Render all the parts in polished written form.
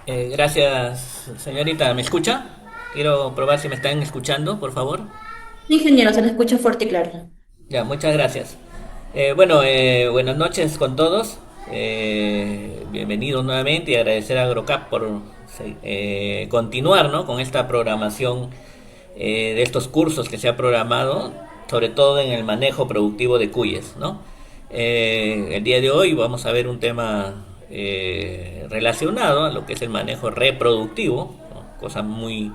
Gracias, señorita. ¿Me escucha? Quiero probar si me están escuchando, por favor. Ingeniero, se le escucha fuerte y claro. Ya, muchas gracias. Buenas noches con todos. Bienvenidos nuevamente y agradecer a Agrocap por continuar, ¿no?, con esta programación de estos cursos que se ha programado, sobre todo en el manejo productivo de cuyes, ¿no? El día de hoy vamos a ver un tema relacionado a lo que es el manejo reproductivo, ¿no? Cosa muy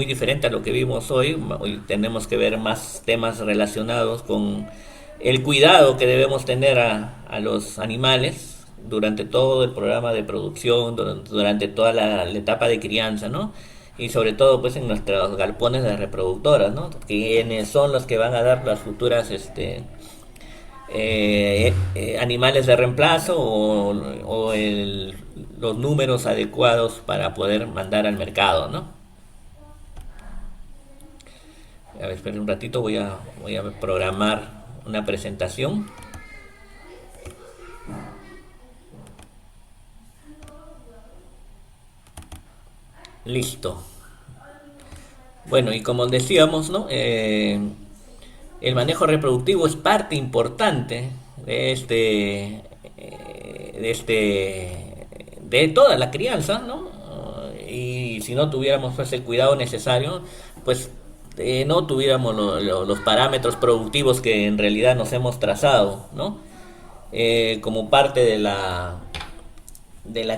diferente a lo que vimos hoy. Hoy tenemos que ver más temas relacionados con el cuidado que debemos tener a los animales durante todo el programa de producción, durante toda la etapa de crianza, ¿no? Y sobre todo pues en nuestros galpones de reproductoras, ¿no? Quienes son los que van a dar las futuras animales de reemplazo o los números adecuados para poder mandar al mercado, ¿no? A ver, esperen un ratito, voy a programar una presentación. Listo. Bueno, y como decíamos, ¿no? El manejo reproductivo es parte importante de toda la crianza, ¿no? Y si no tuviéramos pues el cuidado necesario, pues no tuviéramos los parámetros productivos que en realidad nos hemos trazado, ¿no? Como parte de la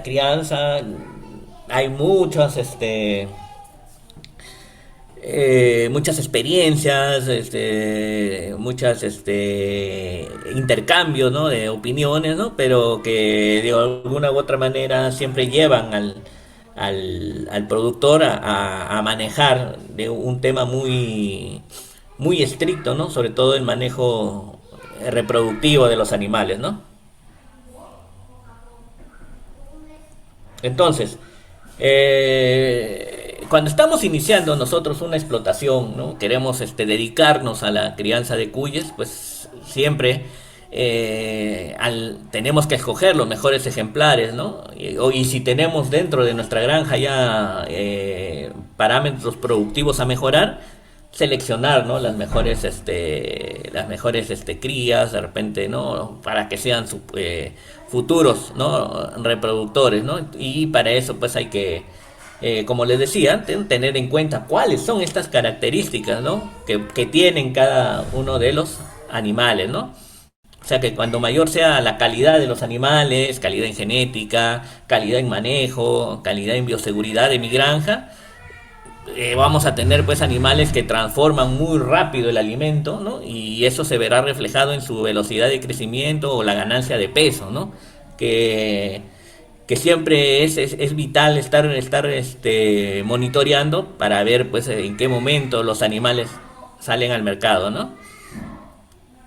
crianza hay muchas experiencias, muchas intercambios, ¿no?, de opiniones, ¿no?, pero que de alguna u otra manera siempre llevan al productor a manejar de un tema muy estricto, ¿no?, sobre todo el manejo reproductivo de los animales, ¿no? Entonces, cuando estamos iniciando nosotros una explotación, ¿no?, queremos dedicarnos a la crianza de cuyes, pues siempre tenemos que escoger los mejores ejemplares, ¿no? Y si tenemos dentro de nuestra granja ya parámetros productivos a mejorar, seleccionar, ¿no?, las mejores crías de repente, ¿no?, para que sean futuros, ¿no?, reproductores, ¿no? Y para eso pues hay que, como les decía, tener en cuenta cuáles son estas características, ¿no?, que tienen cada uno de los animales, ¿no? O sea que cuando mayor sea la calidad de los animales, calidad en genética, calidad en manejo, calidad en bioseguridad de mi granja, vamos a tener pues animales que transforman muy rápido el alimento, ¿no? Y eso se verá reflejado en su velocidad de crecimiento o la ganancia de peso, ¿no? Que, que siempre es vital estar monitoreando para ver pues en qué momento los animales salen al mercado, ¿no?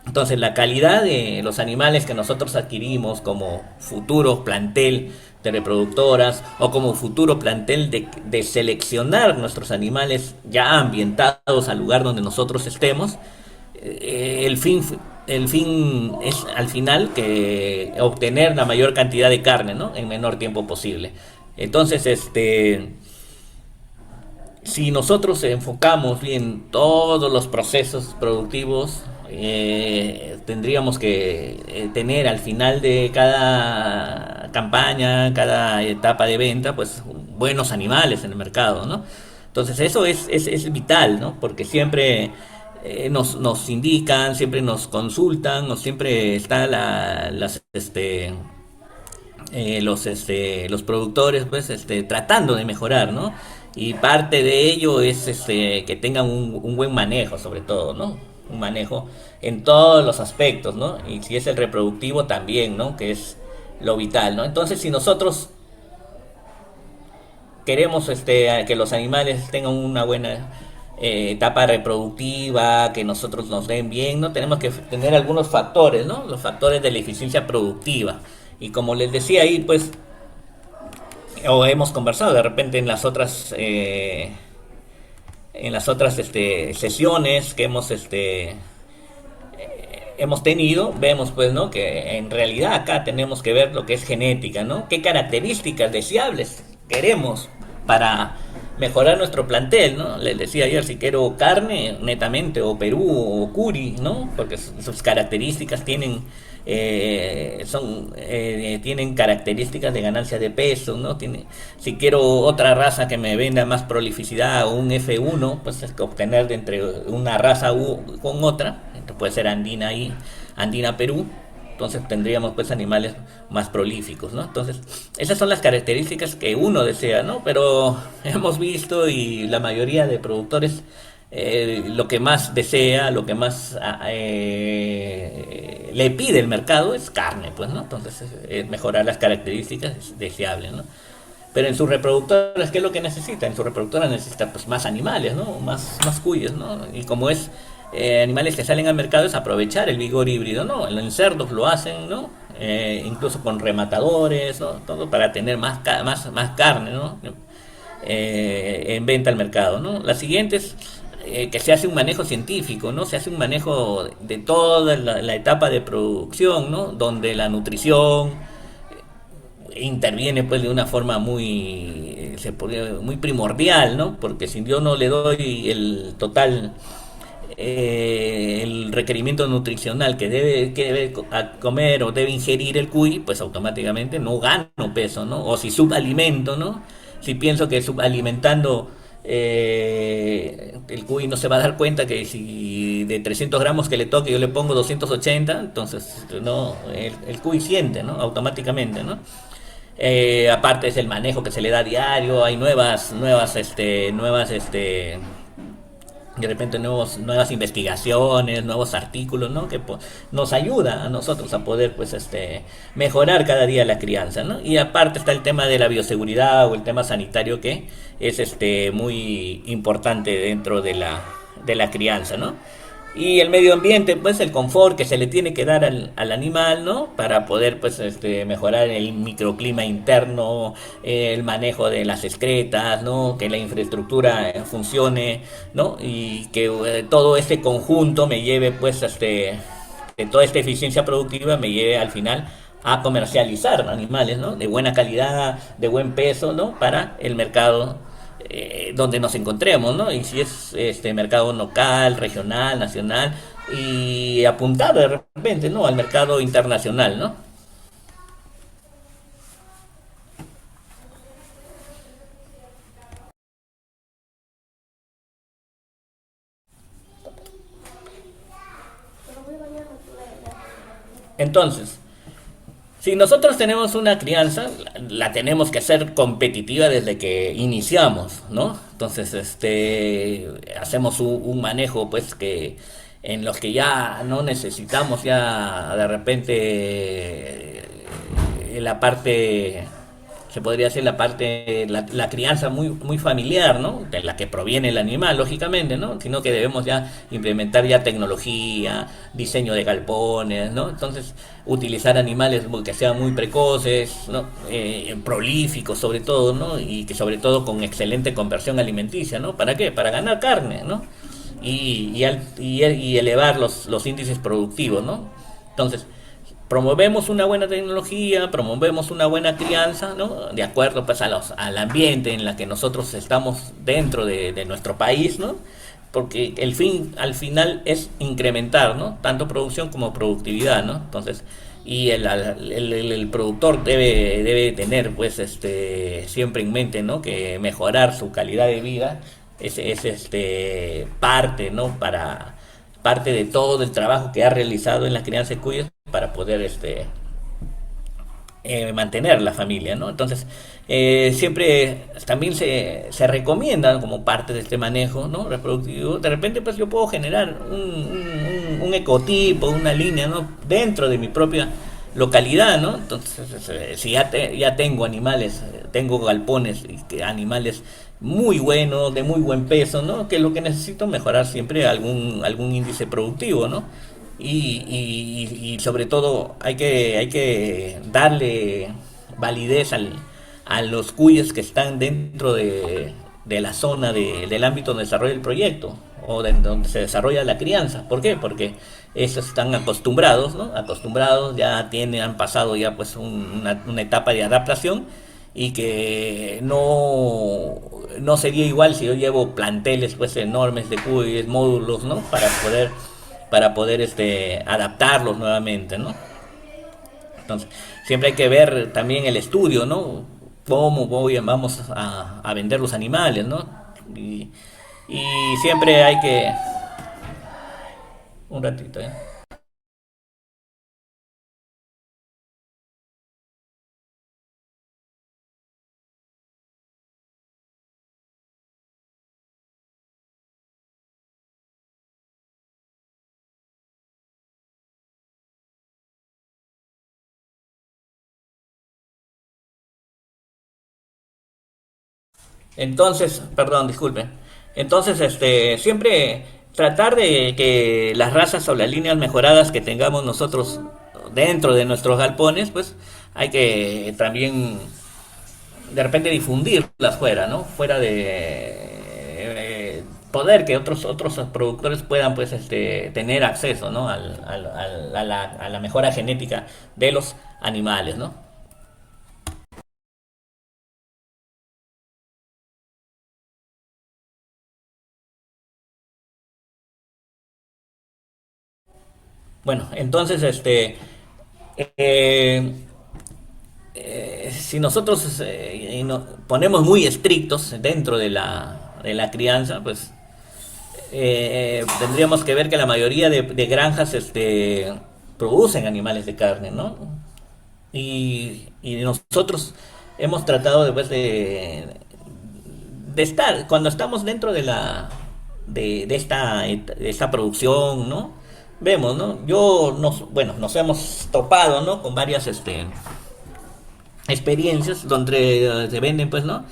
Entonces, la calidad de los animales que nosotros adquirimos como futuro plantel de reproductoras o como futuro plantel de seleccionar nuestros animales ya ambientados al lugar donde nosotros estemos, el fin es al final que obtener la mayor cantidad de carne, ¿no?, en menor tiempo posible. Entonces, si nosotros enfocamos bien todos los procesos productivos, tendríamos que tener al final de cada campaña, cada etapa de venta, pues buenos animales en el mercado, ¿no? Entonces eso es vital, ¿no? Porque siempre nos indican, siempre nos consultan, o siempre está los productores pues tratando de mejorar, ¿no? Y parte de ello es que tengan un buen manejo, sobre todo, ¿no? Un manejo en todos los aspectos, ¿no? Y si es el reproductivo también, ¿no?, que es lo vital, ¿no? Entonces, si nosotros queremos que los animales tengan una buena etapa reproductiva, que nosotros nos den bien, ¿no? Tenemos que tener algunos factores, ¿no? Los factores de la eficiencia productiva. Y como les decía ahí, pues, o hemos conversado de repente en las otras sesiones que hemos tenido, vemos pues, ¿no?, que en realidad acá tenemos que ver lo que es genética, ¿no? ¿Qué características deseables queremos para mejorar nuestro plantel, ¿no? Les decía ayer, si quiero carne, netamente, o Perú o Curi, ¿no? Porque sus características tienen características de ganancia de peso, ¿no? Si quiero otra raza que me venda más prolificidad o un F1, pues es que obtener de entre una raza con otra, puede ser andina y andina Perú, entonces tendríamos pues animales más prolíficos, ¿no? Entonces, esas son las características que uno desea, ¿no? Pero hemos visto y la mayoría de productores lo que más desea, lo que más le pide el mercado es carne, pues, ¿no? Entonces, mejorar las características es deseable, ¿no? Pero en su reproductora, ¿qué es lo que necesita? En su reproductora necesita pues más animales, ¿no? Más cuyes, ¿no? Y como es animales que salen al mercado es aprovechar el vigor híbrido, ¿no? En cerdos lo hacen, ¿no? Incluso con rematadores, ¿no? Todo para tener más carne, ¿no? En venta al mercado, ¿no? La siguiente es que se hace un manejo científico, ¿no? Se hace un manejo de toda la etapa de producción, ¿no? Donde la nutrición interviene pues de una forma muy primordial, ¿no? Porque si yo no le doy el total el requerimiento nutricional que debe comer o debe ingerir el cuy, pues automáticamente no gano peso, ¿no? O si subalimento, ¿no? Si pienso que subalimentando el cuy no se va a dar cuenta que si de 300 gramos que le toque yo le pongo 280, entonces no, el cuy siente, ¿no? Automáticamente, ¿no? Aparte es el manejo que se le da a diario, hay de repente nuevas investigaciones, nuevos artículos, ¿no? Que nos ayuda a nosotros a poder pues mejorar cada día la crianza, ¿no? Y aparte está el tema de la bioseguridad o el tema sanitario que es muy importante dentro de la crianza, ¿no? Y el medio ambiente, pues el confort que se le tiene que dar al animal, ¿no? Para poder, pues, mejorar el microclima interno, el manejo de las excretas, ¿no? Que la infraestructura funcione, ¿no? Y que todo este conjunto me lleve, pues, que toda esta eficiencia productiva me lleve al final a comercializar animales, ¿no? De buena calidad, de buen peso, ¿no? Para el mercado donde nos encontremos, ¿no? Y si es mercado local, regional, nacional y apuntar de repente, ¿no? Al mercado internacional, ¿no? Entonces, si nosotros tenemos una crianza, la tenemos que hacer competitiva desde que iniciamos, ¿no? Entonces, hacemos un manejo, pues, que en los que ya no necesitamos ya de repente la parte, se podría decir la crianza muy familiar, ¿no? De la que proviene el animal, lógicamente, ¿no? Sino que debemos ya implementar ya tecnología, diseño de galpones, ¿no? Entonces, utilizar animales que sean muy precoces, ¿no? Prolíficos sobre todo, ¿no? Y que sobre todo con excelente conversión alimenticia, ¿no? ¿Para qué? Para ganar carne, ¿no? Y elevar los índices productivos, ¿no? Entonces, promovemos una buena tecnología, promovemos una buena crianza, ¿no? De acuerdo pues al ambiente en la que nosotros estamos dentro de nuestro país, ¿no? Porque al final es incrementar, ¿no? Tanto producción como productividad, ¿no? Entonces, y el productor debe tener pues siempre en mente, ¿no? Que mejorar su calidad de vida es parte, ¿no? Para parte de todo el trabajo que ha realizado en la crianza de cuyes para poder mantener la familia, ¿no? Entonces, siempre también se recomienda como parte de este manejo, ¿no? Reproductivo. De repente, pues yo puedo generar un ecotipo, una línea, ¿no? Dentro de mi propia localidad, ¿no? Entonces, si ya tengo animales, tengo galpones, animales muy buenos, de muy buen peso, ¿no? Que lo que necesito mejorar siempre algún índice productivo, ¿no? Y sobre todo hay que darle validez a los cuyes que están dentro de la zona del ámbito donde se desarrolla el proyecto o de donde se desarrolla la crianza. ¿Por qué? Porque ellos están acostumbrados, ¿no? Acostumbrados, han pasado ya pues una etapa de adaptación y que no sería igual si yo llevo planteles pues enormes de cubos, módulos, ¿no? Para poder adaptarlos nuevamente, ¿no? Entonces, siempre hay que ver también el estudio, ¿no? Vamos a vender los animales, ¿no? Y, y siempre hay que... Un ratito, ¿eh? Entonces, perdón, disculpe. Entonces, siempre tratar de que las razas o las líneas mejoradas que tengamos nosotros dentro de nuestros galpones, pues hay que también de repente difundirlas fuera, ¿no? Fuera de poder que otros productores puedan pues tener acceso, ¿no? A la mejora genética de los animales, ¿no? Bueno, entonces eh, si nosotros ponemos muy estrictos dentro de la crianza, pues tendríamos que ver que la mayoría de granjas producen animales de carne, ¿no? Y nosotros hemos tratado de, pues, de estar, cuando estamos dentro de esta producción, ¿no? Vemos, ¿no? Bueno, nos hemos topado, ¿no? Con varias experiencias donde se venden, pues, ¿no?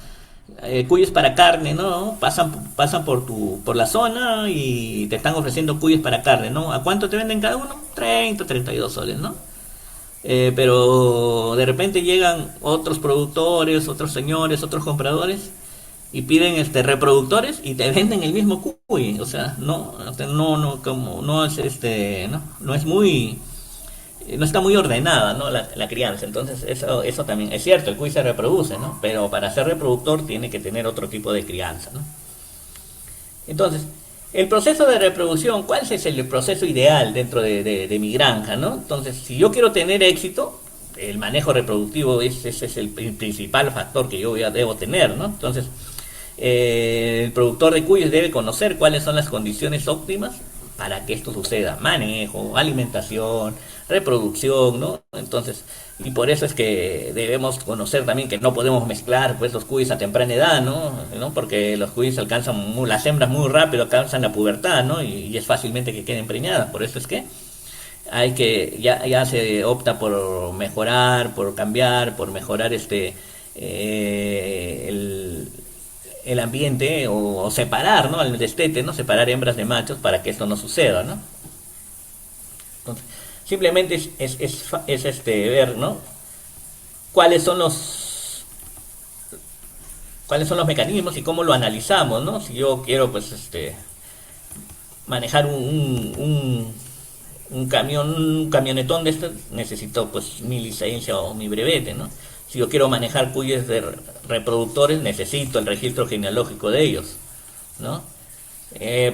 Cuyes para carne, ¿no? Pasan por la zona y te están ofreciendo cuyes para carne, ¿no? ¿A cuánto te venden cada uno? 30, 32 soles, ¿no? Pero de repente llegan otros productores, otros señores, otros compradores y piden reproductores y te venden el mismo cuy, o sea, no es no es muy, no está muy ordenada, ¿no? La crianza. Entonces eso también es cierto, el cuy se reproduce, ¿no? Pero para ser reproductor tiene que tener otro tipo de crianza, ¿no? Entonces, el proceso de reproducción, ¿cuál es el proceso ideal dentro de mi granja, ¿no? Entonces, si yo quiero tener éxito, el manejo reproductivo ese es el principal factor que yo debo tener, ¿no? Entonces, el productor de cuyes debe conocer cuáles son las condiciones óptimas para que esto suceda: manejo, alimentación, reproducción, ¿no? Entonces, y por eso es que debemos conocer también que no podemos mezclar pues los cuyes a temprana edad, ¿no? Porque los cuyes las hembras muy rápido alcanzan la pubertad, ¿no? Y es fácilmente que queden preñadas. Por eso es que ya se opta por mejorar, por cambiar, por mejorar el ambiente, o separar, ¿no? El destete, ¿no? Separar hembras de machos para que esto no suceda, ¿no? Entonces, simplemente ver, ¿no? cuáles son los cuáles son los mecanismos y cómo lo analizamos, ¿no? Si yo quiero pues manejar un camionetón de estos, necesito pues mi licencia o mi brevete, ¿no? Si yo quiero manejar cuyes de reproductores, necesito el registro genealógico de ellos, ¿no?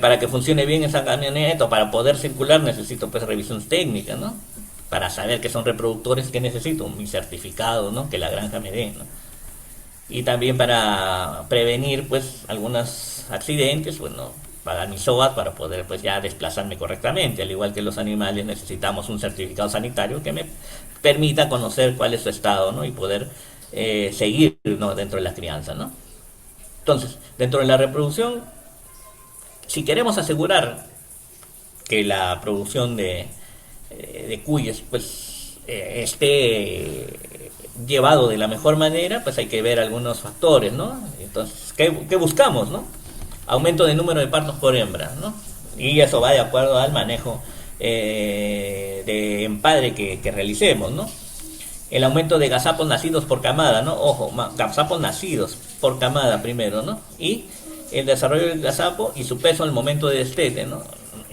Para que funcione bien esa camioneta, o para poder circular, necesito pues revisión técnica, ¿no? Para saber que son reproductores, que necesito mi certificado, ¿no? Que la granja me dé, ¿no? Y también para prevenir pues algunos accidentes, bueno, pagar mis SOAT para poder pues ya desplazarme correctamente. Al igual que los animales, necesitamos un certificado sanitario que me permita conocer cuál es su estado, ¿no? Y poder seguir, ¿no? Dentro de la crianza, ¿no? Entonces, dentro de la reproducción, si queremos asegurar que la producción de cuyes pues esté llevado de la mejor manera, pues hay que ver algunos factores, ¿no? Entonces, ¿qué buscamos, no? Aumento de número de partos por hembra, ¿no? Y eso va de acuerdo al manejo de empadre que realicemos, ¿no? El aumento de gazapos nacidos por camada, ¿no? Ojo, gazapos nacidos por camada primero, ¿no? Y el desarrollo del gazapo y su peso al momento de destete, ¿no?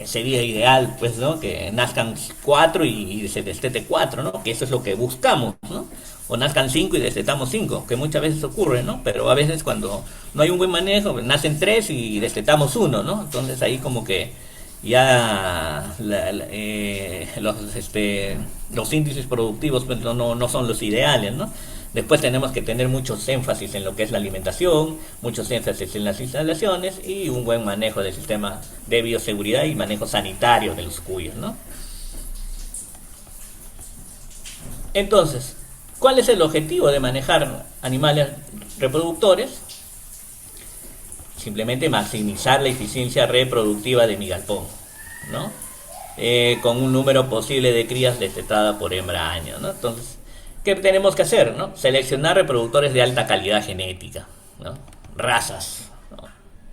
Sería ideal, pues, ¿no? Que nazcan 4 y se destete 4, ¿no? Que eso es lo que buscamos, ¿no? o nazcan 5 y destetamos 5, que muchas veces ocurre, ¿no? Pero a veces cuando no hay un buen manejo, nacen 3 y destetamos uno, ¿no? Entonces ahí como que ya los índices productivos pues, no son los ideales, ¿no? Después tenemos que tener muchos énfasis en lo que es la alimentación, muchos énfasis en las instalaciones y un buen manejo del sistema de bioseguridad y manejo sanitario de los cuyos, ¿no? Entonces, ¿cuál es el objetivo de manejar animales reproductores? Simplemente maximizar la eficiencia reproductiva de mi galpón, ¿no? Con un número posible de crías destetadas por hembra año, ¿no? Entonces, ¿qué tenemos que hacer, no? Seleccionar reproductores de alta calidad genética, ¿no? Razas, ¿no?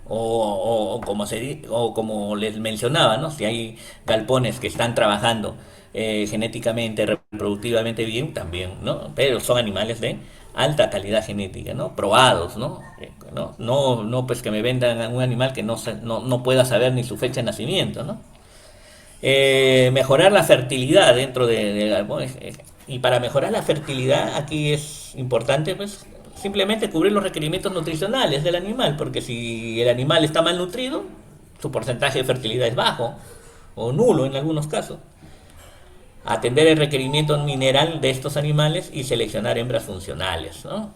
O como les mencionaba, ¿no? Si hay galpones que están trabajando genéticamente, reproductivamente bien, también, ¿no? Pero son animales de alta calidad genética, ¿no? Probados, ¿no? No pues que me vendan un animal que no pueda saber ni su fecha de nacimiento, ¿no? Mejorar la fertilidad dentro de galpones. Y para mejorar la fertilidad aquí es importante pues simplemente cubrir los requerimientos nutricionales del animal, porque si el animal está malnutrido, su porcentaje de fertilidad es bajo o nulo en algunos casos. Atender el requerimiento mineral de estos animales y seleccionar hembras funcionales, ¿no?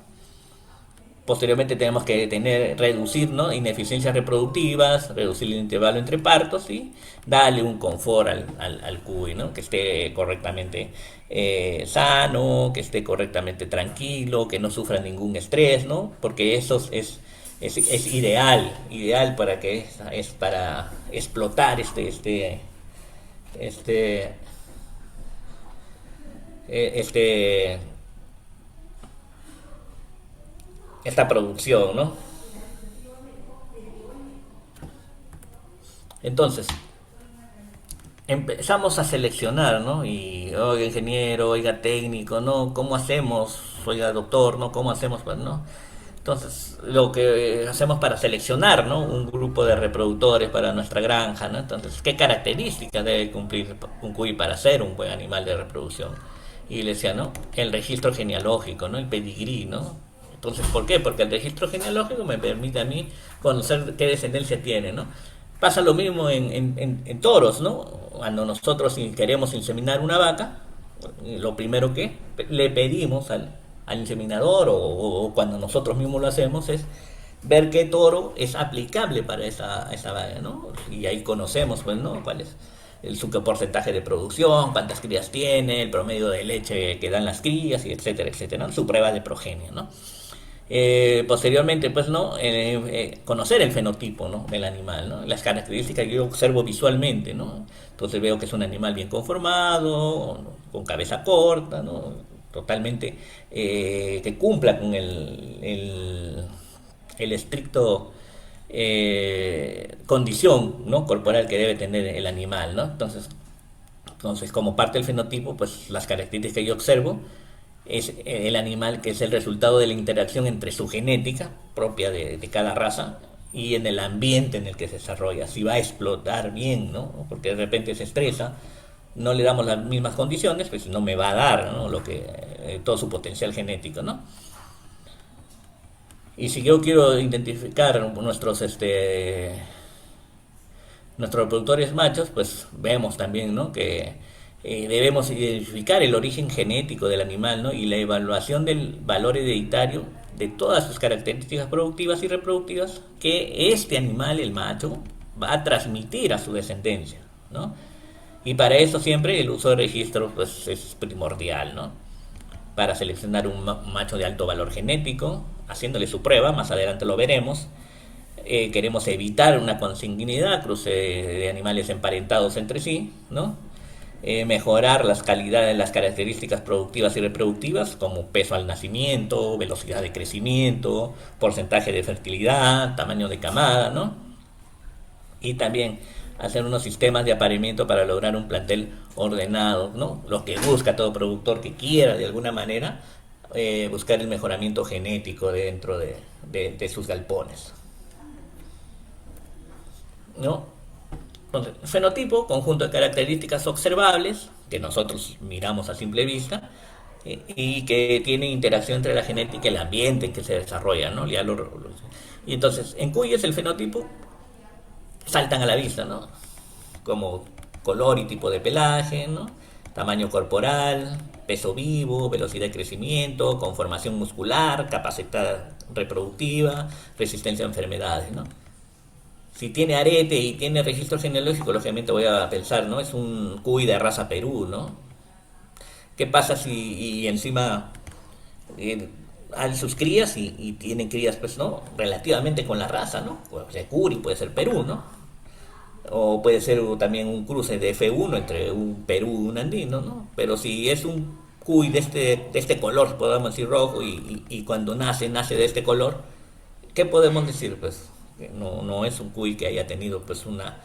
Posteriormente tenemos que reducir, ¿no? Ineficiencias reproductivas, reducir el intervalo entre partos y darle un confort al cuy, ¿no? Que esté correctamente sano, que esté correctamente tranquilo, que no sufra ningún estrés, ¿no? Porque eso es ideal para que es para explotar este, este, esta producción, ¿no? Entonces, empezamos a seleccionar, ¿no? Y, oiga, ingeniero, oiga, técnico, ¿no? ¿Cómo hacemos? Oiga, doctor, ¿no? ¿Cómo hacemos? Pues, ¿no? Entonces, lo que hacemos para seleccionar, ¿no? Un grupo de reproductores para nuestra granja, ¿no? Entonces, ¿qué características debe cumplir un cuy para ser un buen animal de reproducción? Y le decía, ¿no? El registro genealógico, ¿no? El pedigrí, ¿no? Entonces, ¿por qué? Porque el registro genealógico me permite a mí conocer qué descendencia tiene, ¿no? Pasa lo mismo en toros, ¿no? Cuando nosotros queremos inseminar una vaca, lo primero que le pedimos al inseminador o cuando nosotros mismos lo hacemos es ver qué toro es aplicable para esa vaca, ¿no? Y ahí conocemos, pues, ¿no? Cuál es su porcentaje de producción, cuántas crías tiene, el promedio de leche que dan las crías, y etcétera, etcétera, ¿no? Su prueba de progenie, ¿no? Posteriormente pues no conocer el fenotipo, ¿no? Del animal, ¿no? Las características que yo observo visualmente, ¿no? Entonces veo que es un animal bien conformado, ¿no? Con cabeza corta, ¿no? Totalmente que cumpla con el estricto condición, ¿no? Corporal que debe tener el animal, ¿no? Entonces como parte del fenotipo pues las características que yo observo es el animal que es el resultado de la interacción entre su genética propia de cada raza y en el ambiente en el que se desarrolla, si va a explotar bien, ¿no? Porque de repente se estresa, no le damos las mismas condiciones, pues no me va a dar, ¿no? Todo su potencial genético, ¿no? Y si yo quiero identificar nuestros reproductores machos, pues vemos también, ¿no? Que debemos identificar el origen genético del animal, ¿no? Y la evaluación del valor hereditario de todas sus características productivas y reproductivas que este animal, el macho, va a transmitir a su descendencia, ¿no? Y para eso siempre el uso de registros pues, es primordial, ¿no? Para seleccionar un macho de alto valor genético, haciéndole su prueba, más adelante lo veremos. Queremos evitar una consanguinidad, cruce de animales emparentados entre sí, ¿no? Mejorar las calidades, las características productivas y reproductivas, como peso al nacimiento, velocidad de crecimiento, porcentaje de fertilidad, tamaño de camada, ¿no? Y también hacer unos sistemas de apareamiento para lograr un plantel ordenado, ¿no? Lo que busca todo productor que quiera de alguna manera buscar el mejoramiento genético dentro de sus galpones, ¿no? Entonces, fenotipo, conjunto de características observables que nosotros miramos a simple vista, y que tiene interacción entre la genética y el ambiente que se desarrolla, ¿no? Y entonces, en cuyes el fenotipo saltan a la vista, ¿no? Como color y tipo de pelaje, ¿no? Tamaño corporal, peso vivo, velocidad de crecimiento, conformación muscular, capacidad reproductiva, resistencia a enfermedades, ¿no? Si tiene arete y tiene registro genealógico, lógicamente voy a pensar, ¿no? Es un cuy de raza Perú, ¿no? ¿Qué pasa si y encima hay sus crías y tienen crías, pues, ¿no? Relativamente con la raza, ¿no? Puede ser Curi, puede ser Perú, ¿no? O puede ser también un cruce de F1 entre un Perú y un andino, ¿no? Pero si es un cuy de este color, podemos decir rojo, y cuando nace de este color, ¿qué podemos decir? Pues que no es un cuy que haya tenido pues una,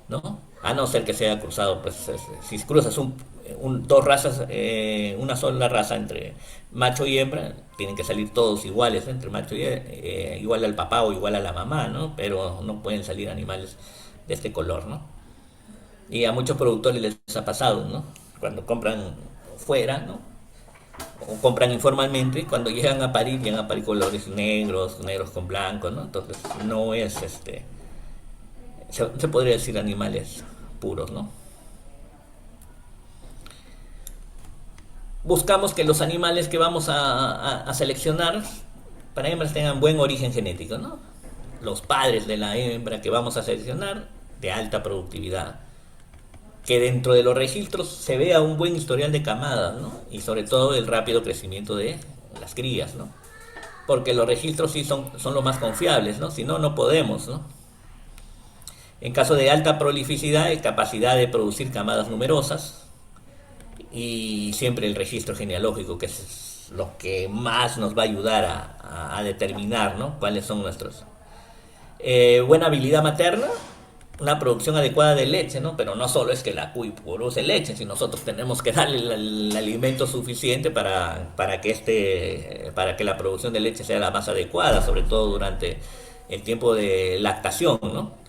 ¿no? A no ser que se haya cruzado, pues si cruzas dos razas, una sola raza entre macho y hembra, tienen que salir todos iguales, ¿eh? Entre macho y igual al papá o igual a la mamá, ¿no? Pero no pueden salir animales de este color, ¿no? Y a muchos productores les ha pasado, ¿no? Cuando compran fuera, ¿no? O compran informalmente, cuando llegan a parir colores negros, negros con blancos, ¿no? Entonces no es se podría decir animales puros, ¿no? Buscamos que los animales que vamos a seleccionar para hembras tengan buen origen genético, ¿no? Los padres de la hembra que vamos a seleccionar de alta productividad, que dentro de los registros se vea un buen historial de camadas, ¿no? Y sobre todo el rápido crecimiento de las crías, ¿no? Porque los registros sí son los más confiables, ¿no? Si no, no podemos, ¿no? En caso de alta prolificidad, es capacidad de producir camadas numerosas y siempre el registro genealógico, que es lo que más nos va a ayudar a determinar, ¿no? Cuáles son nuestros. Buena habilidad materna, una producción adecuada de leche, ¿no? Pero no solo es que la cuy produce leche, sino nosotros tenemos que darle el alimento suficiente para que la producción de leche sea la más adecuada, sobre todo durante el tiempo de lactación, ¿no?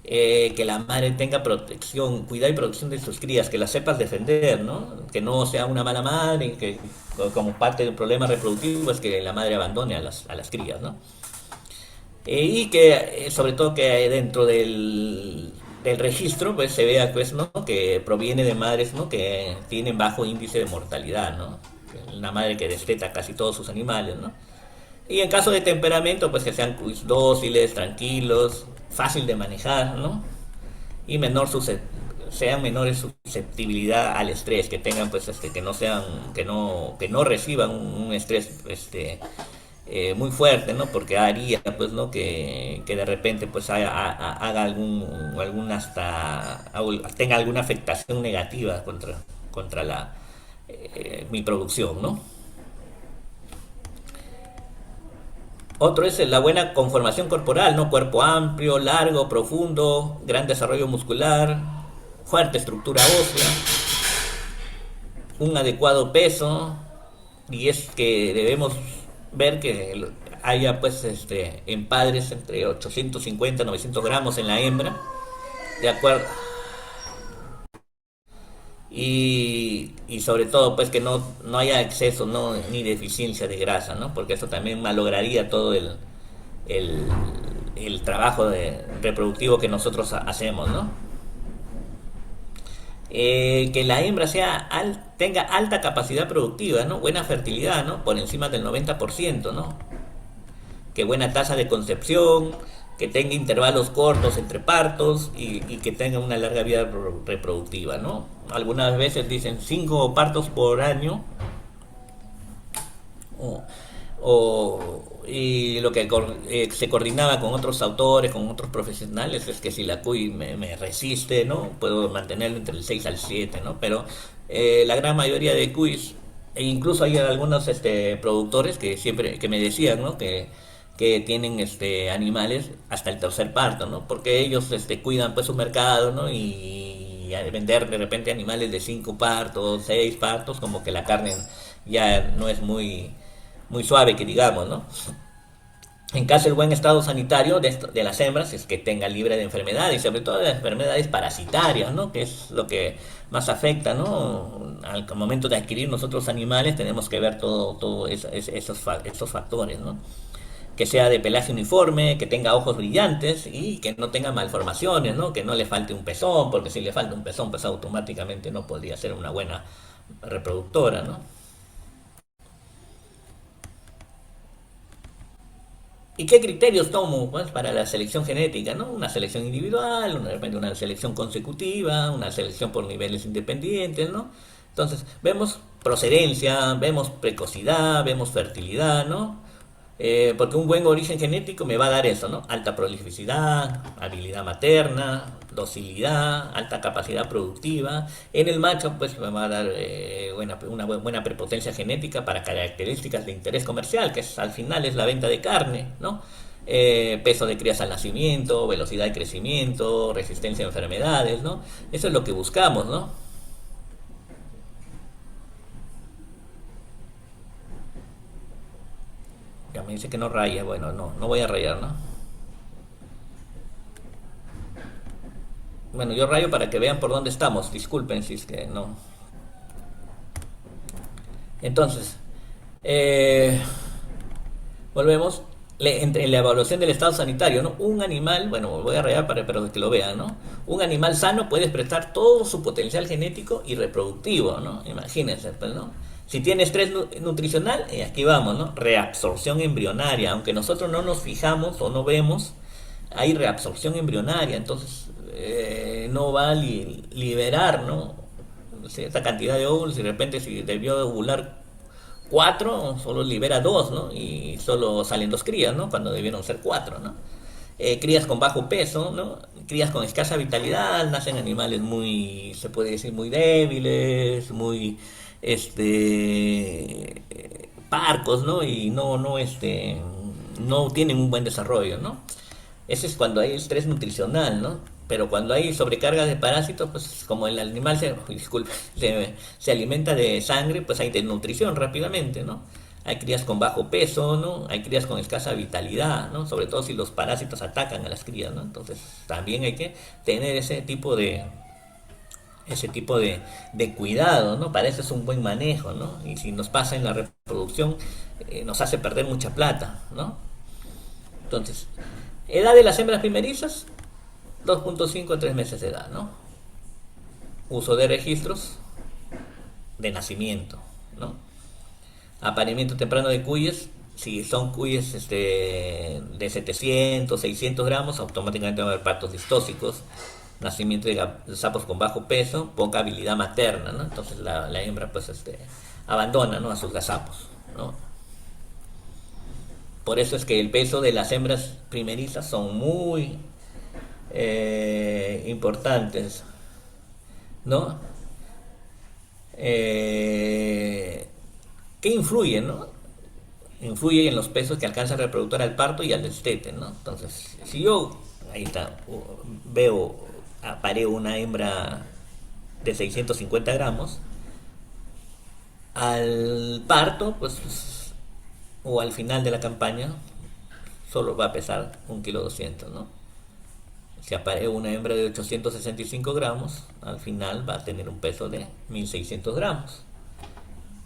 Que la madre tenga protección, cuidado y protección de sus crías, que las sepas defender, ¿no? Que no sea una mala madre, que como parte del problema reproductivo es que la madre abandone a las crías, ¿no? Y que sobre todo que dentro del registro pues se vea pues, ¿no? Que proviene de madres, ¿no? Que tienen bajo índice de mortalidad, ¿no? Una madre que desteta casi todos sus animales, ¿no? Y en caso de temperamento, pues que sean dóciles, tranquilos, fácil de manejar, ¿no? Y sean menores susceptibilidad al estrés, que tengan pues que no sean, que no reciban un estrés muy fuerte, ¿no? Porque haría pues, ¿no? Que de repente pues haga tenga alguna afectación negativa contra mi producción, ¿no? Otro es la buena conformación corporal, ¿no? Cuerpo amplio, largo, profundo, gran desarrollo muscular, fuerte estructura ósea, un adecuado peso, y es que debemos ver que haya pues en padres entre 850 y 900 gramos en la hembra, de acuerdo, y sobre todo pues que no haya exceso, ¿no? Ni deficiencia de grasa, ¿no? Porque eso también malograría todo el, el trabajo reproductivo que nosotros hacemos, ¿no? Que la hembra tenga alta capacidad productiva, ¿no? Buena fertilidad, ¿no? Por encima del 90%, ¿no? Que buena tasa de concepción, que tenga intervalos cortos entre partos y que tenga una larga vida reproductiva, ¿no? Algunas veces dicen 5 partos por año, o, y lo que se coordinaba con otros autores, con otros profesionales, es que si la cuy me resiste, ¿no? Puedo mantenerlo entre el 6 al 7, ¿no? Pero la gran mayoría de cuys, e incluso hay algunos productores que me decían, ¿no? Que tienen animales hasta el tercer parto, ¿no? Porque ellos cuidan pues su mercado, ¿no? Y al vender de repente animales de 5 partos, 6 partos, como que la carne ya no es muy suave, que digamos, ¿no? En caso del buen estado sanitario de las hembras es que tenga libre de enfermedades, sobre todo de las enfermedades parasitarias, ¿no? Que es lo que más afecta, ¿no? Al momento de adquirir nosotros animales tenemos que ver todo esos factores, ¿no? Que sea de pelaje uniforme, que tenga ojos brillantes y que no tenga malformaciones, ¿no? Que no le falte un pezón, porque si le falta un pezón, pues automáticamente no podría ser una buena reproductora, ¿no? ¿Y qué criterios tomo pues, para la selección genética? ¿No? Una selección individual, de repente una selección consecutiva, una selección por niveles independientes, ¿no? Entonces, vemos procedencia, vemos precocidad, vemos fertilidad, ¿no? Porque un buen origen genético me va a dar eso, ¿no? Alta prolificidad, habilidad materna, docilidad, alta capacidad productiva. En el macho, pues me va a dar una buena prepotencia genética para características de interés comercial, que al final es la venta de carne, ¿no? Peso de crías al nacimiento, velocidad de crecimiento, resistencia a enfermedades, ¿no? Eso es lo que buscamos, ¿no? Ya me dice que no raya, bueno, no voy a rayar, ¿no? Bueno, yo rayo para que vean por dónde estamos. Disculpen si es que no. Entonces, eh, volvemos. Entre la evaluación del estado sanitario, ¿no? Un animal, bueno, voy a rayar para pero que lo vean, ¿no? Un animal sano puede expresar todo su potencial genético y reproductivo, ¿no? Imagínense, pues, ¿no? Si tiene estrés nutricional, aquí vamos, ¿no? Reabsorción embrionaria, aunque nosotros no nos fijamos o no vemos, hay reabsorción embrionaria, entonces no va a liberar, ¿no? Cierta cantidad de óvulos y de repente si debió ovular cuatro, solo libera dos, ¿no? Y solo salen dos crías, ¿no? Cuando debieron ser cuatro, ¿no? Crías con bajo peso, ¿no? Crías con escasa vitalidad, nacen animales muy, se puede decir, muy débiles, muy, parcos, ¿no? Y no tienen un buen desarrollo, ¿no? Ese es cuando hay estrés nutricional, ¿no? Pero cuando hay sobrecarga de parásitos, pues como el animal disculpe, se alimenta de sangre, pues hay desnutrición rápidamente, ¿no? Hay crías con bajo peso, ¿no? Hay crías con escasa vitalidad, ¿no? Sobre todo si los parásitos atacan a las crías, ¿no? Entonces también hay que tener ese tipo de cuidado, ¿no? Para eso es un buen manejo, ¿no? Y si nos pasa en la reproducción, nos hace perder mucha plata, ¿no? Entonces, edad de las hembras primerizas, 2.5 a 3 meses de edad, ¿no? Uso de registros de nacimiento, ¿no? Apareamiento temprano de cuyes, si son cuyes de 700, 600 gramos, automáticamente van a haber partos distóxicos, nacimiento de sapos con bajo peso, poca habilidad materna, ¿no? Entonces la hembra pues abandona, ¿no? A sus gazapos, ¿no? Por eso es que el peso de las hembras primerizas son muy importantes, ¿no? Eh, ¿Qué influye, no? Influye en los pesos que alcanza el reproductor al parto y al destete, ¿no? Entonces, si yo, ahí está, veo, apareo una hembra de 650 gramos, al parto, pues, o al final de la campaña, solo va a pesar 1,2 kg, ¿no? Si apareo una hembra de 865 gramos, al final va a tener un peso de 1,600 gramos.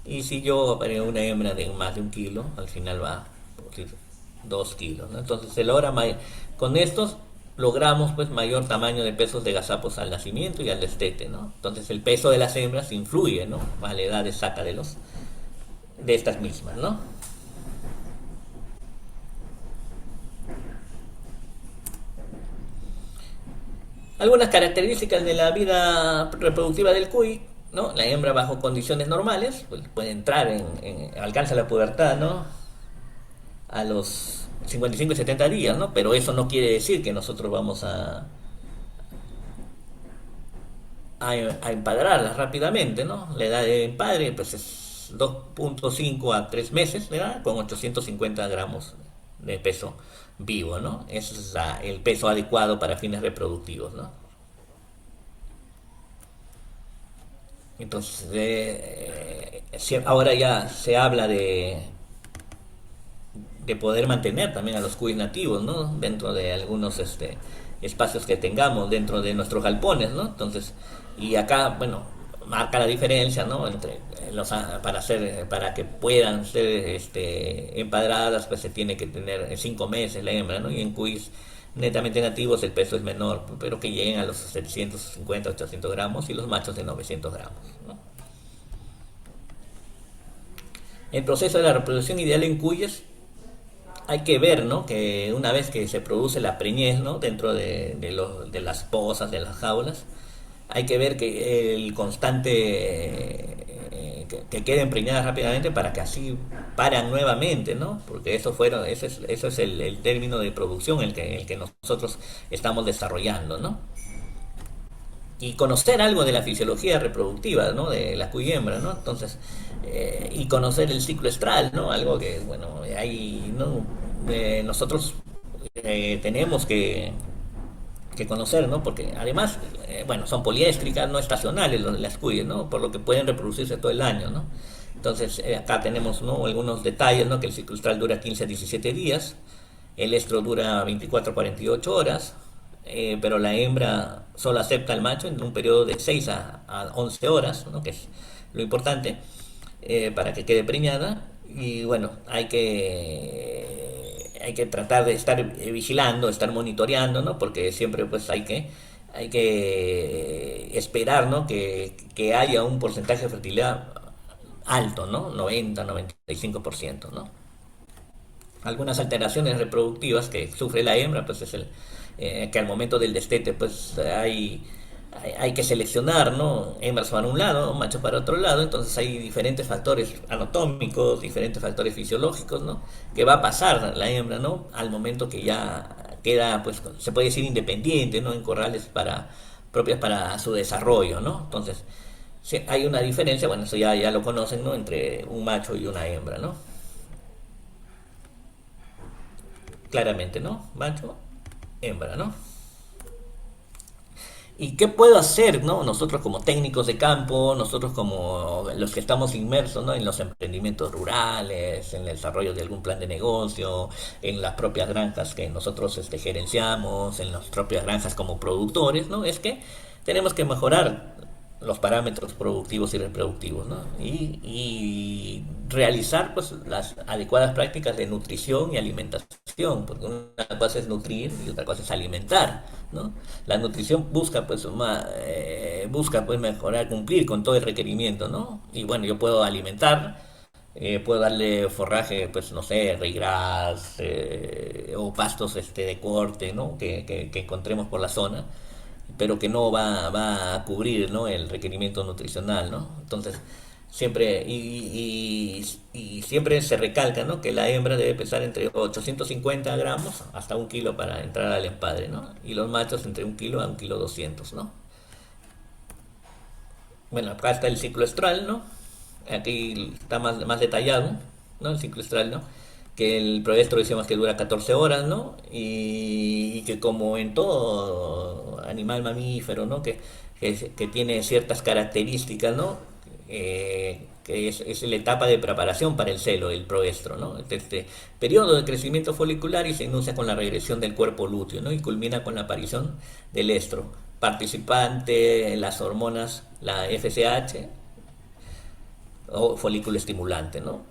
Y si yo apareo una hembra de más de 1 kilo, al final va a producir 2 kilos, ¿no? Entonces se logra con estos logramos pues mayor tamaño de pesos de gazapos al nacimiento y al destete, ¿no? Entonces el peso de las hembras influye, ¿no? A la edad exacta de estas mismas, ¿no? Algunas características de la vida reproductiva del cuy, ¿no? La hembra bajo condiciones normales, pues puede entrar alcanza la pubertad, ¿no? A los 55 y 70 días, ¿no? Pero eso no quiere decir que nosotros vamos a empadrarlas rápidamente, ¿no? La edad de empadre, pues es 2.5 a 3 meses, ¿verdad? Con 850 gramos de peso vivo, ¿no? Ese es el peso adecuado para fines reproductivos, ¿no? Entonces, ahora ya se habla de poder mantener también a los cuys nativos, ¿no? Dentro de algunos espacios que tengamos dentro de nuestros galpones, ¿no? Entonces, y acá, bueno, marca la diferencia, ¿no? Entre para que puedan ser empadradas, pues se tiene que tener 5 meses la hembra, ¿no? Y en cuis netamente nativos el peso es menor, pero que lleguen a los 750, 800 gramos y los machos de 900 gramos, ¿no? El proceso de la reproducción ideal en cuyes hay que ver, ¿no? Que una vez que se produce la preñez, ¿no? Dentro de las pozas, de las jaulas, hay que ver que el constante que queden preñadas rápidamente para que así paran nuevamente, ¿no? Porque eso es el término de producción el que nosotros estamos desarrollando, ¿no? Y conocer algo de la fisiología reproductiva, ¿no? De la cuyembra, ¿no? Entonces, y conocer el ciclo estral, ¿no? Algo que, bueno, hay, ¿no? Nosotros tenemos que conocer, ¿no? Porque además, bueno, son poliéstricas, no estacionales las cuyes, ¿no? Por lo que pueden reproducirse todo el año, ¿no? Entonces, acá tenemos, ¿no? Algunos detalles, ¿no? Que el ciclo estral dura 15 a 17 días, el estro dura 24 a 48 horas, pero la hembra solo acepta al macho en un periodo de 6 a 11 horas, ¿no? Que es lo importante, para que quede preñada. Y bueno, hay que tratar de estar vigilando, estar monitoreando, ¿no? Porque siempre pues hay que esperar, ¿no? Que haya un porcentaje de fertilidad alto, ¿no? 90-95%, ¿no? Algunas alteraciones reproductivas que sufre la hembra, pues es que al momento del destete, pues hay que seleccionar, ¿no? Hembras para un lado, machos para otro lado, entonces hay diferentes factores anatómicos, diferentes factores fisiológicos, ¿no? Que va a pasar la hembra, ¿no? Al momento que ya queda, pues se puede decir independiente, ¿no? En corrales propias para su desarrollo, ¿no? Entonces, sí, hay una diferencia, bueno, eso ya lo conocen, ¿no? Entre un macho y una hembra, ¿no? Claramente, ¿no? Macho, hembra, ¿no? ¿Y qué puedo hacer, no? Nosotros como técnicos de campo, nosotros como los que estamos inmersos, ¿no? En los emprendimientos rurales, en el desarrollo de algún plan de negocio, en las propias granjas que nosotros gerenciamos, en las propias granjas como productores, ¿no? Es que tenemos que mejorar los parámetros productivos y reproductivos, ¿no? Y realizar pues las adecuadas prácticas de nutrición y alimentación, porque una cosa es nutrir y otra cosa es alimentar, ¿no? La nutrición busca pues mejorar, cumplir con todo el requerimiento, ¿no? Y bueno, yo puedo alimentar, puedo darle forraje, pues no sé, ryegrass, o pastos de corte, ¿no? Que encontremos por la zona, pero que no va a cubrir, ¿no? El requerimiento nutricional, ¿no? Entonces, siempre y siempre se recalca, ¿no? Que la hembra debe pesar entre 850 gramos hasta 1 kilo para entrar al empadre, ¿no? Y los machos entre 1 kilo a 1 kilo 200, ¿no? Bueno, acá está el ciclo estral, ¿no? Aquí está más detallado, ¿no? El ciclo estral, ¿no? Que el proestro decíamos que dura 14 horas, ¿no? Y que como en todo animal mamífero, ¿no? Que tiene ciertas características, ¿no? Que es la etapa de preparación para el celo, el proestro, ¿no? Este periodo de crecimiento folicular y se inicia con la regresión del cuerpo lúteo, ¿no? Y culmina con la aparición del estro. Participante, las hormonas, la FSH o folículo estimulante, ¿no?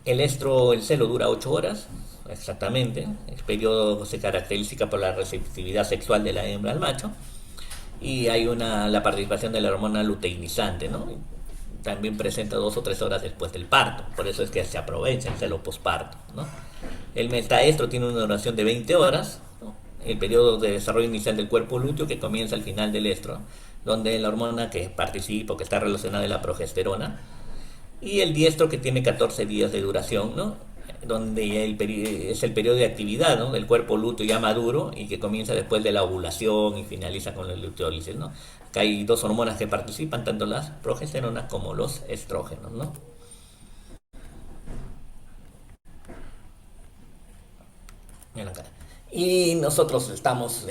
El celo dura 8 horas, exactamente. El periodo se caracteriza por la receptividad sexual de la hembra al macho. Y hay la participación de la hormona luteinizante, ¿no? También presenta 2 o 3 horas después del parto. Por eso es que se aprovecha el celo posparto, ¿no? El metaestro tiene una duración de 20 horas, ¿no? El periodo de desarrollo inicial del cuerpo lúteo que comienza al final del estro, donde la hormona que participa o que está relacionada es la progesterona, y el diestro que tiene 14 días de duración, ¿no? Donde es el periodo de actividad, ¿no? Del cuerpo lúteo ya maduro y que comienza después de la ovulación y finaliza con la luteólisis, ¿no? Acá hay dos hormonas que participan, tanto las progesteronas como los estrógenos, ¿no? Acá. Y nosotros estamos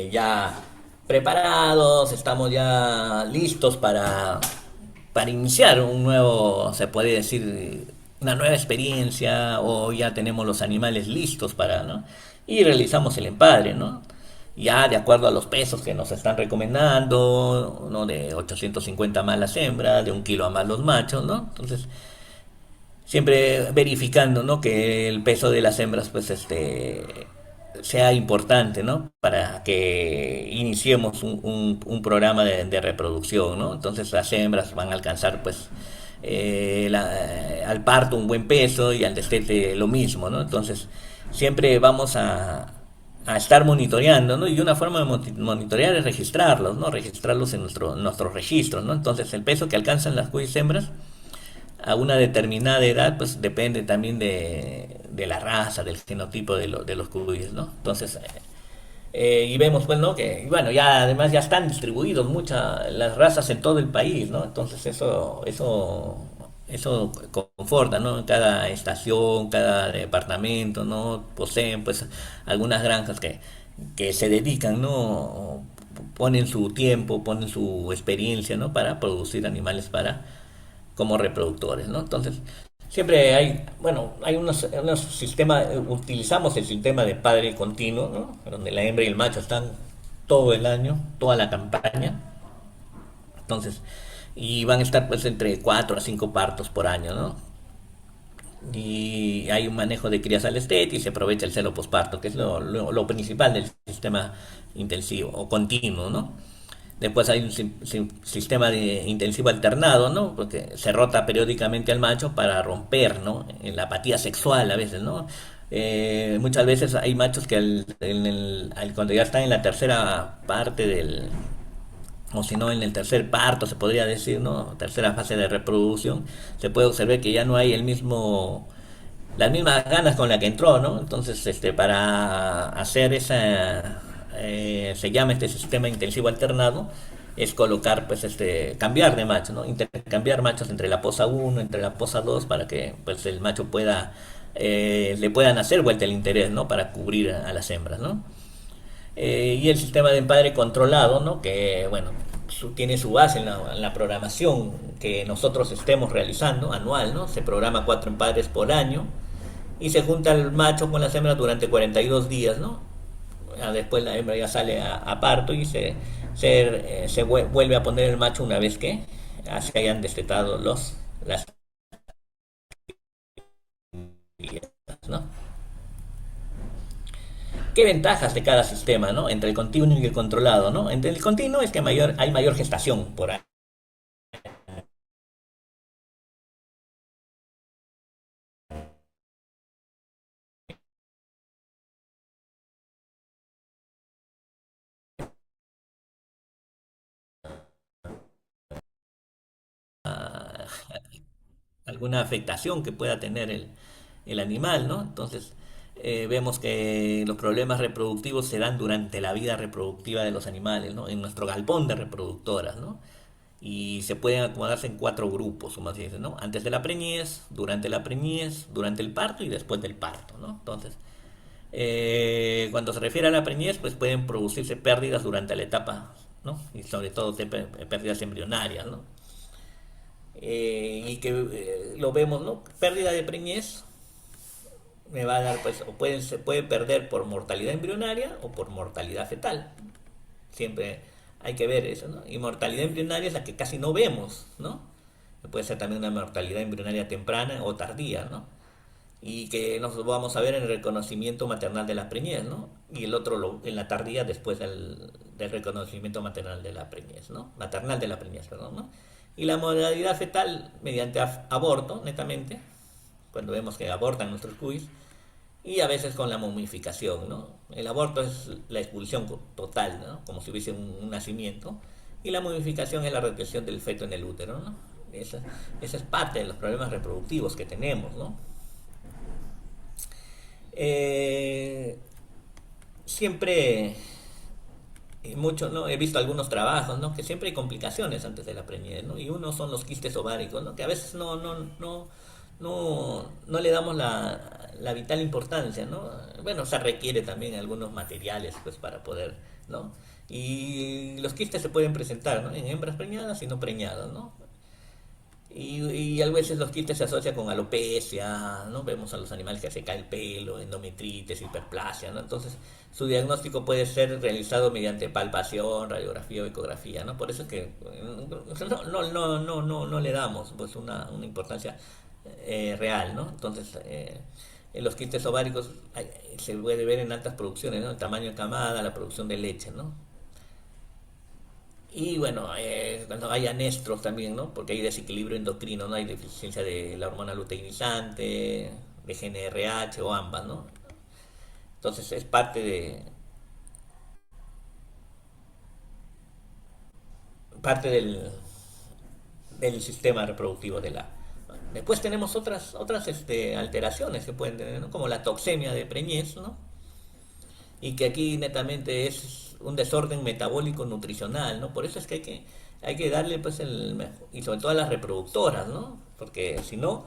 ya preparados, estamos ya listos para iniciar un nuevo, se puede decir, una nueva experiencia o ya tenemos los animales listos para, ¿no? Y realizamos el empadre, ¿no? Ya de acuerdo a los pesos que nos están recomendando, ¿no? De 850 más las hembras, de 1 kilo a más los machos, ¿no? Entonces, siempre verificando, ¿no? Que el peso de las hembras, pues, sea importante, ¿no? Para que iniciemos un programa de reproducción, ¿no? Entonces las hembras van a alcanzar, pues, al parto un buen peso y al destete lo mismo, ¿no? Entonces siempre vamos a estar monitoreando, ¿no? Y una forma de monitorear es registrarlos, ¿no? Registrarlos en nuestros registros, ¿no? Entonces el peso que alcanzan las cuyes hembras a una determinada edad, pues depende también de la raza, del genotipo de los cuyes, ¿no? Entonces, y vemos, pues, ¿no? Que, bueno, ya además ya están distribuidos muchas las razas en todo el país, ¿no? Entonces eso conforta, ¿no? Cada estación, cada departamento, ¿no? Poseen, pues, algunas granjas que se dedican, ¿no? Ponen su tiempo, ponen su experiencia, ¿no? Para producir animales para como reproductores, ¿no? Entonces, siempre hay, bueno, hay unos sistemas, utilizamos el sistema de padre continuo, ¿no? Donde la hembra y el macho están todo el año, toda la campaña. Entonces, y van a estar pues entre 4 a 5 partos por año, ¿no? Y hay un manejo de crías al estete y se aprovecha el celo posparto, que es lo principal del sistema intensivo o continuo, ¿no? Después hay un sistema de intensivo alternado, ¿no? Porque se rota periódicamente al macho para romper, ¿no? En la apatía sexual a veces, ¿no? Muchas veces hay machos que cuando ya están en la tercera parte o si no en el tercer parto se podría decir, ¿no? Tercera fase de reproducción, se puede observar que ya no hay las mismas ganas con las que entró, ¿no? Entonces, para hacer se llama este sistema intensivo alternado, es colocar, pues, cambiar de macho, ¿no? Intercambiar machos entre la posa uno entre la posa 2 para que, pues, el macho le puedan hacer vuelta el interés, ¿no? Para cubrir a las hembras, ¿no? Y el sistema de empadre controlado, ¿no? Que, bueno, tiene su base en la programación que nosotros estemos realizando anual, ¿no? Se programa 4 empadres por año y se junta el macho con las hembras durante 42 días, ¿no? Después la hembra ya sale a parto y se vuelve a poner el macho una vez que se hayan destetado las crías, ¿no? ¿Qué ventajas de cada sistema, ¿no? Entre el continuo y el controlado, ¿no? Entre el continuo es que hay mayor gestación por ahí. Alguna afectación que pueda tener el animal, ¿no? Entonces, vemos que los problemas reproductivos se dan durante la vida reproductiva de los animales, ¿no? En nuestro galpón de reproductoras, ¿no? Y se pueden acomodarse en 4 grupos, como así dice, ¿no? Antes de la preñez, durante el parto y después del parto, ¿no? Entonces, cuando se refiere a la preñez, pues pueden producirse pérdidas durante la etapa, ¿no? Y sobre todo pérdidas embrionarias, ¿no? Y que lo vemos, ¿no? Pérdida de preñez me va a dar, pues, se puede perder por mortalidad embrionaria o por mortalidad fetal. Siempre hay que ver eso, ¿no? Y mortalidad embrionaria es la que casi no vemos, ¿no? Puede ser también una mortalidad embrionaria temprana o tardía, ¿no? Y que nos vamos a ver en el reconocimiento maternal de la preñez, ¿no? Y el otro en la tardía después del reconocimiento maternal de la preñez, ¿no? Maternal de la preñez, perdón, ¿no? Y la modalidad fetal mediante aborto, netamente, cuando vemos que abortan nuestros cuis, y a veces con la momificación, ¿no? El aborto es la expulsión total, ¿no? Como si hubiese un nacimiento, y la momificación es la retención del feto en el útero, ¿no? Esa es parte de los problemas reproductivos que tenemos, ¿no? Eh, siempre, mucho, ¿no? He visto algunos trabajos, ¿no? Que siempre hay complicaciones antes de la preñez, ¿no? Y uno son los quistes ováricos, ¿no? Que a veces no le damos la vital importancia, ¿no? Bueno, se requiere también algunos materiales, pues, para poder, ¿no? Y los quistes se pueden presentar, ¿no? En hembras preñadas y no preñadas, ¿no? y a veces los quistes se asocian con alopecia, ¿no? Vemos a los animales que se cae el pelo, endometritis, hiperplasia, ¿no? Entonces, su diagnóstico puede ser realizado mediante palpación, radiografía o ecografía, ¿no? Por eso es que no le damos pues una importancia real, ¿no? Entonces, en los quistes ováricos se puede ver en altas producciones, ¿no? El tamaño de camada, la producción de leche, ¿no? Y bueno, cuando hay anestros también, ¿no? Porque hay desequilibrio endocrino, ¿no? Hay deficiencia de la hormona luteinizante, de GnRH o ambas, ¿no? Entonces es parte del sistema reproductivo de la. Después tenemos otras alteraciones que pueden tener, ¿no? Como la toxemia de preñez, ¿no? Y que aquí netamente es un desorden metabólico nutricional, ¿no? Por eso es que hay que darle pues y sobre todo a las reproductoras, ¿no? Porque si no,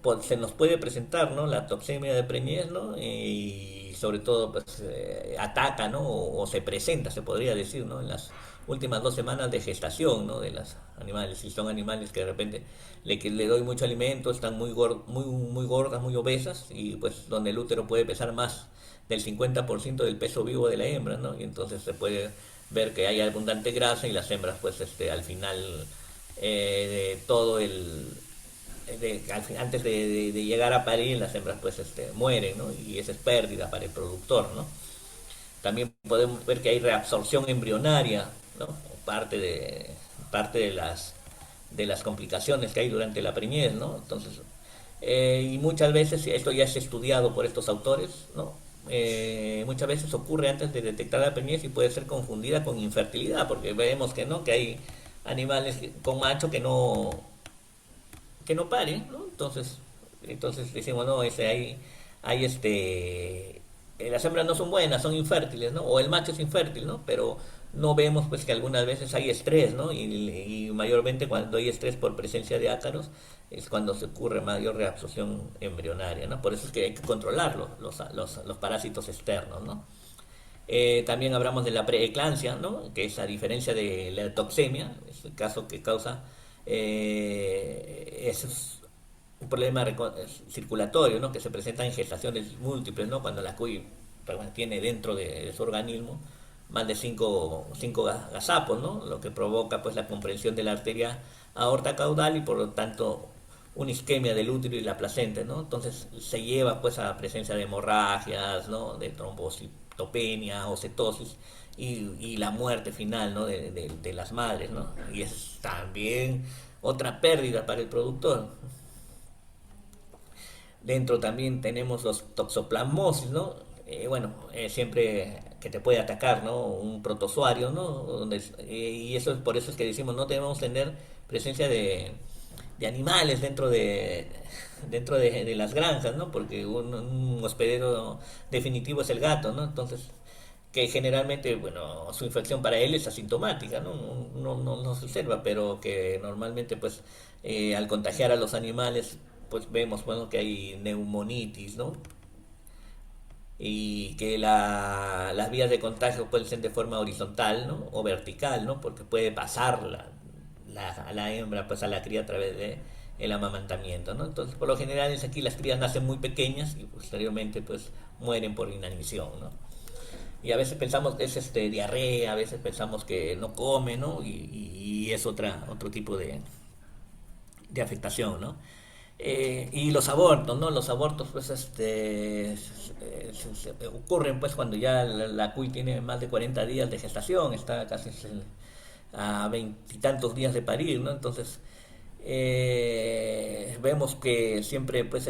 pues, se nos puede presentar, ¿no? La toxemia de preñez, ¿no? Y sobre todo pues ataca, ¿no? O se presenta, se podría decir, ¿no? En las últimas 2 semanas de gestación, ¿no? De los animales. Si son animales que de repente le doy mucho alimento, están muy gordas, muy obesas, y pues donde el útero puede pesar más del 50% del peso vivo de la hembra, ¿no? Y entonces se puede ver que hay abundante grasa y las hembras pues al final de todo antes de llegar a parir, las hembras pues mueren, ¿no? Y esa es pérdida para el productor, ¿no? También podemos ver que hay reabsorción embrionaria, ¿no? Parte de las complicaciones que hay durante la preñez, ¿no? Entonces, y muchas veces, esto ya es estudiado por estos autores, ¿no? Muchas veces ocurre antes de detectar la preñez y puede ser confundida con infertilidad, porque vemos que no, que hay animales con macho que no paren, ¿no? Entonces decimos, no, hay las hembras no son buenas, son infértiles, ¿no? O el macho es infértil, ¿no? Pero no vemos pues que algunas veces hay estrés, ¿no? Y mayormente cuando hay estrés por presencia de ácaros es cuando se ocurre mayor reabsorción embrionaria, ¿no? Por eso es que hay que controlarlo, los parásitos externos, ¿no? También hablamos de la preeclampsia, ¿no? Que es a diferencia de la toxemia, es el caso que causa es un problema circulatorio, ¿no? Que se presenta en gestaciones múltiples, ¿no? Cuando la cuy tiene dentro de su organismo más de cinco gazapos, ¿no? Lo que provoca pues la comprensión de la arteria aorta caudal y por lo tanto una isquemia del útero y la placenta, ¿no? Entonces se lleva pues a la presencia de hemorragias, ¿no? De trombocitopenia o cetosis y la muerte final, ¿no? de las madres, ¿no? Y es también otra pérdida para el productor. Dentro también tenemos los toxoplasmosis, ¿no? Siempre que te puede atacar, ¿no? Un protozoario, ¿no? Y eso es por eso es que decimos no debemos tener presencia de animales dentro de las granjas, ¿no? Porque un hospedero definitivo es el gato, ¿no? Entonces, que generalmente, bueno, su infección para él es asintomática, ¿no? No se observa, pero que normalmente, pues, al contagiar a los animales, pues vemos, bueno, que hay neumonitis, ¿no? Y que las vías de contagio pueden ser de forma horizontal, ¿no? O vertical, ¿no? Porque puede pasar a la hembra, pues a la cría a través de el amamantamiento, ¿no? Entonces, por lo general, es aquí las crías nacen muy pequeñas y posteriormente, pues, mueren por inanición, ¿no? Y a veces pensamos que es diarrea, a veces pensamos que no come, ¿no? Y es otro tipo de afectación, ¿no? Y los abortos, ¿no? Los abortos, pues, ocurren, pues, cuando ya la cuy tiene más de 40 días de gestación, está casi a veintitantos días de parir, ¿no? Entonces, vemos que siempre, pues,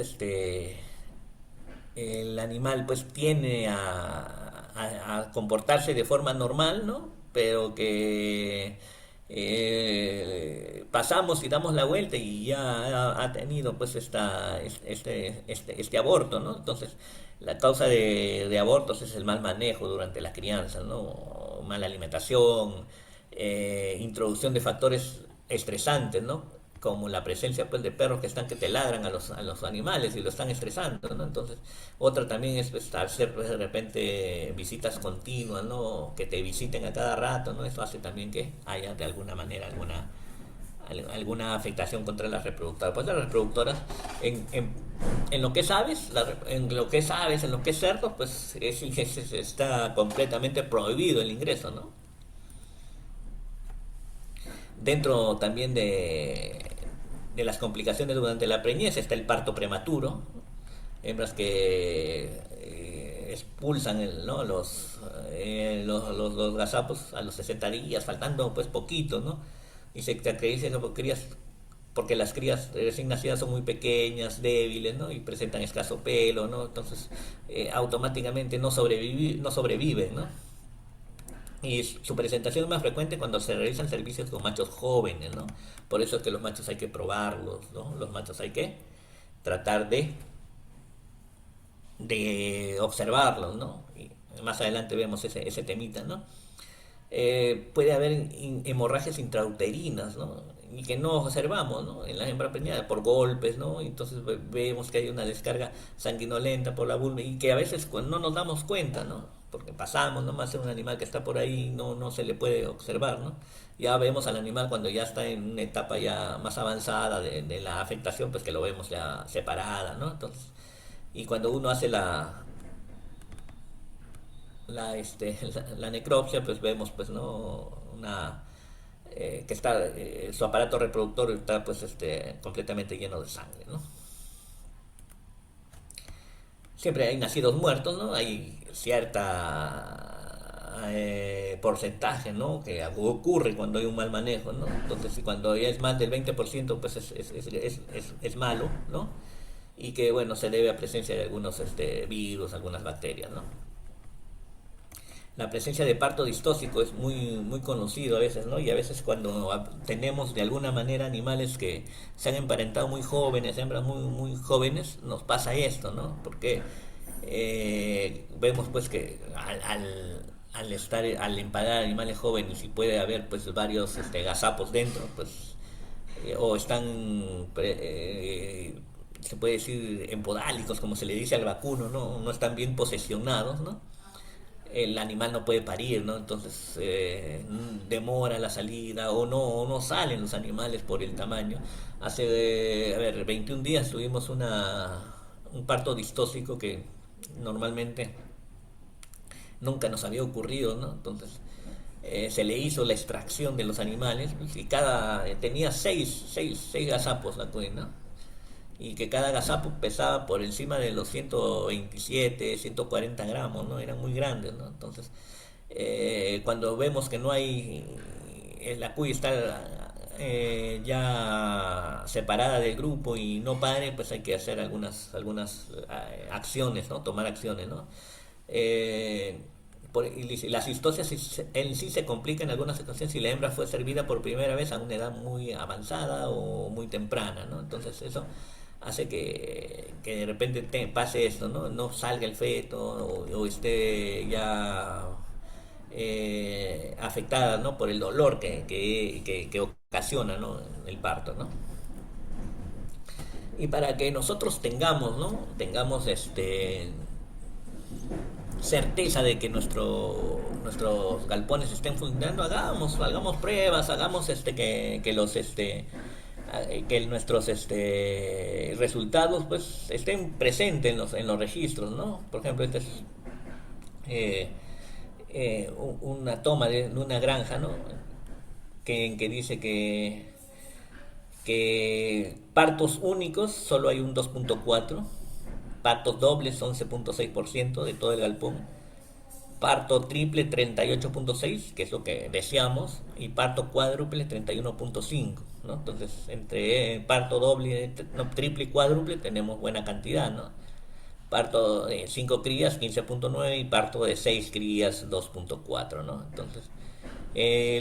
el animal, pues, tiene a comportarse de forma normal, ¿no? Pero que pasamos y damos la vuelta y ya ha tenido pues este aborto, ¿no? Entonces, la causa de abortos es el mal manejo durante la crianza, ¿no? Mala alimentación, introducción de factores estresantes, ¿no? Como la presencia pues de perros que te ladran a los animales y lo están estresando, ¿no? Entonces, otra también es pues, hacer pues, de repente visitas continuas, ¿no? Que te visiten a cada rato, ¿no? Eso hace también que haya de alguna manera alguna afectación contra las reproductoras. Pues las reproductoras, en, en, en lo que sabes, en lo que sabes, en lo que es cerdo, pues está completamente prohibido el ingreso, ¿no? Dentro también de las complicaciones durante la preñez está el parto prematuro, hembras que expulsan ¿no? los gazapos a los 60 días, faltando pues poquito, ¿no? Y se caracteriza porque las crías recién nacidas son muy pequeñas, débiles, ¿no? Y presentan escaso pelo, ¿no? Entonces automáticamente no sobreviven, ¿no? Y su presentación es más frecuente cuando se realizan servicios con machos jóvenes, ¿no? Por eso es que los machos hay que probarlos, ¿no? Los machos hay que tratar de observarlos, ¿no? Y más adelante vemos ese temita, ¿no? Puede haber hemorragias intrauterinas, ¿no? Y que no observamos, ¿no? En la hembra preñada por golpes, ¿no? Y entonces vemos que hay una descarga sanguinolenta por la vulva y que a veces no nos damos cuenta, ¿no? Porque pasamos nomás en un animal que está por ahí, no se le puede observar, ¿no? Ya vemos al animal cuando ya está en una etapa ya más avanzada de la afectación, pues que lo vemos ya separada, ¿no? Entonces, y cuando uno hace la necropsia, pues vemos pues no una que está su aparato reproductor está pues completamente lleno de sangre, ¿no? Siempre hay nacidos muertos, ¿no? Hay cierta porcentaje, ¿no? Que ocurre cuando hay un mal manejo, ¿no? Entonces, si cuando ya es más del 20%, pues es malo, ¿no? Y que, bueno, se debe a presencia de algunos virus, algunas bacterias, ¿no? La presencia de parto distóxico es muy conocido a veces, ¿no? Y a veces cuando tenemos de alguna manera animales que se han emparentado muy jóvenes, hembras muy jóvenes, nos pasa esto, ¿no? Porque vemos pues que al emparar animales jóvenes y puede haber pues varios gazapos dentro, pues o están se puede decir empodálicos, como se le dice al vacuno, ¿no? No están bien posesionados, ¿no? El animal no puede parir, ¿no? Entonces demora la salida o no salen los animales por el tamaño. Hace, a ver, 21 días tuvimos un parto distóxico que normalmente nunca nos había ocurrido, ¿no? Entonces se le hizo la extracción de los animales y tenía seis gazapos la cuina, ¿no? Y que cada gazapo pesaba por encima de los 127, 140 gramos, ¿no? Eran muy grandes, ¿no? Entonces, cuando vemos que no hay, la cuy está ya separada del grupo y no pare, pues hay que hacer algunas acciones, ¿no? Tomar acciones, ¿no? Eh, y la cistosia en sí se complica en algunas situaciones si la hembra fue servida por primera vez a una edad muy avanzada o muy temprana, ¿no? Entonces eso hace que de repente pase esto, ¿no? No salga el feto o esté ya afectada, ¿no? Por el dolor que ocasiona, ¿no? El parto, ¿no? Y para que nosotros tengamos, ¿no? Tengamos certeza de que nuestros galpones estén funcionando, hagamos pruebas, hagamos que nuestros resultados pues estén presentes en los registros, ¿no? Por ejemplo, esta es eh, una toma de una granja, ¿no? Que dice que partos únicos solo hay un 2.4, partos dobles 11.6% de todo el galpón, parto triple 38.6, que es lo que deseamos, y parto cuádruple 31.5, ¿no? Entonces, entre parto doble, no, triple y cuádruple tenemos buena cantidad, ¿no? Parto de 5 crías 15.9 y parto de 6 crías 2.4, ¿no? Entonces,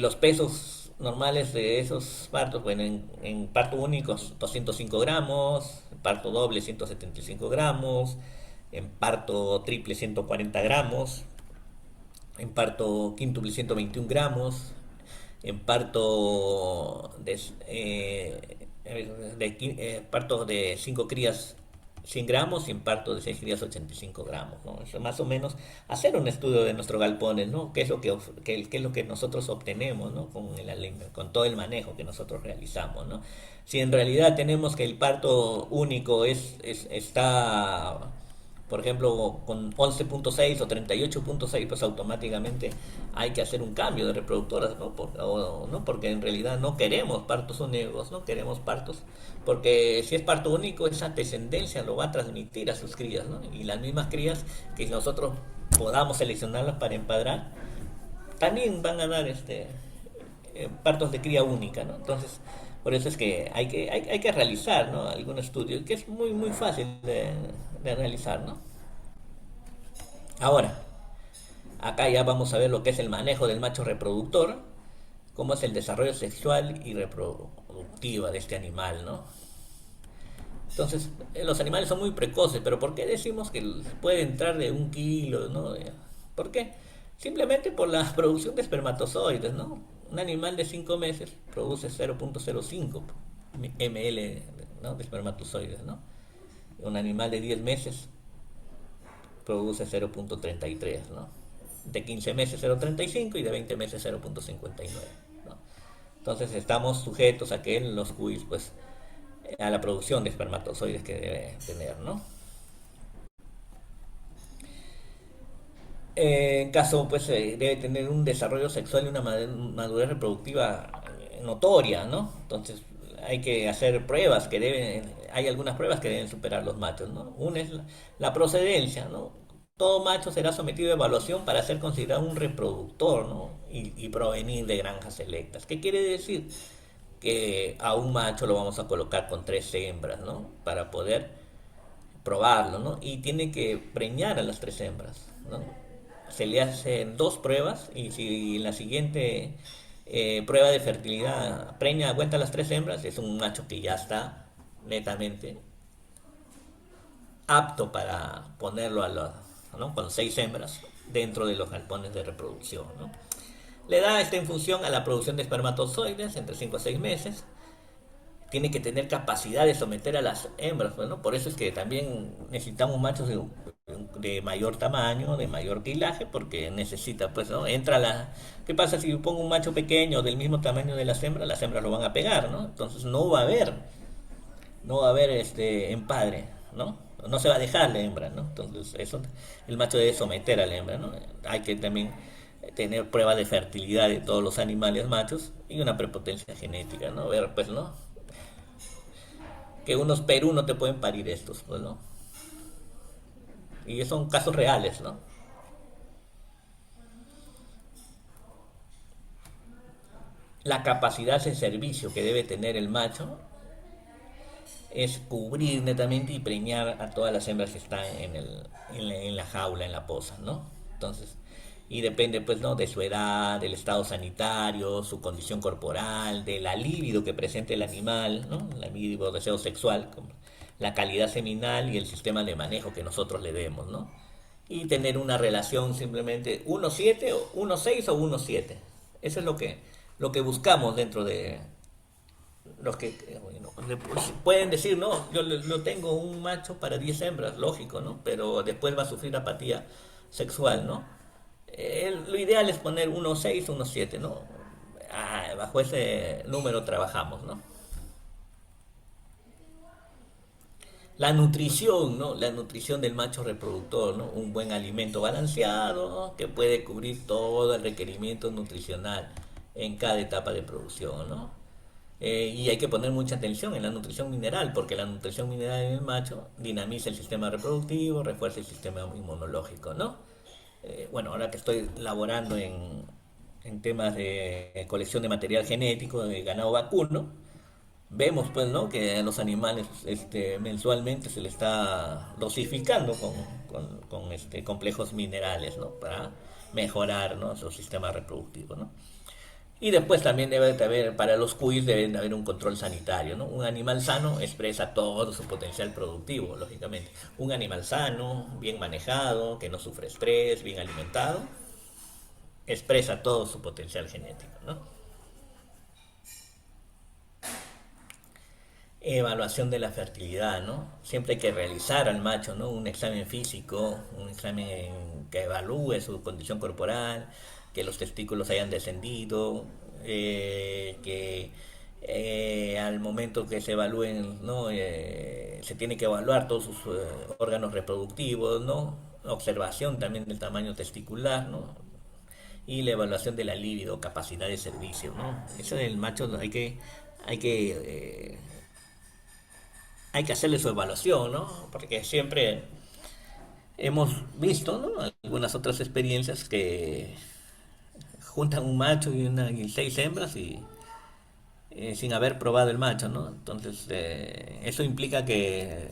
los pesos normales de esos partos, bueno, en parto único 205 gramos, en parto doble 175 gramos, en parto triple 140 gramos, en parto quíntuple 121 gramos, en parto parto de 5 crías 100 gramos y en parto de 6 crías 85 gramos, ¿no? Eso más o menos hacer un estudio de nuestros galpones, ¿no? ¿Qué es lo qué es lo que nosotros obtenemos, ¿no? Con todo el manejo que nosotros realizamos, ¿no? Si en realidad tenemos que el parto único está, por ejemplo, con 11.6 o 38.6, pues automáticamente hay que hacer un cambio de reproductoras, ¿no? ¿no? Porque en realidad no queremos partos únicos, no queremos partos, porque si es parto único, esa descendencia lo va a transmitir a sus crías, ¿no? Y las mismas crías que nosotros podamos seleccionarlas para empadrar, también van a dar partos de cría única, ¿no? Entonces, por eso es que hay que realizar, ¿no? Algún estudio que es muy fácil de realizar, ¿no? Ahora, acá ya vamos a ver lo que es el manejo del macho reproductor, cómo es el desarrollo sexual y reproductiva de este animal, ¿no? Entonces, los animales son muy precoces, pero ¿por qué decimos que puede entrar de 1 kilo, ¿no? ¿Por qué? Simplemente por la producción de espermatozoides, ¿no? Un animal de 5 meses produce 0.05 ml, ¿no? de espermatozoides, ¿no? Un animal de 10 meses produce 0.33, ¿no? De 15 meses 0.35 y de 20 meses 0.59, ¿no? Entonces estamos sujetos a que los cuis, pues, a la producción de espermatozoides que debe tener, ¿no? En caso, pues, debe tener un desarrollo sexual y una madurez reproductiva notoria, ¿no? Entonces, hay que hacer pruebas hay algunas pruebas que deben superar los machos, ¿no? Una es la procedencia, ¿no? Todo macho será sometido a evaluación para ser considerado un reproductor, ¿no? Y provenir de granjas selectas. ¿Qué quiere decir? Que a un macho lo vamos a colocar con 3 hembras, ¿no? Para poder probarlo, ¿no? Y tiene que preñar a las 3 hembras, ¿no? Se le hacen 2 pruebas y si en la siguiente prueba de fertilidad preña cuenta las 3 hembras, es un macho que ya está netamente apto para ponerlo ¿no? con 6 hembras dentro de los galpones de reproducción, ¿no? Le da esta infusión a la producción de espermatozoides entre 5 a 6 meses. Tiene que tener capacidad de someter a las hembras, pues, ¿no? Por eso es que también necesitamos machos de mayor tamaño, de mayor quilaje, porque necesita, pues, ¿no? ¿Qué pasa si yo pongo un macho pequeño del mismo tamaño de las hembras lo van a pegar, ¿no? Entonces no va a haber empadre, ¿no? No se va a dejar la hembra, ¿no? Entonces eso, el macho debe someter a la hembra, ¿no? Hay que también tener pruebas de fertilidad de todos los animales machos y una prepotencia genética, ¿no? Ver, pues, ¿no? Que unos Perú no te pueden parir estos, pues, ¿no? Y son casos reales, ¿no? La capacidad de servicio que debe tener el macho es cubrir netamente y preñar a todas las hembras que están en la jaula, en la poza, ¿no? Entonces, y depende, pues, ¿no? De su edad, del estado sanitario, su condición corporal, de la libido que presente el animal, ¿no? La libido, deseo sexual, la calidad seminal y el sistema de manejo que nosotros le demos, ¿no? Y tener una relación simplemente 1,7 o 1,6 o 1,7. Eso es lo que buscamos dentro de, los que bueno, pueden decir, no, yo tengo un macho para 10 hembras, lógico, ¿no? Pero después va a sufrir apatía sexual, ¿no? Lo ideal es poner 1,6 o 1,7, ¿no? Bajo ese número trabajamos, ¿no? La nutrición, ¿no? La nutrición del macho reproductor, ¿no? Un buen alimento balanceado, ¿no? Que puede cubrir todo el requerimiento nutricional en cada etapa de producción, ¿no? Y hay que poner mucha atención en la nutrición mineral, porque la nutrición mineral en el macho dinamiza el sistema reproductivo, refuerza el sistema inmunológico, ¿no? Bueno, ahora que estoy laborando en temas de colección de material genético de ganado vacuno, vemos, pues, ¿no? Que a los animales mensualmente se le está dosificando con complejos minerales, ¿no? Para mejorar, ¿no? Su sistema reproductivo, ¿no? Y después también debe de haber, para los cuis debe de haber un control sanitario, ¿no? Un animal sano expresa todo su potencial productivo, lógicamente. Un animal sano, bien manejado, que no sufre estrés, bien alimentado, expresa todo su potencial genético, ¿no? evaluación de la fertilidad, ¿no? Siempre hay que realizar al macho, ¿no? Un examen físico, un examen que evalúe su condición corporal, que los testículos hayan descendido, que al momento que se evalúen, ¿no? Se tiene que evaluar todos sus órganos reproductivos, ¿no? Observación también del tamaño testicular, ¿no? Y la evaluación de la libido, capacidad de servicio, ¿no? Eso del macho hay que hay que hacerle su evaluación, ¿no? Porque siempre hemos visto, ¿no? Algunas otras experiencias que juntan un macho y 6 hembras y sin haber probado el macho, ¿no? Entonces, eso implica que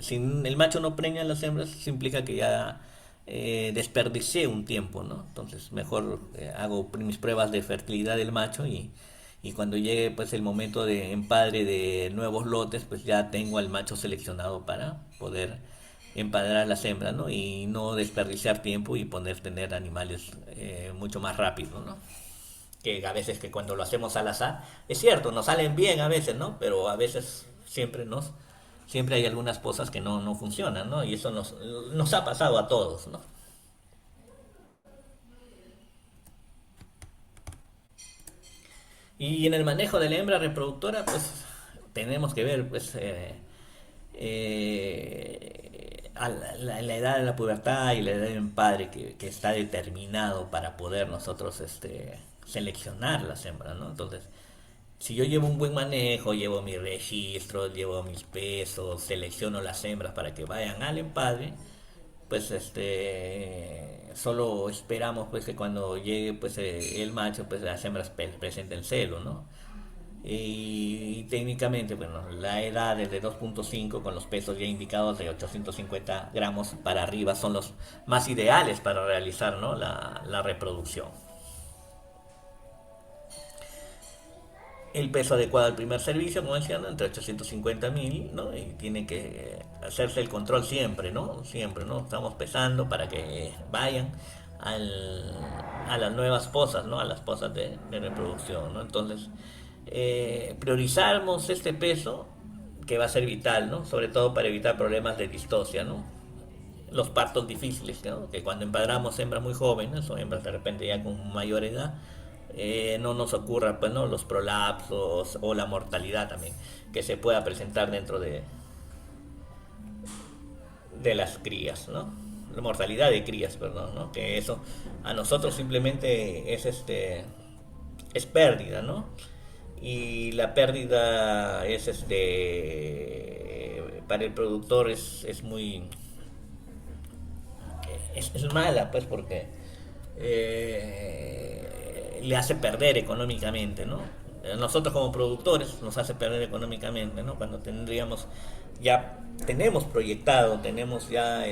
si el macho no preña a las hembras, eso implica que ya desperdicié un tiempo, ¿no? Entonces, mejor hago mis pruebas de fertilidad del macho y cuando llegue pues el momento de empadre de nuevos lotes, pues ya tengo al macho seleccionado para poder empadrar a las hembras, ¿no? Y no desperdiciar tiempo y poder tener animales mucho más rápido, ¿no? Que a veces que cuando lo hacemos al azar, es cierto, nos salen bien a veces, ¿no? Pero a veces siempre hay algunas cosas que no funcionan, ¿no? Y eso nos ha pasado a todos, ¿no? Y en el manejo de la hembra reproductora, pues tenemos que ver, pues, a la edad de la pubertad y la edad del padre que está determinado para poder nosotros seleccionar las hembras, ¿no? Entonces, si yo llevo un buen manejo, llevo mis registros, llevo mis pesos, selecciono las hembras para que vayan al empadre, pues solo esperamos pues que cuando llegue pues el macho pues las hembras presenten celo, ¿no? Y técnicamente, bueno, la edad es de 2.5 con los pesos ya indicados de 850 gramos para arriba son los más ideales para realizar, ¿no? la reproducción. El peso adecuado al primer servicio, como decía, ¿no? Entre 850.000, ¿no? Y tiene que hacerse el control siempre, ¿no? Siempre, ¿no? Estamos pesando para que vayan a las nuevas posas, ¿no? A las posas de reproducción, ¿no? Entonces, priorizamos este peso que va a ser vital, ¿no? Sobre todo para evitar problemas de distosia, ¿no? Los partos difíciles, ¿no? Que cuando empadramos hembras muy jóvenes o hembras de repente ya con mayor edad, no nos ocurra pues, ¿no? Los prolapsos o la mortalidad también que se pueda presentar dentro de las crías, ¿no? La mortalidad de crías, perdón, ¿no? Que eso a nosotros simplemente es pérdida, ¿no? Y la pérdida es para el productor es muy es mala, pues, porque le hace perder económicamente, ¿no? Nosotros como productores nos hace perder económicamente, ¿no? Cuando ya tenemos proyectado, tenemos ya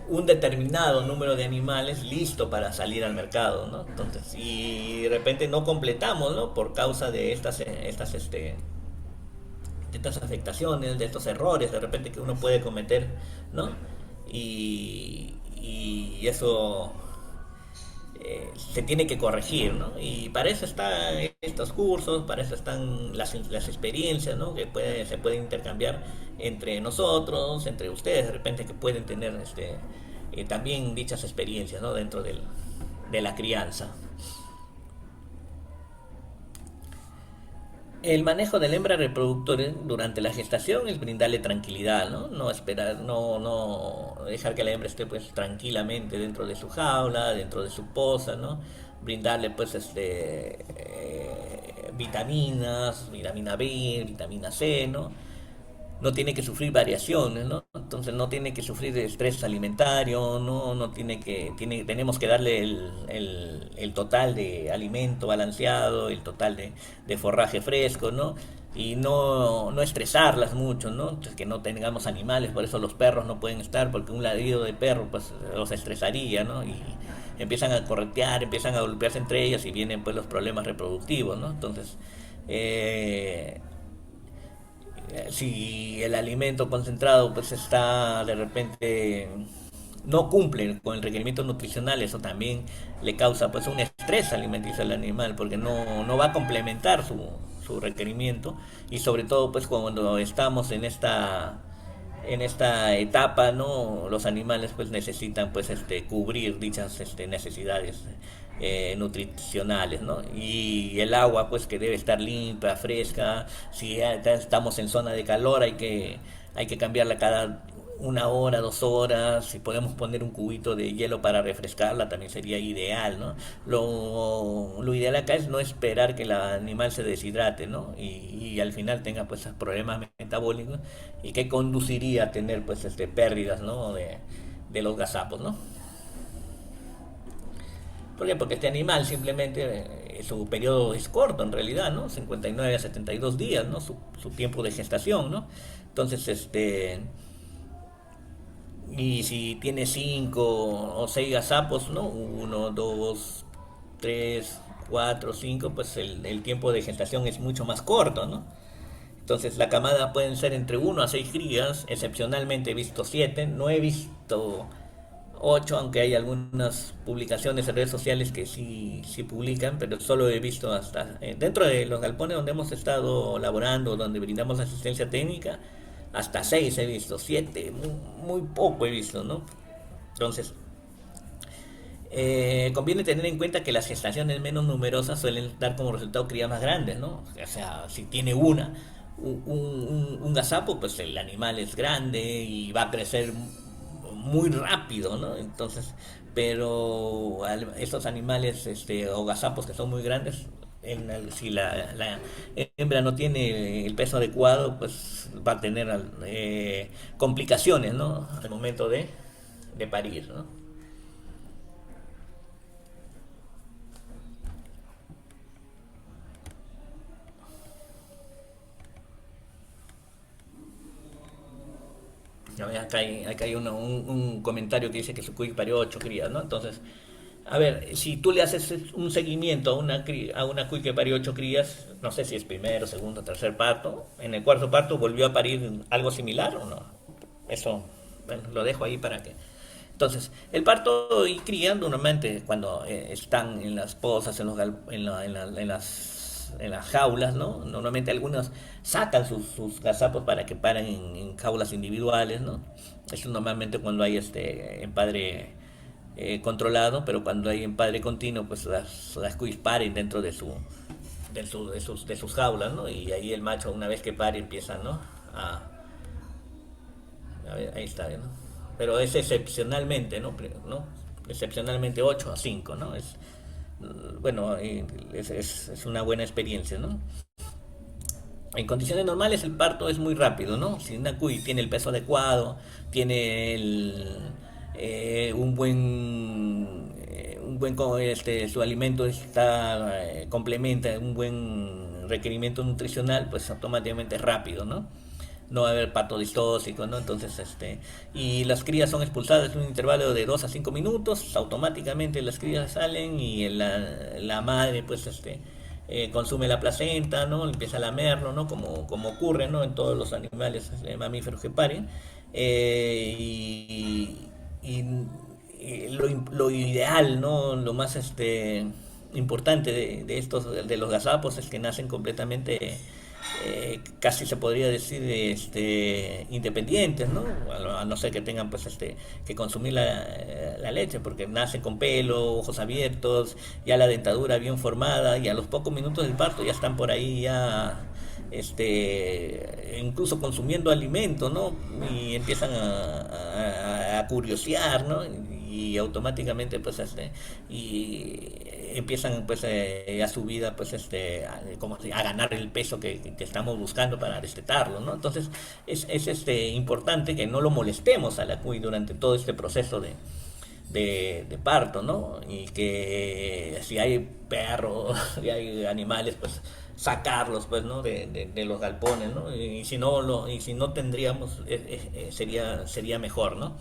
un determinado número de animales listo para salir al mercado, ¿no? Entonces, y de repente no completamos, ¿no? Por causa de estas afectaciones, de estos errores de repente que uno puede cometer, ¿no? Y eso se tiene que corregir, ¿no? Y para eso están estos cursos, para eso están las experiencias, ¿no? Que se pueden intercambiar entre nosotros, entre ustedes, de repente que pueden tener también dichas experiencias, ¿no? Dentro de la crianza. El manejo de la hembra reproductora durante la gestación es brindarle tranquilidad, ¿no? No esperar, no dejar que la hembra esté pues tranquilamente dentro de su jaula, dentro de su poza, ¿no? Brindarle pues vitaminas, vitamina B, vitamina C, ¿no? No tiene que sufrir variaciones, ¿no? Entonces no tiene que sufrir de estrés alimentario, no tenemos que darle el total de alimento balanceado, el total de forraje fresco, ¿no? Y no estresarlas mucho, ¿no? Entonces, que no tengamos animales, por eso los perros no pueden estar, porque un ladrido de perro pues los estresaría, ¿no? Y empiezan a corretear, empiezan a golpearse entre ellas y vienen pues los problemas reproductivos, ¿no? Entonces, si el alimento concentrado pues está de repente no cumple con el requerimiento nutricional, eso también le causa pues un estrés alimenticio al animal porque no va a complementar su requerimiento, y sobre todo pues cuando estamos en esta etapa, no, los animales pues necesitan pues cubrir dichas necesidades nutricionales, ¿no? Y el agua pues que debe estar limpia, fresca. Si ya estamos en zona de calor, hay que cambiarla cada 1 hora, 2 horas. Si podemos poner un cubito de hielo para refrescarla, también sería ideal, ¿no? Lo ideal acá es no esperar que el animal se deshidrate, ¿no? Y al final tenga pues problemas metabólicos, y que conduciría a tener pues pérdidas, ¿no? De los gazapos, ¿no? ¿Por qué? Porque este animal simplemente, su periodo es corto en realidad, ¿no? 59 a 72 días, ¿no? Su tiempo de gestación, ¿no? Entonces, y si tiene 5 o 6 gazapos, ¿no? Uno, dos, tres, cuatro, cinco, pues el tiempo de gestación es mucho más corto, ¿no? Entonces la camada pueden ser entre 1 a 6 crías, excepcionalmente he visto 7, no he visto 8, aunque hay algunas publicaciones en redes sociales que sí publican, pero solo he visto hasta, dentro de los galpones donde hemos estado laborando, donde brindamos asistencia técnica, hasta 6 he visto, 7, muy poco he visto, ¿no? Entonces, conviene tener en cuenta que las gestaciones menos numerosas suelen dar como resultado crías más grandes, ¿no? O sea, si tiene un gazapo, pues el animal es grande y va a crecer muy rápido, ¿no? Entonces, pero estos animales o gazapos que son muy grandes, si la hembra no tiene el peso adecuado, pues va a tener complicaciones, ¿no? Al momento de parir, ¿no? Acá hay un comentario que dice que su cuy parió 8 crías, ¿no? Entonces, a ver, si tú le haces un seguimiento a una cuy que parió 8 crías, no sé si es primero, segundo, tercer parto, en el cuarto parto volvió a parir algo similar o no. Eso, bueno, lo dejo ahí para que... Entonces, el parto y cría normalmente cuando están en las pozas, en las jaulas, ¿no? Normalmente algunos sacan sus gazapos para que paren en jaulas individuales, ¿no? Eso normalmente cuando hay empadre controlado, pero cuando hay empadre continuo, pues las cuis paren dentro de sus jaulas, ¿no? Y ahí el macho, una vez que pare, empieza, ¿no? A ver, ahí está, ¿no? Pero es excepcionalmente, ¿no? Excepcionalmente 8 a 5, ¿no? Bueno, es una buena experiencia, ¿no? En condiciones normales el parto es muy rápido, ¿no? Si una cuy tiene el peso adecuado, tiene su alimento complementa un buen requerimiento nutricional, pues automáticamente es rápido, ¿no? No va a haber parto distóxico, ¿no? Entonces, y las crías son expulsadas en un intervalo de 2 a 5 minutos, automáticamente las crías salen y la madre, pues, consume la placenta, ¿no? Empieza a lamerlo, ¿no? Como ocurre, ¿no? En todos los animales mamíferos que paren. Y lo ideal, ¿no? Lo más importante de estos, de los gazapos, es que nacen completamente, casi se podría decir, independientes, ¿no? A no ser que tengan pues que consumir la leche, porque nacen con pelo, ojos abiertos, ya la dentadura bien formada, y a los pocos minutos del parto ya están por ahí ya incluso consumiendo alimento, ¿no? Y empiezan a curiosear, ¿no? Y automáticamente pues y empiezan pues a su vida pues como a ganar el peso que estamos buscando para destetarlo, ¿no? Entonces es importante que no lo molestemos a la cuy durante todo este proceso de parto, ¿no? Y que si hay perros y hay animales, pues sacarlos, pues, ¿no? De los galpones, ¿no? Y si no tendríamos, sería mejor, ¿no?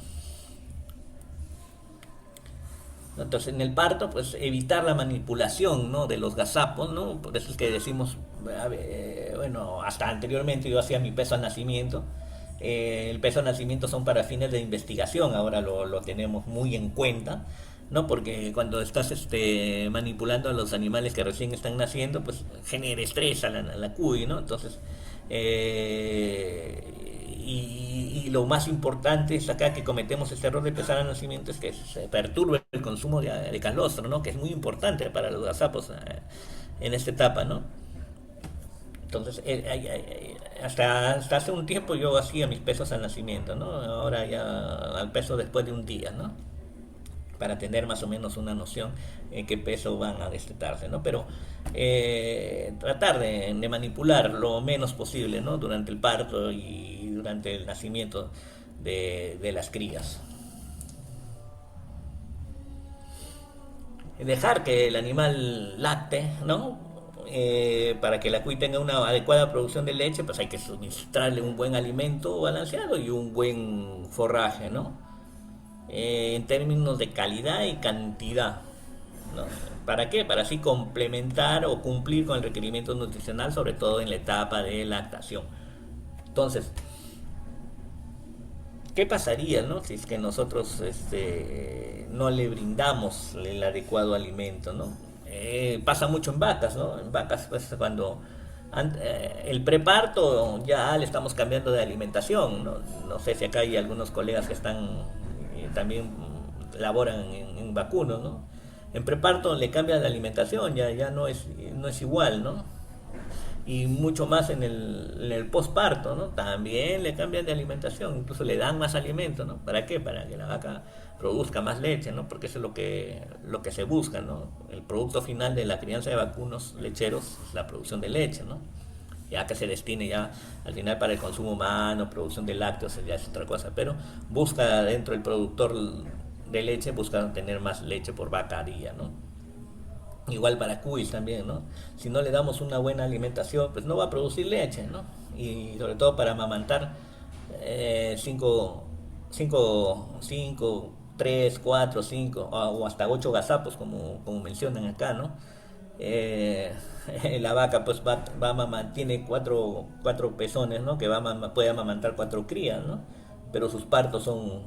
Entonces, en el parto, pues evitar la manipulación, ¿no? De los gazapos, ¿no? Por eso es que decimos, a ver, bueno, hasta anteriormente yo hacía mi peso al nacimiento. El peso al nacimiento son para fines de investigación, ahora lo tenemos muy en cuenta, ¿no? Porque cuando estás manipulando a los animales que recién están naciendo, pues genera estrés a la cuy, ¿no? Entonces, y lo más importante es acá que cometemos este error de pesar al nacimiento es que se perturba el consumo de calostro, ¿no? Que es muy importante para los gazapos en esta etapa, ¿no? Entonces, hasta hace un tiempo yo hacía mis pesos al nacimiento, ¿no? Ahora ya al peso después de un día, ¿no? Para tener más o menos una noción en qué peso van a destetarse, ¿no? Pero tratar de manipular lo menos posible, ¿no? Durante el parto y durante el nacimiento de las crías. Dejar que el animal lacte, ¿no? Para que la cuy tenga una adecuada producción de leche, pues hay que suministrarle un buen alimento balanceado y un buen forraje, ¿no? En términos de calidad y cantidad, ¿no? ¿Para qué? Para así complementar o cumplir con el requerimiento nutricional, sobre todo en la etapa de lactación. Entonces, ¿qué pasaría, no? Si es que nosotros no le brindamos el adecuado alimento, ¿no? Pasa mucho en vacas, ¿no? En vacas, pues cuando el preparto ya le estamos cambiando de alimentación, ¿no? No sé si acá hay algunos colegas que están también laboran en vacunos, ¿no? En preparto le cambian de alimentación, ya no es igual, ¿no? Y mucho más en el posparto, ¿no? También le cambian de alimentación, incluso le dan más alimento, ¿no? ¿Para qué? Para que la vaca produzca más leche, ¿no? Porque eso es lo que se busca, ¿no? El producto final de la crianza de vacunos lecheros es la producción de leche, ¿no? Ya que se destine ya al final para el consumo humano, producción de lácteos, ya es otra cosa, pero busca dentro del productor de leche, busca tener más leche por vaca a día, ¿no? Igual para cuis también, ¿no? Si no le damos una buena alimentación, pues no va a producir leche, ¿no? Y sobre todo para amamantar 5, 3, 4, 5 o hasta 8 gazapos, como mencionan acá, ¿no? Eh, la vaca pues va a tiene cuatro pezones, ¿no? Que puede amamantar 4 crías, ¿no? Pero sus partos son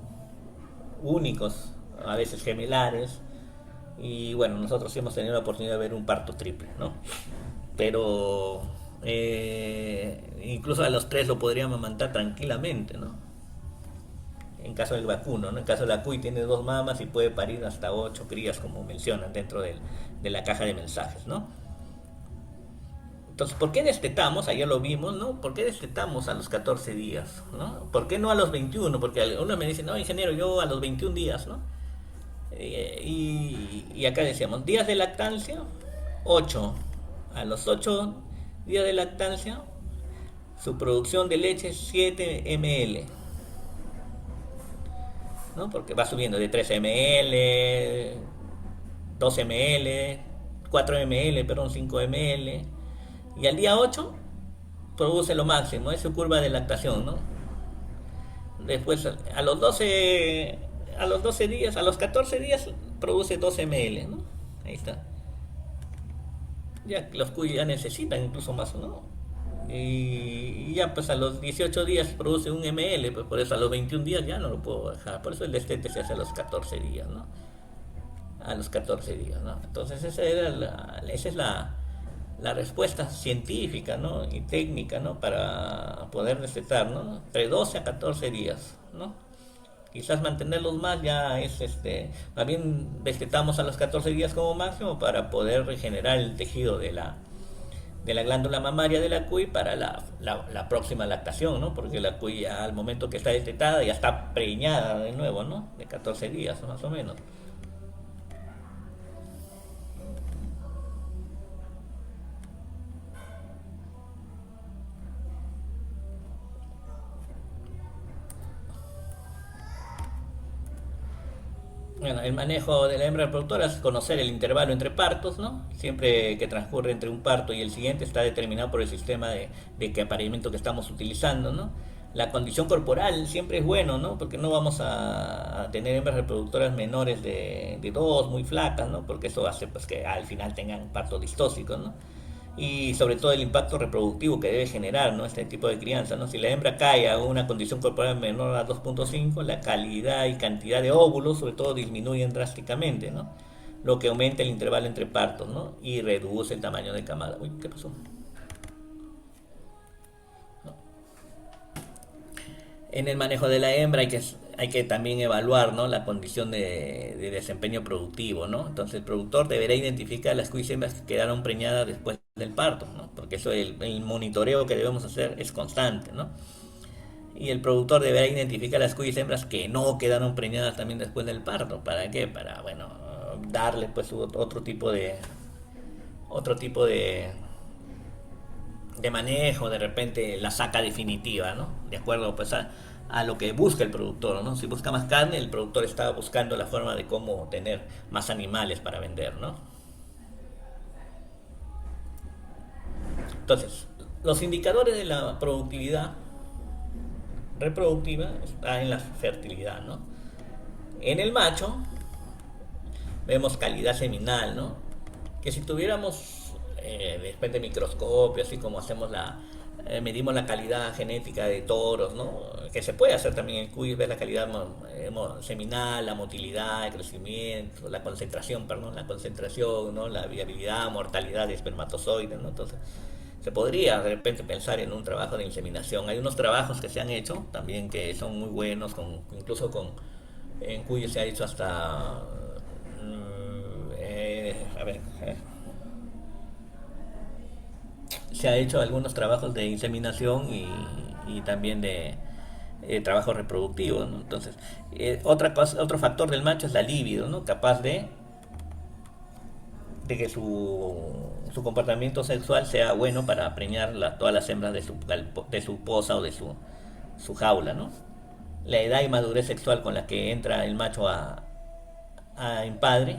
únicos, a veces gemelares, y bueno, nosotros sí hemos tenido la oportunidad de ver un parto triple, ¿no? Pero incluso a los 3 lo podrían amamantar tranquilamente, ¿no? En caso del vacuno, ¿no? En caso de la cuy tiene 2 mamas y puede parir hasta 8 crías, como mencionan dentro de la caja de mensajes, ¿no? Entonces, ¿por qué destetamos? Ayer lo vimos, ¿no? ¿Por qué destetamos a los 14 días? ¿No? ¿Por qué no a los 21? Porque uno me dice, no, ingeniero, yo a los 21 días, ¿no? Y acá decíamos, días de lactancia, 8. A los 8 días de lactancia, su producción de leche es 7 ml, ¿no? Porque va subiendo de 3 ml, 2 ml, 4 ml, perdón, 5 ml. Y al día 8 produce lo máximo, es su curva de lactación, ¿no? Después, a los 12 días, a los 14 días, produce 2 ml, ¿no? Ahí está. Ya los cuyos ya necesitan incluso más, ¿no? Y ya pues a los 18 días produce 1 ml, pues por eso a los 21 días ya no lo puedo dejar. Por eso el destete se hace a los 14 días, ¿no? A los 14 días, ¿no? Entonces esa es la respuesta científica, ¿no? Y técnica, ¿no? Para poder destetar, ¿no? Entre 12 a 14 días, ¿no? Quizás mantenerlos más ya es más bien destetamos a los 14 días como máximo para poder regenerar el tejido de la glándula mamaria de la cuy para la próxima lactación, ¿no? Porque la cuy ya, al momento que está destetada ya está preñada de nuevo, ¿no? De 14 días más o menos. Bueno, el manejo de la hembra reproductora es conocer el intervalo entre partos, ¿no? Siempre que transcurre entre un parto y el siguiente está determinado por el sistema de que apareamiento que estamos utilizando, ¿no? La condición corporal siempre es bueno, ¿no? Porque no vamos a tener hembras reproductoras menores de 2, muy flacas, ¿no? Porque eso hace pues que al final tengan partos distóxicos, ¿no? y sobre todo el impacto reproductivo que debe generar, ¿no? Este tipo de crianza, ¿no? Si la hembra cae a una condición corporal menor a 2,5, la calidad y cantidad de óvulos sobre todo disminuyen drásticamente, ¿no? Lo que aumenta el intervalo entre partos, ¿no? Y reduce el tamaño de camada. Uy, ¿qué pasó? En el manejo de la hembra hay que también evaluar, ¿no? La condición de desempeño productivo, ¿no? Entonces el productor deberá identificar las cuyas hembras que quedaron preñadas después del parto, ¿no? Porque eso el monitoreo que debemos hacer es constante, ¿no? Y el productor deberá identificar las cuyas hembras que no quedaron preñadas también después del parto. ¿Para qué? Para, bueno, darle pues otro tipo de manejo, de repente la saca definitiva, ¿no? De acuerdo pues a lo que busca el productor, ¿no? Si busca más carne, el productor está buscando la forma de cómo tener más animales para vender, ¿no? Entonces, los indicadores de la productividad reproductiva están en la fertilidad, ¿no? En el macho vemos calidad seminal, ¿no? Que si tuviéramos de repente microscopio, así como hacemos medimos la calidad genética de toros, ¿no? Que se puede hacer también en cuyes, ver la calidad seminal, la motilidad, el crecimiento, la concentración, perdón, la concentración, ¿no? La viabilidad, mortalidad de espermatozoides, ¿no? Entonces, se podría de repente pensar en un trabajo de inseminación. Hay unos trabajos que se han hecho también que son muy buenos, incluso en cuyos se ha hecho hasta a ver, se ha hecho algunos trabajos de inseminación y también de trabajo reproductivo, ¿no? Entonces, otro factor del macho es la libido, ¿no? Capaz de que su comportamiento sexual sea bueno para preñar todas las hembras de su poza o de su jaula, ¿no? La edad y madurez sexual con la que entra el macho a empadre,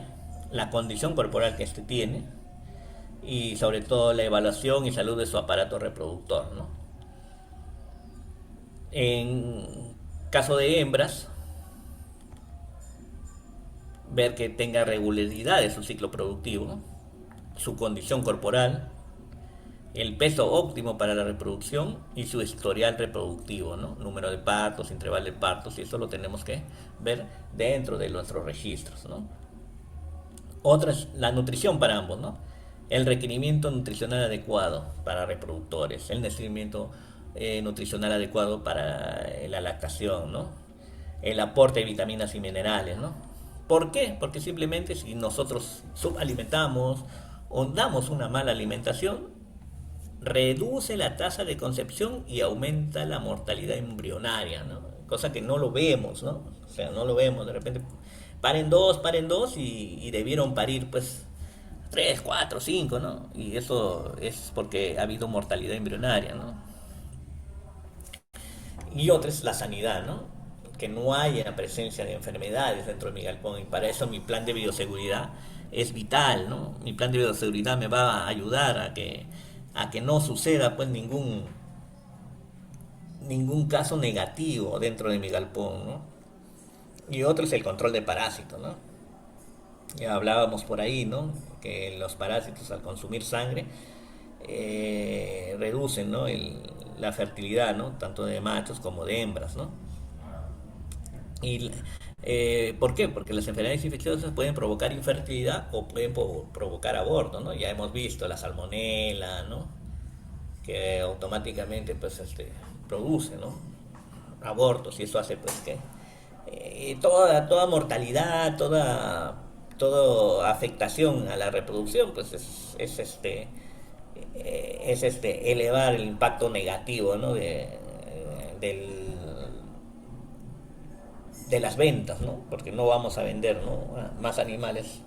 la condición corporal que éste tiene, y sobre todo la evaluación y salud de su aparato reproductor, ¿no? En caso de hembras, ver que tenga regularidad de su ciclo productivo, su condición corporal, el peso óptimo para la reproducción y su historial reproductivo, ¿no? Número de partos, intervalo de partos, y eso lo tenemos que ver dentro de nuestros registros, ¿no? Otra es la nutrición para ambos, ¿no? El requerimiento nutricional adecuado para reproductores, el requerimiento nutricional adecuado para la lactación, ¿no? El aporte de vitaminas y minerales, ¿no? ¿Por qué? Porque simplemente si nosotros subalimentamos o damos una mala alimentación, reduce la tasa de concepción y aumenta la mortalidad embrionaria, ¿no? Cosa que no lo vemos, ¿no? O sea, no lo vemos, de repente paren dos y debieron parir pues tres, cuatro, cinco, ¿no? Y eso es porque ha habido mortalidad embrionaria, ¿no? Y otra es la sanidad, ¿no? Que no haya presencia de enfermedades dentro de mi galpón, y para eso mi plan de bioseguridad es vital, ¿no? Mi plan de bioseguridad me va a ayudar a que no suceda pues ningún caso negativo dentro de mi galpón, ¿no? Y otro es el control de parásitos, ¿no? Ya hablábamos por ahí, ¿no? Que los parásitos al consumir sangre reducen, ¿no? La fertilidad, ¿no? Tanto de machos como de hembras, ¿no? Y ¿por qué? Porque las enfermedades infecciosas pueden provocar infertilidad o pueden provocar aborto, ¿no? Ya hemos visto la salmonela, ¿no? Que automáticamente pues produce, ¿no? Abortos, y eso hace pues que toda mortalidad, toda afectación a la reproducción pues es elevar el impacto negativo, ¿no? Del, de las ventas, ¿no? Porque no vamos a vender, ¿no? Más animales,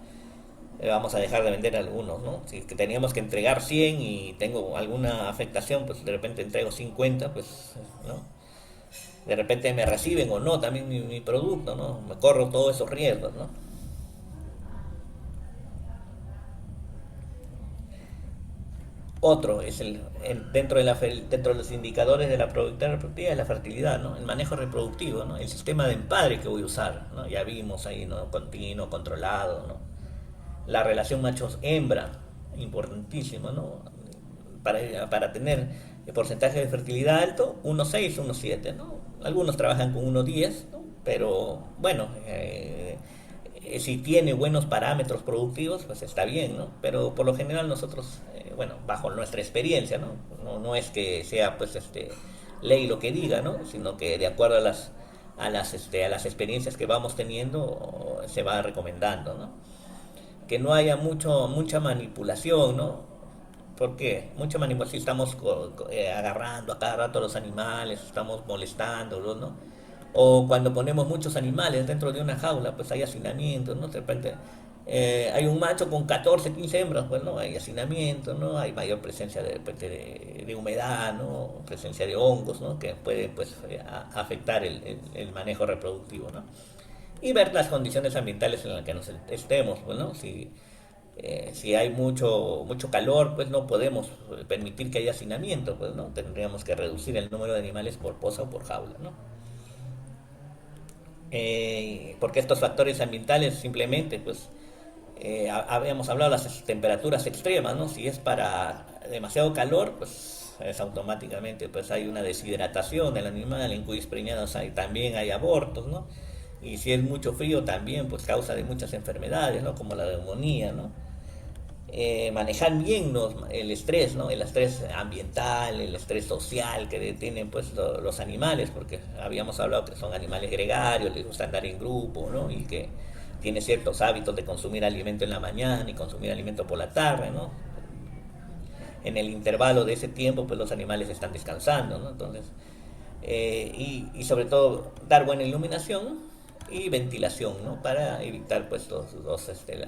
vamos a dejar de vender algunos, ¿no? Si teníamos que entregar 100 y tengo alguna afectación, pues de repente entrego 50, pues, ¿no? De repente me reciben o no también mi producto, ¿no? Me corro todos esos riesgos, ¿no? Otro es dentro de los indicadores de la productividad reproductiva es la fertilidad, ¿no? El manejo reproductivo, ¿no? El sistema de empadre que voy a usar, ¿no? Ya vimos ahí, ¿no? Continuo, controlado, ¿no? La relación machos-hembra, importantísimo, ¿no? para tener el porcentaje de fertilidad alto, 1,6, 1,7, ¿no? Algunos trabajan con 1,10, ¿no? Pero bueno, si tiene buenos parámetros productivos, pues está bien, ¿no? Pero por lo general nosotros, bueno, bajo nuestra experiencia, ¿no? No es que sea, pues, ley lo que diga, ¿no? Sino que de acuerdo a las experiencias que vamos teniendo, se va recomendando, ¿no? Que no haya mucha manipulación, ¿no? Porque mucha manipulación, estamos agarrando a cada rato a los animales, estamos molestándolos, ¿no? O cuando ponemos muchos animales dentro de una jaula, pues hay hacinamiento, ¿no? De repente hay un macho con 14, 15 hembras, pues no hay hacinamiento, ¿no? Hay mayor presencia de humedad, ¿no? Presencia de hongos, ¿no? Que puede, pues, afectar el manejo reproductivo, ¿no? Y ver las condiciones ambientales en las que nos estemos, pues, ¿no? Si hay mucho calor, pues no podemos permitir que haya hacinamiento, pues, ¿no? Tendríamos que reducir el número de animales por poza o por jaula, ¿no? Porque estos factores ambientales simplemente, pues, habíamos hablado de las temperaturas extremas, ¿no? Si es para demasiado calor, pues es automáticamente, pues hay una deshidratación del animal, en cuyos preñados también hay abortos, ¿no? Y si es mucho frío también, pues causa de muchas enfermedades, ¿no? Como la neumonía, ¿no? Manejar bien el estrés, ¿no? El estrés ambiental, el estrés social que tienen, pues, los animales, porque habíamos hablado que son animales gregarios, les gusta andar en grupo, ¿no? Y que tiene ciertos hábitos de consumir alimento en la mañana y consumir alimento por la tarde, ¿no? En el intervalo de ese tiempo, pues los animales están descansando, ¿no? Entonces, y sobre todo dar buena iluminación y ventilación, ¿no? Para evitar, pues,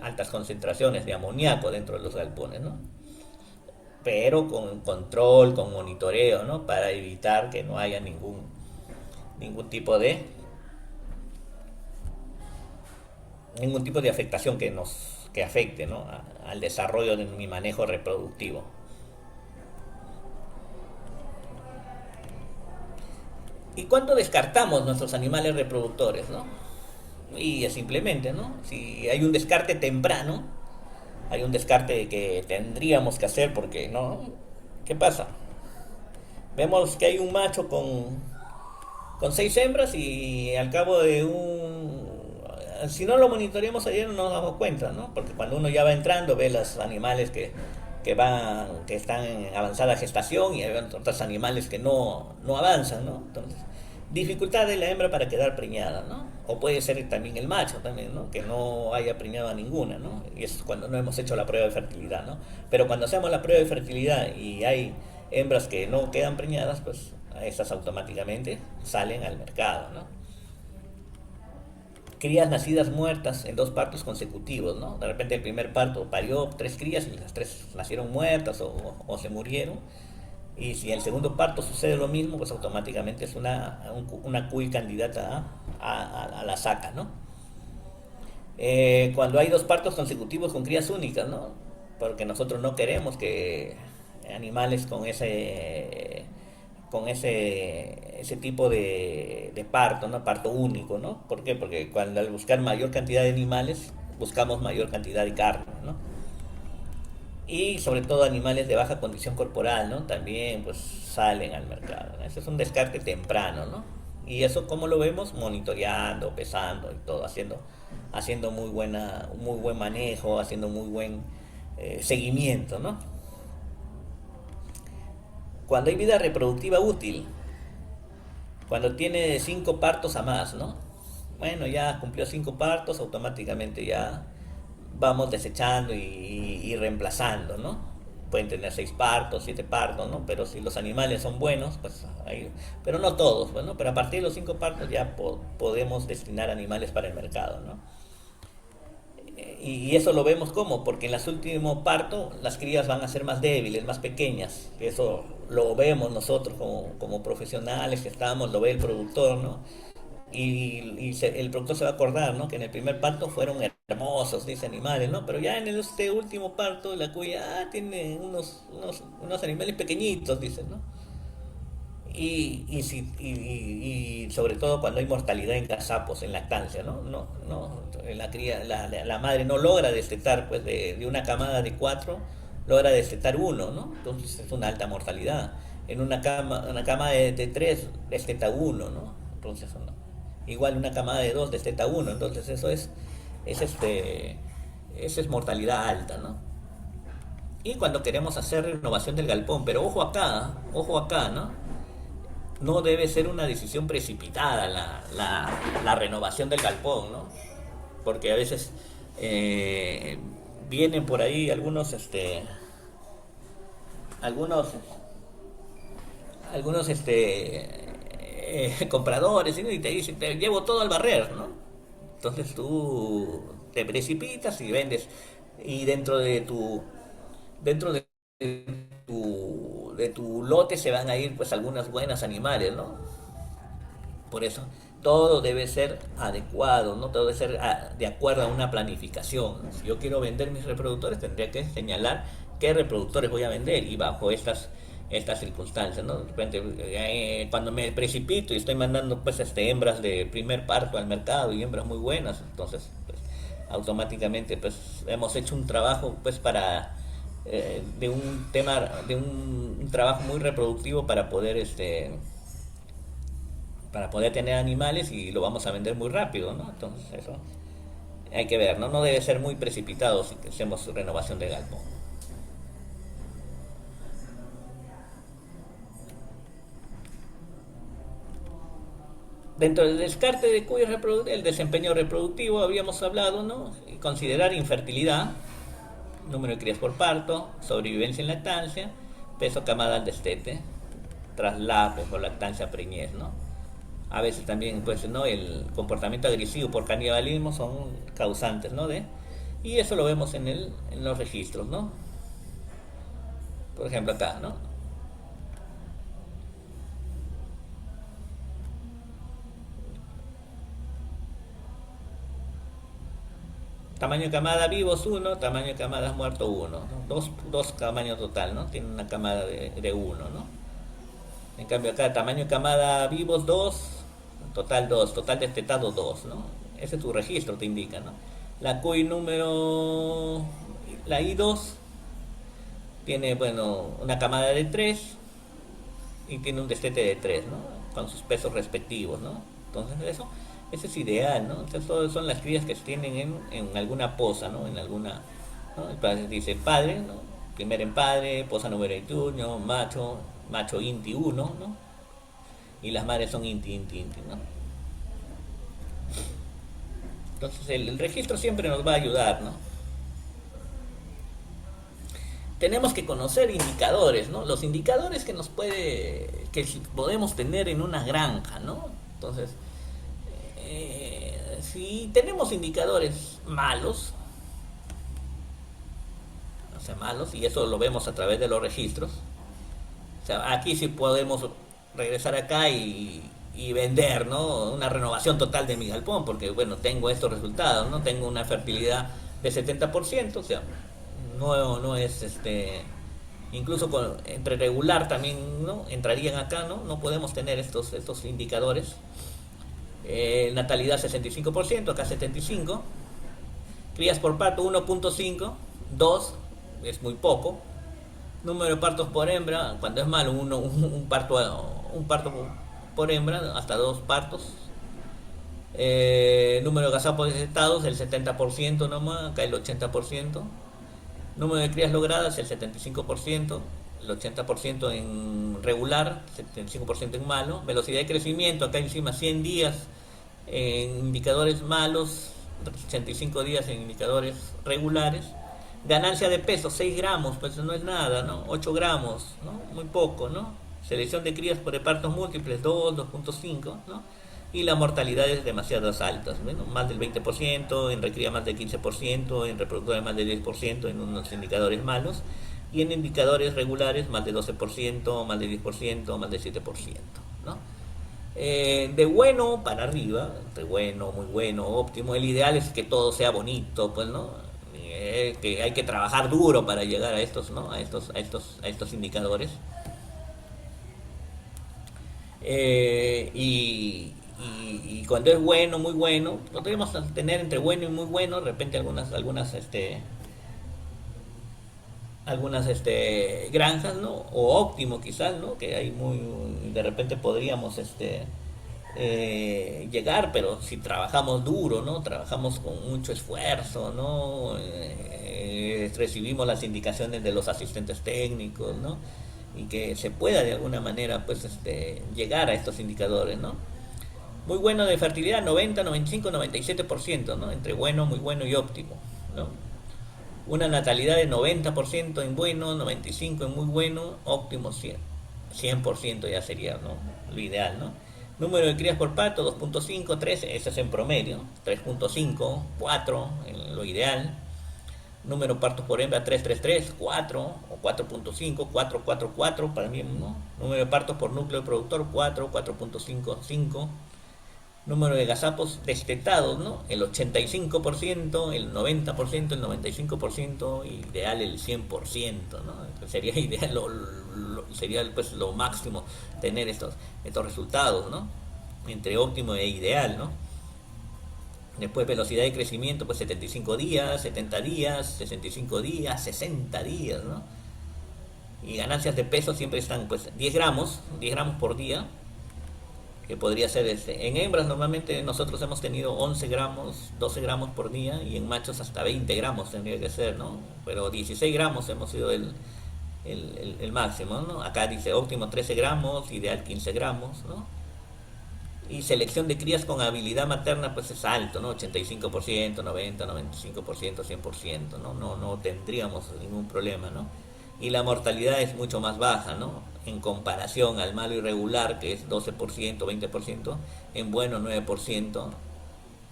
altas concentraciones de amoníaco dentro de los galpones, ¿no? Pero con control, con monitoreo, ¿no? Para evitar que no haya ningún tipo de ningún tipo de afectación que afecte, ¿no? Al desarrollo de mi manejo reproductivo. ¿Y cuánto descartamos nuestros animales reproductores, no? Y simplemente, ¿no? Si hay un descarte temprano, hay un descarte que tendríamos que hacer porque, ¿no? ¿Qué pasa? Vemos que hay un macho con 6 hembras y al cabo de si no lo monitoreamos ayer no nos damos cuenta, ¿no? Porque cuando uno ya va entrando ve los animales que están en avanzada gestación y hay otros animales que no avanzan, ¿no? Entonces, dificultad de la hembra para quedar preñada, ¿no? O puede ser también el macho también, ¿no? Que no haya preñado a ninguna, ¿no? Y eso es cuando no hemos hecho la prueba de fertilidad, ¿no? Pero cuando hacemos la prueba de fertilidad y hay hembras que no quedan preñadas, pues esas automáticamente salen al mercado, ¿no? Crías nacidas muertas en 2 partos consecutivos, ¿no? De repente el primer parto parió 3 crías y las 3 nacieron muertas o se murieron. Y si en el segundo parto sucede lo mismo, pues automáticamente es una cuy candidata a la saca, ¿no? Cuando hay 2 partos consecutivos con crías únicas, ¿no? Porque nosotros no queremos que animales con ese tipo de parto, ¿no? Parto único, ¿no? ¿Por qué? Porque cuando al buscar mayor cantidad de animales, buscamos mayor cantidad de carne, ¿no? Y sobre todo animales de baja condición corporal, ¿no? También, pues, salen al mercado, ¿no? Ese es un descarte temprano, ¿no? Y eso, ¿cómo lo vemos? Monitoreando, pesando y todo, haciendo muy buen manejo, haciendo muy buen seguimiento, ¿no? Cuando hay vida reproductiva útil, cuando tiene 5 partos a más, ¿no? Bueno, ya cumplió 5 partos, automáticamente ya vamos desechando y reemplazando, ¿no? Pueden tener 6 partos, 7 partos, ¿no? Pero si los animales son buenos, pues pero no todos, bueno, pero a partir de los 5 partos ya podemos destinar animales para el mercado, ¿no? Y eso lo vemos como, porque en los últimos partos las crías van a ser más débiles, más pequeñas. Eso lo vemos nosotros como profesionales que estamos, lo ve el productor, ¿no? El productor se va a acordar, ¿no? Que en el primer parto fueron hermosos, dice animales, ¿no? Pero ya en este último parto la cuya tiene unos animales pequeñitos, dice, ¿no? Y sobre todo cuando hay mortalidad en gazapos, en lactancia, ¿no? La madre no logra destetar, pues, de una camada de 4, logra destetar uno, ¿no? Entonces es una alta mortalidad. En una cama de tres desteta uno, ¿no? Entonces, no. Igual una camada de dos desteta uno, entonces es este, eso es mortalidad alta, ¿no? Y cuando queremos hacer renovación del galpón, pero ojo acá, ¿no? No debe ser una decisión precipitada la renovación del galpón, ¿no? Porque a veces eh, vienen por ahí algunos, compradores, ¿no? Y te dicen, te llevo todo al barrer, ¿no? Entonces tú te precipitas y vendes y dentro de tu lote se van a ir pues algunas buenas animales, ¿no? Por eso todo debe ser adecuado, no todo debe ser de acuerdo a una planificación. Si yo quiero vender mis reproductores, tendría que señalar qué reproductores voy a vender y bajo estas circunstancias, ¿no? De repente, cuando me precipito y estoy mandando pues hembras de primer parto al mercado y hembras muy buenas, entonces pues, automáticamente pues hemos hecho un trabajo pues para de un tema de un trabajo muy reproductivo para poder tener animales y lo vamos a vender muy rápido, ¿no? Entonces eso hay que ver, ¿no? No debe ser muy precipitado si hacemos renovación de galpón. Dentro del descarte de cuyo el desempeño reproductivo habíamos hablado, ¿no? Considerar infertilidad, número de crías por parto, sobrevivencia en lactancia, peso camadal destete, traslape o lactancia preñez, ¿no? A veces también pues no el comportamiento agresivo por canibalismo son causantes, ¿no? De y eso lo vemos en los registros, ¿no? Por ejemplo acá, ¿no? Tamaño de camada vivos uno, tamaño de camada muerto uno, ¿no? Dos tamaños total, ¿no? Tiene una camada de uno, ¿no? En cambio acá tamaño de camada vivos 2, total destetado 2, ¿no? Ese es tu registro, te indica, ¿no? La CUI número, la I2 tiene, bueno, una camada de 3 y tiene un destete de 3, ¿no? Con sus pesos respectivos, ¿no? Entonces eso es ideal, ¿no? Entonces todas son las crías que se tienen en alguna posa, ¿no? En alguna, ¿no? El padre dice padre, ¿no? Primer en padre, posa número 21, macho inti uno, ¿no? Y las madres son inti, ¿no? Entonces el registro siempre nos va a ayudar, ¿no? Tenemos que conocer indicadores, ¿no? Los indicadores que podemos tener en una granja, ¿no? Entonces, si tenemos indicadores malos, o sea, malos, y eso lo vemos a través de los registros, o sea, aquí sí podemos regresar acá y vender, ¿no? Una renovación total de mi galpón, porque, bueno, tengo estos resultados, ¿no? Tengo una fertilidad de 70%, o sea, no es incluso entre regular también, ¿no? Entrarían acá, ¿no? No podemos tener estos indicadores. Natalidad 65%, acá 75%. Crías por parto 1.5, 2 es muy poco. Número de partos por hembra, cuando es malo, un parto por hembra, hasta 2 partos. Número de gazapos desetados, el 70% nomás, acá el 80%. Número de crías logradas, el 75%, el 80% en regular, 75% en malo. Velocidad de crecimiento, acá encima 100 días en indicadores malos, 85 días en indicadores regulares. Ganancia de peso, 6 gramos, pues no es nada, ¿no? 8 gramos, ¿no? Muy poco, ¿no? Selección de crías por repartos múltiples, 2.5, ¿no? Y la mortalidad es demasiado alta, bueno, más del 20%, en recría más del 15%, en reproductores más del 10%, en unos indicadores malos, y en indicadores regulares más del 12%, más del 10%, más del 7%, ¿no? De bueno para arriba, de bueno, muy bueno, óptimo, el ideal es que todo sea bonito, pues, ¿no? Que hay que trabajar duro para llegar a estos, ¿no? A estos indicadores. Y cuando es bueno, muy bueno, podemos tener entre bueno y muy bueno, de repente algunas algunas granjas, ¿no? O óptimo quizás, ¿no? Que hay muy, de repente podríamos llegar, pero si trabajamos duro, ¿no? Trabajamos con mucho esfuerzo, ¿no? Recibimos las indicaciones de los asistentes técnicos, ¿no? Y que se pueda de alguna manera, pues, llegar a estos indicadores, ¿no? Muy bueno de fertilidad, 90, 95, 97%, ¿no? Entre bueno, muy bueno y óptimo, ¿no? Una natalidad de 90% en bueno, 95% en muy bueno, óptimo 100% ya sería, ¿no? Lo ideal, ¿no? Número de crías por pato, 2.5, 3, ese es en promedio, 3.5, 4, en lo ideal. Número de partos por hembra, 333, 4 o 4.5, 4, 4, 4 para mí, ¿no? Número de partos por núcleo de productor, 4, 4.5, 5. Número de gazapos destetados, ¿no? El 85%, el 90%, el 95%, ideal el 100%, ¿no? Sería ideal, sería pues lo máximo tener estos resultados, ¿no? Entre óptimo e ideal, ¿no? Después velocidad de crecimiento, pues 75 días, 70 días, 65 días, 60 días, ¿no? Y ganancias de peso siempre están pues 10 gramos por día, que podría ser en hembras normalmente nosotros hemos tenido 11 gramos, 12 gramos por día, y en machos hasta 20 gramos tendría que ser, ¿no? Pero 16 gramos hemos sido el máximo, ¿no? Acá dice óptimo 13 gramos, ideal 15 gramos, ¿no? Y selección de crías con habilidad materna pues es alto, ¿no? 85%, 90, 95%, 100%, ¿no? No tendríamos ningún problema, ¿no? Y la mortalidad es mucho más baja, ¿no? En comparación al malo irregular, que es 12%, 20%, en bueno 9%,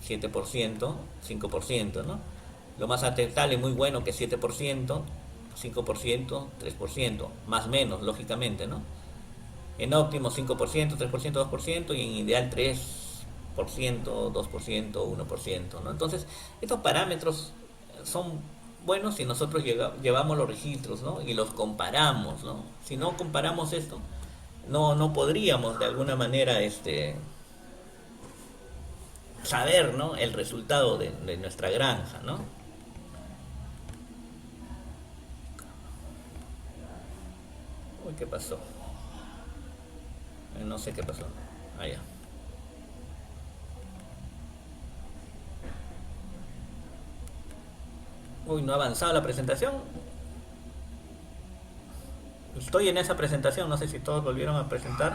7%, 5%, ¿no? Lo más aceptable, muy bueno, que es 7%, 5%, 3%, más menos, lógicamente, ¿no? En óptimo 5%, 3%, 2% y en ideal 3%, 2%, 1%, ¿no? Entonces, estos parámetros son buenos si nosotros llevamos los registros, ¿no? Y los comparamos, ¿no? Si no comparamos esto, no podríamos de alguna manera saber, ¿no? El resultado de nuestra granja, ¿no? Uy, ¿qué pasó? No sé qué pasó. Ah, ya. Uy, no ha avanzado la presentación. Estoy en esa presentación, no sé si todos volvieron a presentar.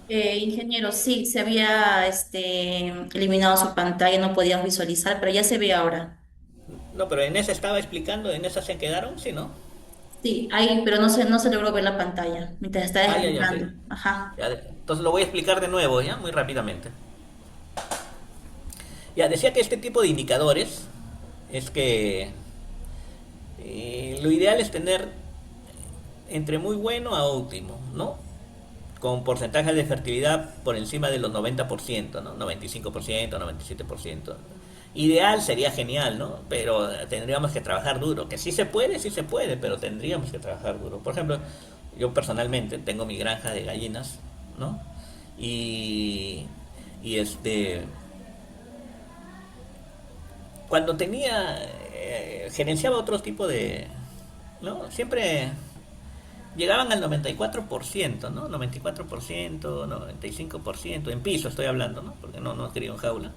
Ingeniero, sí, se había eliminado su pantalla, no podíamos visualizar, pero ya se ve ahora. No, pero en esa estaba explicando, en esa se quedaron, sí, ¿no? Sí, ahí, pero no se logró ver la pantalla mientras estaba Ah, ya, ya, ok. explicando. Ajá. Ya, entonces lo voy a explicar de nuevo, ¿ya? Muy rápidamente. Ya, decía que este tipo de indicadores es que lo ideal es tener entre muy bueno a óptimo, ¿no? Con porcentajes de fertilidad por encima de los 90%, ¿no? 95%, 97%. Ideal sería genial, ¿no? Pero tendríamos que trabajar duro. Que sí se puede, pero tendríamos que trabajar duro. Por ejemplo, yo personalmente tengo mi granja de gallinas, ¿no? Y, y cuando gerenciaba otro tipo ¿no? Siempre llegaban al 94%, ¿no? 94%, 95%, en piso estoy hablando, ¿no? Porque no quería en jaula.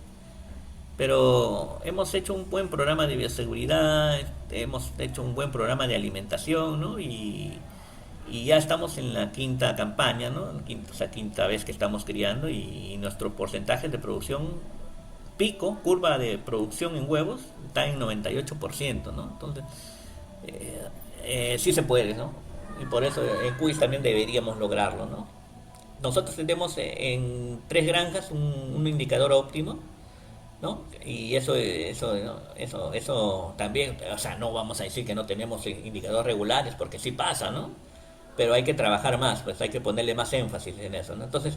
Pero hemos hecho un buen programa de bioseguridad, hemos hecho un buen programa de alimentación, ¿no? Y ya estamos en la quinta campaña, ¿no? O sea, quinta vez que estamos criando y nuestro porcentaje de producción pico, curva de producción en huevos, está en 98%, ¿no? Entonces, sí se puede, ¿no? Y por eso en Cuis también deberíamos lograrlo, ¿no? Nosotros tenemos en 3 granjas un indicador óptimo, ¿no? Y eso también, o sea, no vamos a decir que no tenemos indicadores regulares, porque sí pasa, ¿no? Pero hay que trabajar más, pues hay que ponerle más énfasis en eso, ¿no? Entonces,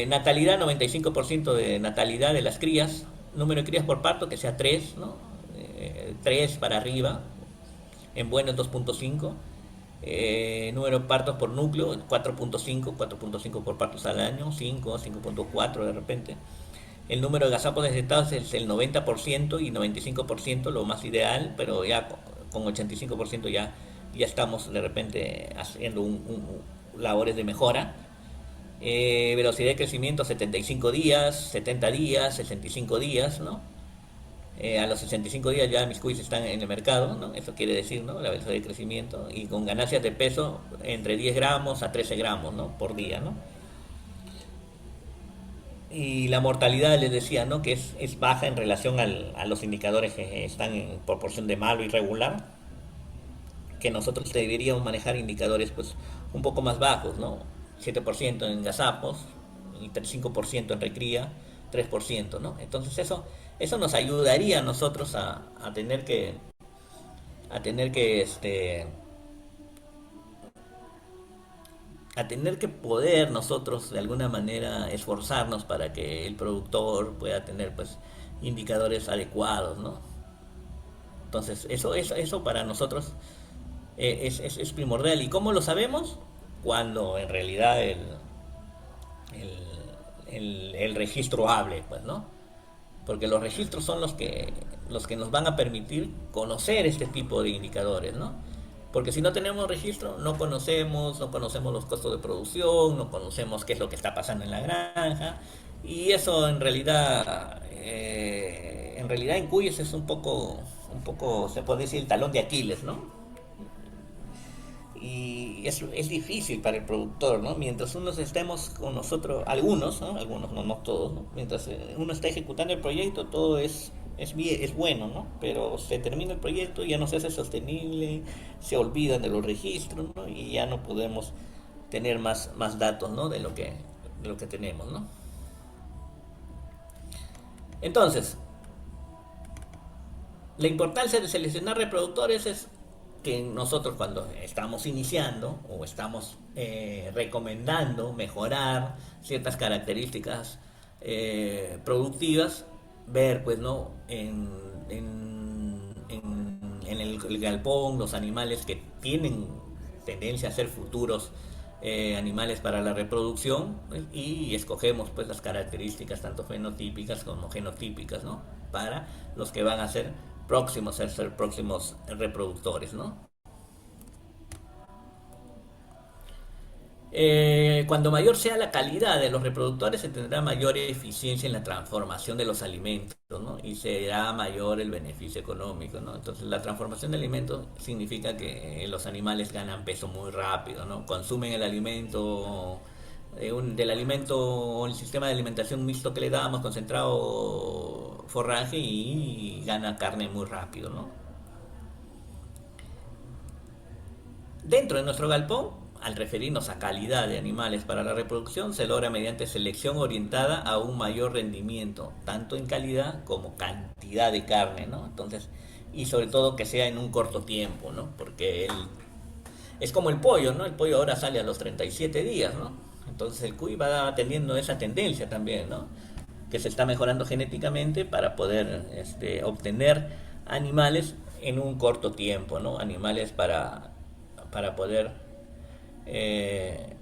natalidad, 95% de natalidad de las crías, número de crías por parto, que sea 3, ¿no? 3 para arriba, en bueno 2.5, número de partos por núcleo 4.5 por partos al año, 5, 5.4 de repente. El número de gazapos detectados es el 90% y 95% lo más ideal, pero ya con 85% ya estamos de repente haciendo labores de mejora. Velocidad de crecimiento 75 días, 70 días, 65 días, ¿no? A los 65 días ya mis quiz están en el mercado, ¿no? Eso quiere decir, ¿no? La velocidad de crecimiento y con ganancias de peso entre 10 gramos a 13 gramos, ¿no? Por día, ¿no? Y la mortalidad les decía, ¿no? Que es baja en relación a los indicadores que están en proporción de malo y regular, que nosotros deberíamos manejar indicadores pues un poco más bajos, ¿no? 7% en gazapos, y 5% en recría, 3%, ¿no? Entonces eso nos ayudaría a nosotros a tener que a tener que poder nosotros de alguna manera esforzarnos para que el productor pueda tener pues indicadores adecuados, ¿no? Entonces eso para nosotros es primordial. ¿Y cómo lo sabemos? Cuando en realidad el registro hable, pues, ¿no? Porque los registros son los que nos van a permitir conocer este tipo de indicadores, ¿no? Porque si no tenemos registro, no conocemos los costos de producción, no conocemos qué es lo que está pasando en la granja, y eso en realidad en Cuyes es un poco, se puede decir, el talón de Aquiles, ¿no? Y es difícil para el productor, ¿no? Mientras unos estemos con nosotros, algunos, ¿no? Algunos, no todos, ¿no? Mientras uno está ejecutando el proyecto, todo es bueno, ¿no? Pero se termina el proyecto, ya no se hace sostenible, se olvidan de los registros, ¿no? Y ya no podemos tener más datos, ¿no? De lo que tenemos, ¿no? Entonces, la importancia de seleccionar reproductores es que nosotros cuando estamos iniciando o estamos recomendando mejorar ciertas características productivas, ver pues no en el galpón los animales que tienen tendencia a ser futuros animales para la reproducción, y escogemos pues las características tanto fenotípicas como genotípicas, ¿no? Para los que van a ser próximos a ser próximos reproductores, ¿no? Cuando mayor sea la calidad de los reproductores, se tendrá mayor eficiencia en la transformación de los alimentos, ¿no? Y será mayor el beneficio económico, ¿no? Entonces, la transformación de alimentos significa que los animales ganan peso muy rápido, ¿no? Consumen el alimento, del alimento o el sistema de alimentación mixto que le damos, concentrado forraje, y gana carne muy rápido, ¿no? Dentro de nuestro galpón, al referirnos a calidad de animales para la reproducción, se logra mediante selección orientada a un mayor rendimiento, tanto en calidad como cantidad de carne, ¿no? Entonces, y sobre todo que sea en un corto tiempo, ¿no? Porque es como el pollo, ¿no? El pollo ahora sale a los 37 días, ¿no? Entonces el cuy va teniendo esa tendencia también, ¿no? Que se está mejorando genéticamente para poder obtener animales en un corto tiempo, ¿no? Animales para poder eh,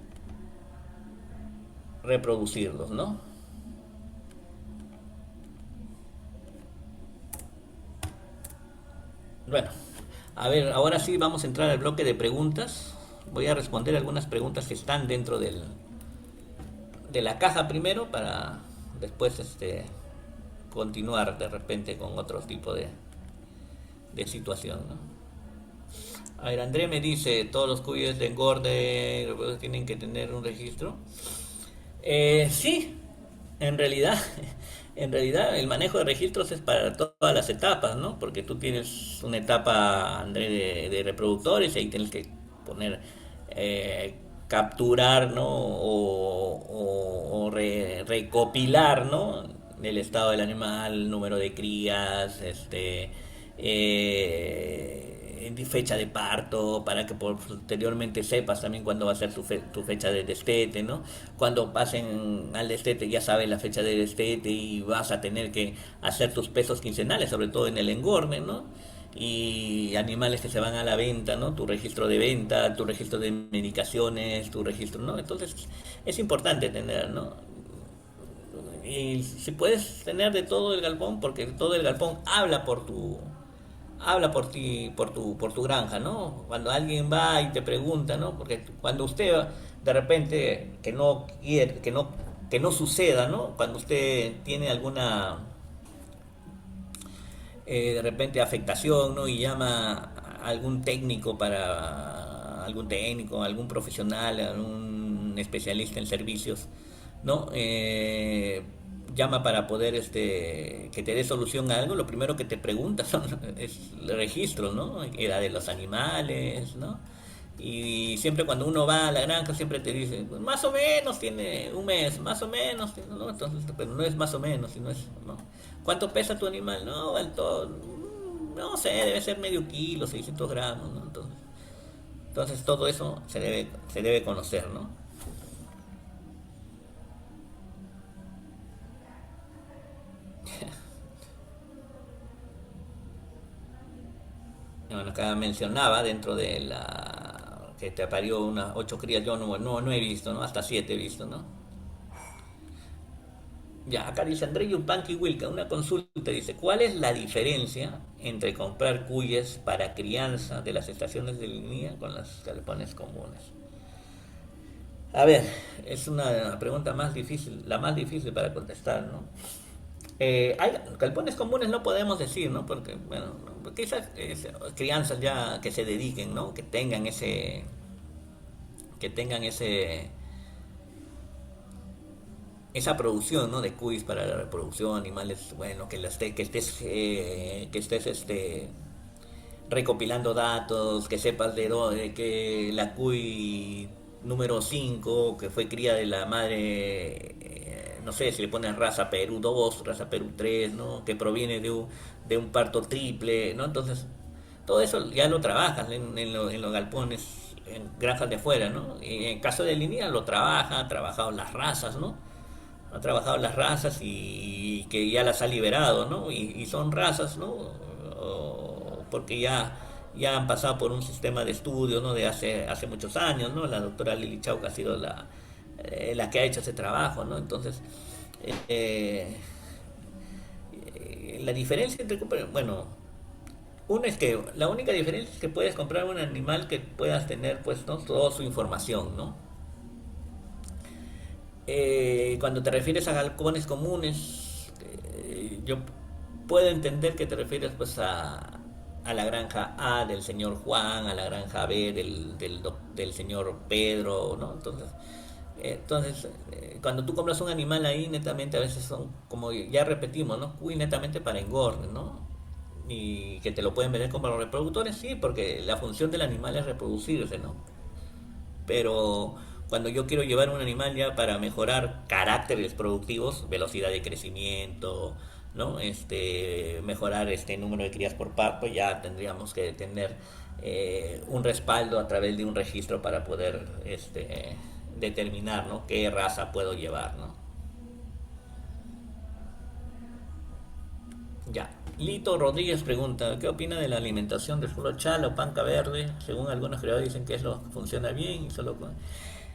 reproducirlos, ¿no? Bueno, a ver, ahora sí vamos a entrar al bloque de preguntas. Voy a responder algunas preguntas que están dentro de la caja primero, para después continuar de repente con otro tipo de situación, ¿no? A ver, André me dice, todos los cuyes de engorde tienen que tener un registro. Sí, en realidad, en realidad el manejo de registros es para todas las etapas, ¿no? Porque tú tienes una etapa, André, de reproductores, y ahí tienes que poner, capturar, ¿no? O recopilar, ¿no? El estado del animal, número de crías, fecha de parto, para que posteriormente sepas también cuándo va a ser tu fecha de destete, ¿no? Cuando pasen al destete ya sabes la fecha de destete, y vas a tener que hacer tus pesos quincenales, sobre todo en el engorde, ¿no? Y animales que se van a la venta, ¿no? Tu registro de venta, tu registro de medicaciones, tu registro, ¿no? Entonces es importante tener, ¿no? Y si puedes tener de todo el galpón, porque todo el galpón habla por tu habla por ti, por tu granja, ¿no? Cuando alguien va y te pregunta, ¿no? Porque cuando usted de repente que no suceda, ¿no? Cuando usted tiene alguna de repente afectación, ¿no? Y llama a algún técnico, algún profesional, algún especialista en servicios, ¿no? Llama para poder que te dé solución a algo, lo primero que te pregunta es el registro, ¿no? Edad de los animales, ¿no? Y siempre cuando uno va a la granja siempre te dice, pues más o menos tiene un mes, más o menos, ¿no? Entonces, pero no es más o menos, sino es, ¿no? ¿Cuánto pesa tu animal? No, no sé, debe ser medio kilo, 600 gramos, ¿no? Entonces todo eso se debe conocer, ¿no? Bueno, acá mencionaba dentro de la que te parió unas 8 crías, yo no he visto, ¿no? Hasta 7 he visto, ¿no? Ya, acá dice André Yupanqui Wilka, una consulta, dice, ¿cuál es la diferencia entre comprar cuyes para crianza de las estaciones de línea con las galpones comunes? A ver, es una pregunta más difícil, la más difícil para contestar, ¿no? Hay galpones comunes no podemos decir, ¿no? Porque, bueno, quizás crianzas ya que se dediquen, ¿no? Que tengan esa producción, ¿no? De cuis para la reproducción, animales, bueno, que estés recopilando datos, que sepas que la cuy número 5 que fue cría de la madre, no sé si le ponen raza Perú 2 raza Perú 3, ¿no? Que proviene de un parto triple, ¿no? Entonces, todo eso ya lo trabajan en los galpones, en granjas de afuera, ¿no? Y en caso de línea lo trabaja, ha trabajado las razas, ¿no? Ha trabajado las razas y que ya las ha liberado, ¿no? Y son razas, ¿no? Porque ya han pasado por un sistema de estudio, ¿no? De hace muchos años, ¿no? La doctora Lili Chauca ha sido la que ha hecho ese trabajo, ¿no? Entonces, eh, la diferencia entre, bueno, uno es que la única diferencia es que puedes comprar un animal que puedas tener, pues, ¿no? Toda su información, ¿no? Cuando te refieres a galpones comunes, yo puedo entender que te refieres pues a la granja A del señor Juan, a la granja B del señor Pedro, ¿no? Entonces, cuando tú compras un animal ahí, netamente a veces son, como ya repetimos, ¿no? Muy netamente para engorde, ¿no? Y que te lo pueden vender como los reproductores, sí, porque la función del animal es reproducirse, ¿no? Pero cuando yo quiero llevar un animal ya para mejorar caracteres productivos, velocidad de crecimiento, ¿no? Mejorar este número de crías por parto, ya tendríamos que tener un respaldo a través de un registro para poder determinar, ¿no? Qué raza puedo llevar, ¿no? Ya. Lito Rodríguez pregunta, ¿qué opina de la alimentación de solo chala o panca verde? Según algunos creadores dicen que eso funciona bien y solo con...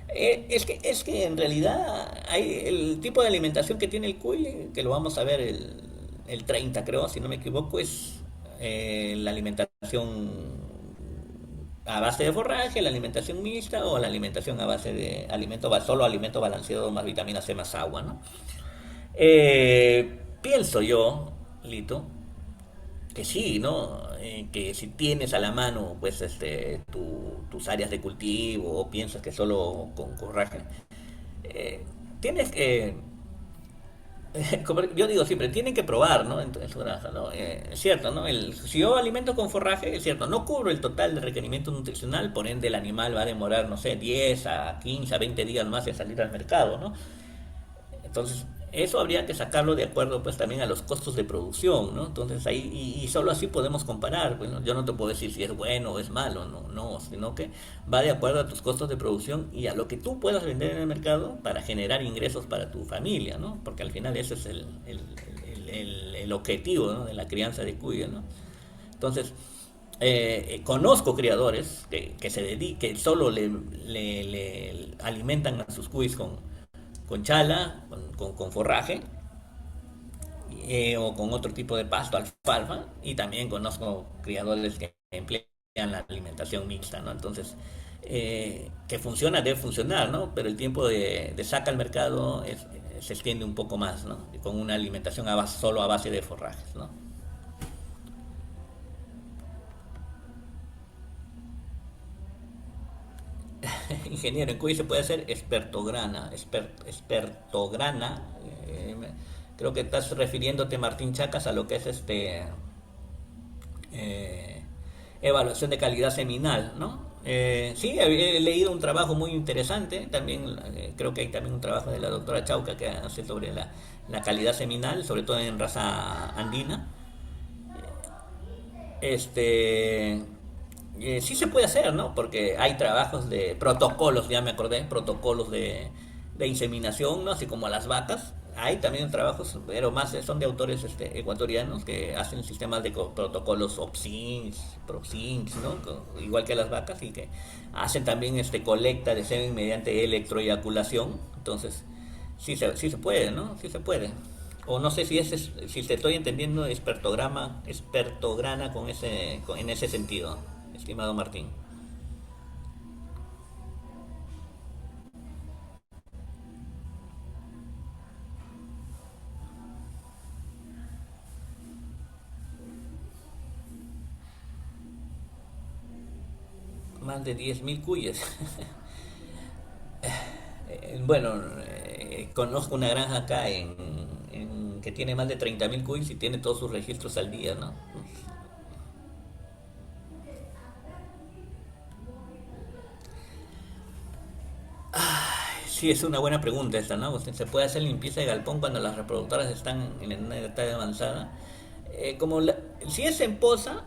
es que en realidad hay el tipo de alimentación que tiene el cuy, que lo vamos a ver el 30 creo, si no me equivoco, es la alimentación a base de forraje, la alimentación mixta o la alimentación a base de solo alimento balanceado más vitamina C más agua, ¿no? Pienso yo, Lito, que sí, ¿no? Que si tienes a la mano, pues, tus áreas de cultivo o piensas que solo con forraje, eh, tienes que, como yo digo siempre, tienen que probar, ¿no? En su granja, ¿no? Es cierto, ¿no? Si yo alimento con forraje, es cierto, no cubro el total de requerimiento nutricional, por ende el animal va a demorar, no sé, 10 a 15 a 20 días más de salir al mercado, ¿no? Entonces, eso habría que sacarlo de acuerdo pues también a los costos de producción, ¿no? Entonces ahí, y solo así podemos comparar. Bueno, yo no te puedo decir si es bueno o es malo, no, sino que va de acuerdo a tus costos de producción y a lo que tú puedas vender en el mercado para generar ingresos para tu familia, ¿no? Porque al final ese es el objetivo, ¿no? De la crianza de cuya, ¿no? Entonces, conozco criadores que se dedican, que solo le alimentan a sus cuis con chala, con forraje, o con otro tipo de pasto, alfalfa, y también conozco criadores que emplean la alimentación mixta, ¿no? Entonces, que funciona, debe funcionar, ¿no? Pero el tiempo de saca al mercado se extiende un poco más, ¿no? Con una alimentación solo a base de forrajes, ¿no? Ingeniero, en Cuy se puede hacer espertograna. eh, Creo que estás refiriéndote, Martín Chacas, a lo que es eh, evaluación de calidad seminal, ¿no? Sí, he leído un trabajo muy interesante, también creo que hay también un trabajo de la doctora Chauca que hace sobre la calidad seminal, sobre todo en raza andina. Este, sí se puede hacer, ¿no? Porque hay trabajos de protocolos, ya me acordé, protocolos de inseminación, ¿no? Así como las vacas. Hay también trabajos, pero más son de autores ecuatorianos que hacen sistemas de protocolos OPSINS, PROSINS, ¿no? Igual que las vacas y que hacen también colecta de semen mediante electroeyaculación. Entonces, sí se puede, ¿no? Sí se puede. O no sé si te estoy entendiendo expertograna en ese sentido, estimado Martín. Más de 10.000 cuyes. Bueno, conozco una granja acá que tiene más de 30.000 cuyes y tiene todos sus registros al día, ¿no? Sí, es una buena pregunta esta, ¿no? ¿Se puede hacer limpieza de galpón cuando las reproductoras están en una etapa avanzada? Si es en posa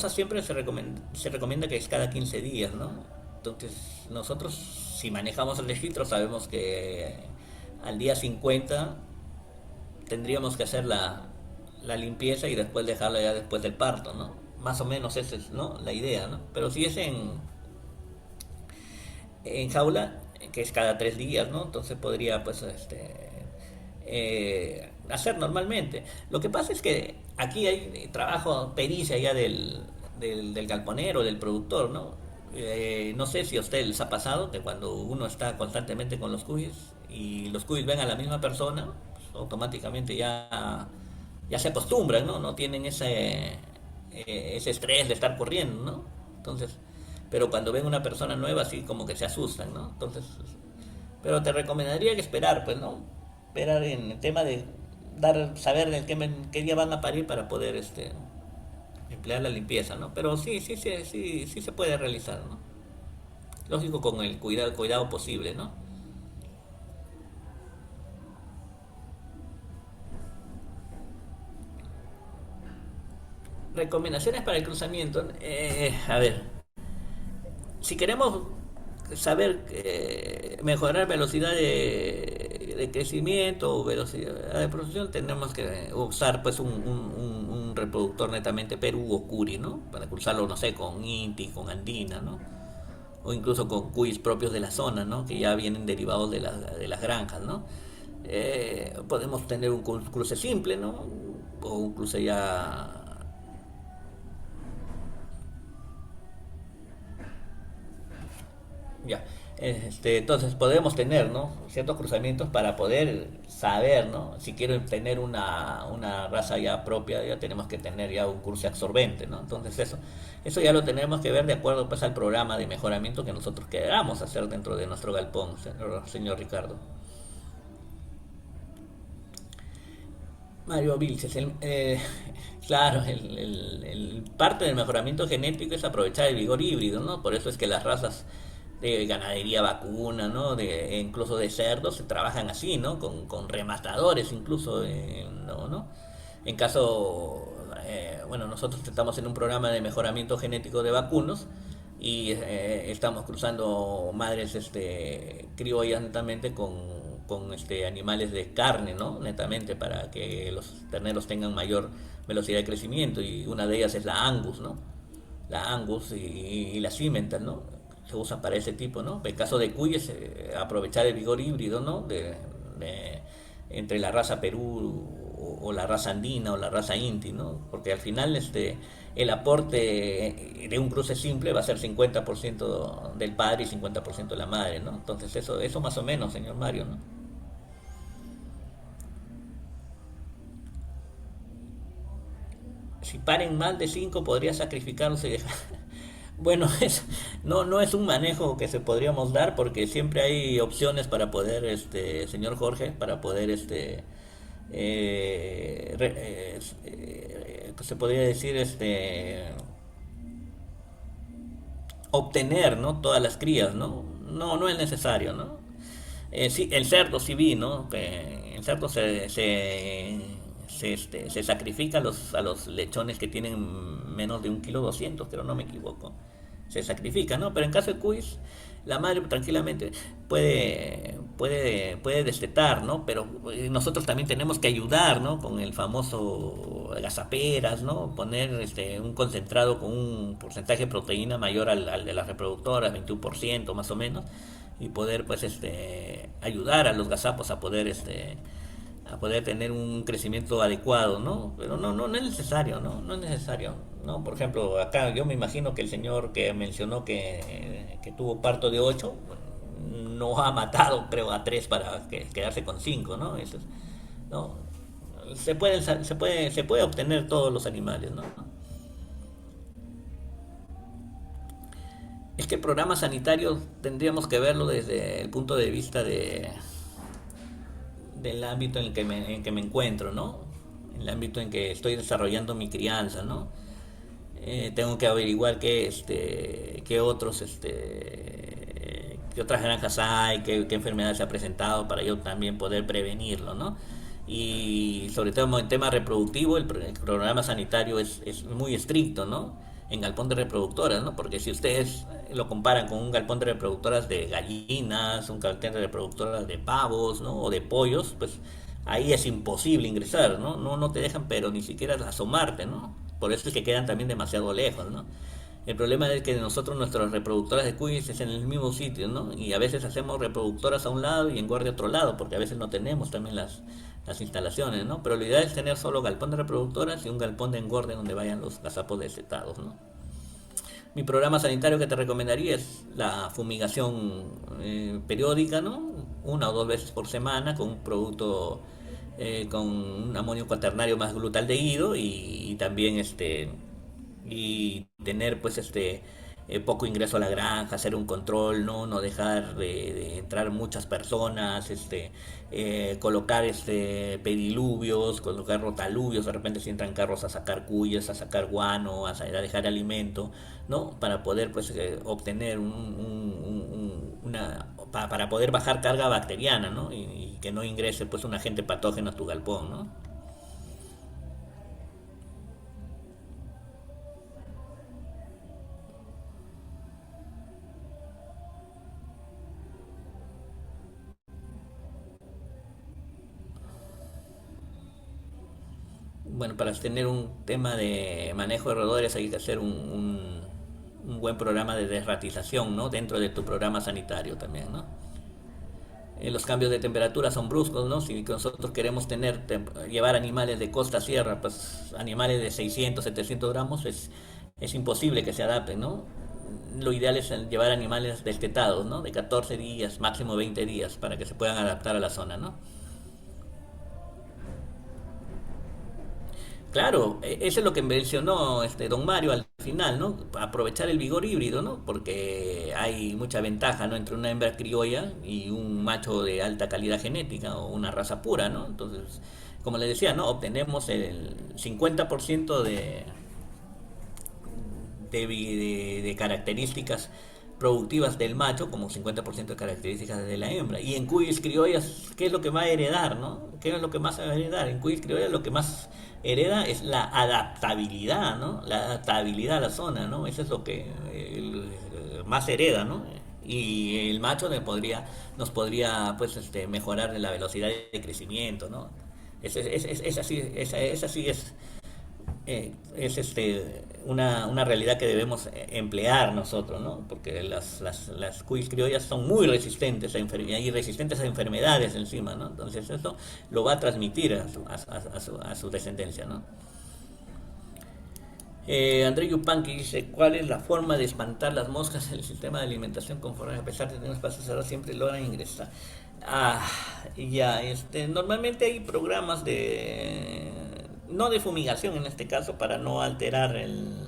siempre se recomienda que es cada 15 días, ¿no? Entonces, nosotros, si manejamos el registro, sabemos que al día 50 tendríamos que hacer la limpieza y después dejarla ya después del parto, ¿no? Más o menos esa es, ¿no? La idea, ¿no? Pero si es en jaula, que es cada 3 días, ¿no? Entonces podría, pues, hacer normalmente. Lo que pasa es que aquí hay trabajo, pericia ya del galponero, del productor, ¿no? No sé si a usted les ha pasado que cuando uno está constantemente con los cuyes y los cuyes ven a la misma persona, pues, automáticamente ya se acostumbran, ¿no? No tienen ese estrés de estar corriendo, ¿no? Entonces, pero cuando ven una persona nueva, así como que se asustan, ¿no? Entonces, pero te recomendaría que esperar, pues, ¿no? Esperar en el tema de saber en qué día van a parir para poder emplear la limpieza, ¿no? Pero sí se puede realizar, ¿no? Lógico, con el cuidado posible, ¿no? Recomendaciones para el cruzamiento. A ver, si queremos saber mejorar velocidad de crecimiento o velocidad de producción, tenemos que usar pues un reproductor netamente Perú o Curi, ¿no? Para cruzarlo, no sé, con Inti, con Andina, ¿no? O incluso con cuis propios de la zona, ¿no? Que ya vienen derivados de las granjas, ¿no? Podemos tener un cruce simple, ¿no? O un cruce ya. Ya. Entonces podemos tener, ¿no? Ciertos cruzamientos para poder saber, ¿no? Si quiero tener una raza ya propia, ya tenemos que tener ya un curso absorbente, ¿no? Entonces eso ya lo tenemos que ver de acuerdo pues al programa de mejoramiento que nosotros queramos hacer dentro de nuestro galpón, señor Ricardo. Mario Vilches, claro, el parte del mejoramiento genético es aprovechar el vigor híbrido, ¿no? Por eso es que las razas de ganadería vacuna, ¿no? Incluso de cerdos se trabajan así, ¿no? Con rematadores incluso, ¿no? En caso, bueno, nosotros estamos en un programa de mejoramiento genético de vacunos y estamos cruzando madres criollas netamente con animales de carne, ¿no? Netamente para que los terneros tengan mayor velocidad de crecimiento y una de ellas es la Angus, ¿no? La Angus y la Cimental, ¿no? Se usan para ese tipo, ¿no? En caso de cuyes, aprovechar el vigor híbrido, ¿no? Entre la raza Perú o la raza andina o la raza inti, ¿no? Porque al final el aporte de un cruce simple va a ser 50% del padre y 50% de la madre, ¿no? Entonces eso más o menos, señor Mario, ¿no? Si paren más de 5 podría sacrificarse y dejar. Bueno, no es un manejo que se podríamos dar porque siempre hay opciones para poder, señor Jorge, para poder, se podría decir, obtener, ¿no? Todas las crías, ¿no? No es necesario, ¿no? Sí, el cerdo sí vi, ¿no? Que el cerdo se sacrifica a los lechones que tienen menos de 1,2 kg, pero no me equivoco. Se sacrifica, ¿no? Pero en caso de cuis, la madre tranquilamente puede destetar, ¿no? Pero nosotros también tenemos que ayudar, ¿no? Con el famoso gazaperas, ¿no? Poner un concentrado con un porcentaje de proteína mayor al de las reproductoras, 21% más o menos, y poder pues ayudar a los gazapos a poder tener un crecimiento adecuado, ¿no? Pero no es necesario, ¿no? No es necesario, ¿no? Por ejemplo, acá yo me imagino que el señor que mencionó que tuvo parto de 8 no ha matado, creo, a 3 para quedarse con 5, ¿no? ¿no? Se puede obtener todos los animales, ¿no? Es que el programa sanitario tendríamos que verlo desde el punto de vista del ámbito en que me encuentro, ¿no? En el ámbito en que estoy desarrollando mi crianza, ¿no? Tengo que averiguar qué otros, qué otras granjas hay, qué enfermedad se ha presentado para yo también poder prevenirlo, ¿no? Y sobre todo en tema reproductivo, el programa sanitario es muy estricto, ¿no? En galpón de reproductoras, ¿no? Porque si ustedes lo comparan con un galpón de reproductoras de gallinas, un galpón de reproductoras de pavos, ¿no? O de pollos, pues ahí es imposible ingresar, ¿no? No te dejan, pero ni siquiera asomarte, ¿no? Por eso es que quedan también demasiado lejos, ¿no? El problema es que nosotros nuestras reproductoras de cuis es en el mismo sitio, ¿no? Y a veces hacemos reproductoras a un lado y engorde a otro lado, porque a veces no tenemos también las instalaciones, ¿no? Pero la idea es tener solo galpón de reproductoras y un galpón de engorde donde vayan los gazapos desetados, ¿no? Mi programa sanitario que te recomendaría es la fumigación periódica, ¿no? 1 o 2 veces por semana con un producto con un amonio cuaternario más glutaldehído y también y tener pues poco ingreso a la granja, hacer un control, no dejar de entrar muchas personas, colocar pediluvios, colocar rotaluvios, de repente si entran carros a sacar cuyes, a sacar guano, a dejar alimento, ¿no? Para poder pues obtener para poder bajar carga bacteriana, ¿no? Y que no ingrese pues un agente patógeno a tu galpón, ¿no? Bueno, para tener un tema de manejo de roedores hay que hacer un buen programa de desratización, ¿no? Dentro de tu programa sanitario también, ¿no? Los cambios de temperatura son bruscos, ¿no? Si nosotros queremos llevar animales de costa a sierra, pues animales de 600, 700 gramos, es imposible que se adapten, ¿no? Lo ideal es llevar animales destetados, ¿no? De 14 días, máximo 20 días, para que se puedan adaptar a la zona, ¿no? Claro, eso es lo que mencionó don Mario al final, ¿no? Aprovechar el vigor híbrido, ¿no? Porque hay mucha ventaja, ¿no? Entre una hembra criolla y un macho de alta calidad genética o una raza pura, ¿no? Entonces, como les decía, ¿no? Obtenemos el 50% de características productivas del macho como 50% de características de la hembra. Y en cuyes criollas, ¿qué es lo que va a heredar, no? ¿Qué es lo que más va a heredar? En cuyes criollas lo que más hereda es la adaptabilidad, ¿no? La adaptabilidad a la zona, ¿no? Eso es lo que más hereda, ¿no? Y el macho nos podría pues mejorar la velocidad de crecimiento, ¿no? Es así, es así, es una realidad que debemos emplear nosotros, ¿no? Porque las cuis criollas son muy resistentes a y resistentes a enfermedades encima, ¿no? Entonces eso lo va a transmitir a su descendencia, ¿no? André Yupanqui dice, ¿cuál es la forma de espantar las moscas en el sistema de alimentación con forraje? A pesar de tener espacios cerrados, siempre logran ingresar. Ah, ya, normalmente hay programas de, no de fumigación en este caso, para no alterar el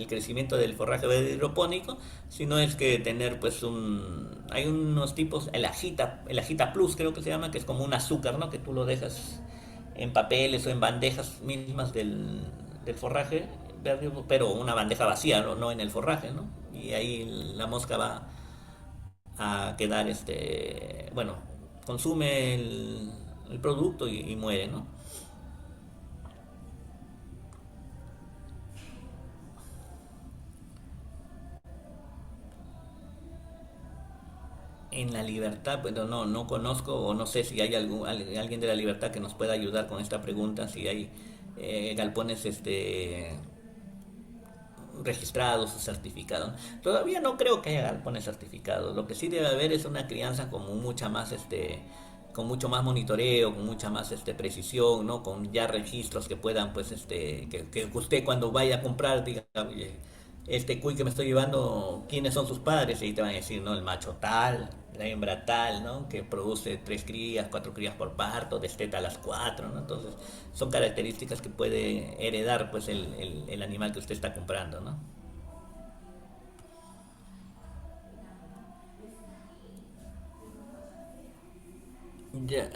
crecimiento del forraje verde hidropónico, sino es que tener pues hay unos tipos, el agita plus creo que se llama, que es como un azúcar, ¿no? Que tú lo dejas en papeles o en bandejas mismas del forraje verde, pero una bandeja vacía, ¿no? No en el forraje, ¿no? Y ahí la mosca va a quedar, bueno, consume el producto y muere, ¿no? En la libertad, bueno, no conozco o no sé si hay alguien de la libertad que nos pueda ayudar con esta pregunta, si hay galpones registrados o certificados. Todavía no creo que haya galpones certificados. Lo que sí debe haber es una crianza como mucha más con mucho más monitoreo, con mucha más precisión, ¿no? Con ya registros que puedan, pues, que usted cuando vaya a comprar diga, oye, este cuy que me estoy llevando, ¿quiénes son sus padres? Y te van a decir, ¿no? El macho tal, la hembra tal, ¿no? Que produce 3 crías, 4 crías por parto, desteta a las 4, ¿no? Entonces, son características que puede heredar, pues, el animal que usted está comprando, ¿no? Ya.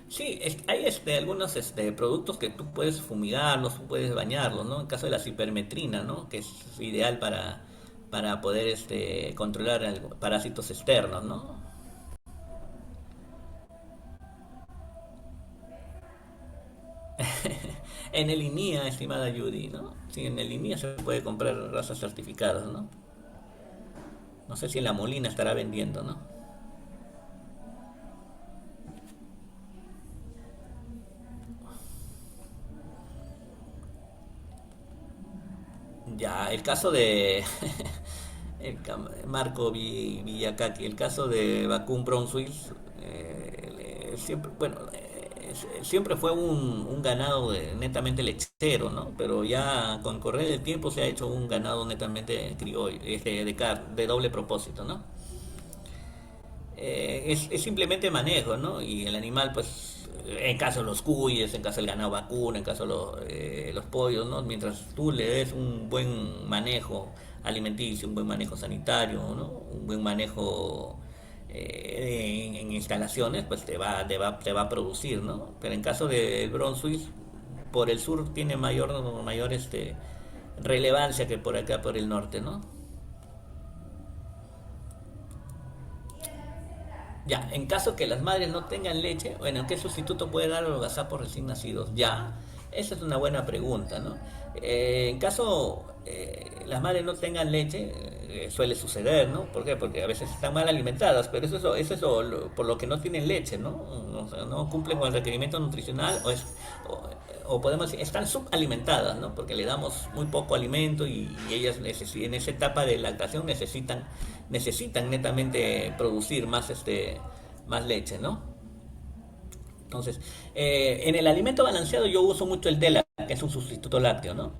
Sí, hay algunos productos que tú puedes fumigarlos, tú puedes bañarlos, ¿no? En caso de la cipermetrina, ¿no? Que es ideal para poder controlar parásitos externos, ¿no? En el INIA, estimada Judy, ¿no? Sí, en el INIA se puede comprar razas certificadas, ¿no? No sé si en la Molina estará vendiendo, ¿no? Ya, el caso de Marco Villacaqui, el caso de Vacun Brunswick, siempre, bueno, siempre fue un ganado netamente lechero, ¿no? Pero ya con correr del tiempo se ha hecho un ganado netamente criollo, de doble propósito, ¿no? Es simplemente manejo, ¿no? Y el animal, pues, en caso de los cuyes, en caso del ganado vacuno, en caso de los pollos, ¿no? Mientras tú le des un buen manejo alimenticio, un buen manejo sanitario, ¿no? Un buen manejo en instalaciones, pues te va a producir, ¿no? Pero en caso del Brunswick, por el sur tiene mayor relevancia que por acá, por el norte, ¿no? Ya, en caso que las madres no tengan leche, bueno, ¿qué sustituto puede dar a los gazapos recién nacidos? Ya, esa es una buena pregunta, ¿no? En caso las madres no tengan leche, suele suceder, ¿no? ¿Por qué? Porque a veces están mal alimentadas, pero eso es por lo que no tienen leche, ¿no? O sea, no cumplen con el requerimiento nutricional o podemos decir, están subalimentadas, ¿no? Porque le damos muy poco alimento y ellas en esa etapa de lactación necesitan netamente producir más leche, ¿no? Entonces, en el alimento balanceado yo uso mucho el DELA, que es un sustituto lácteo, ¿no?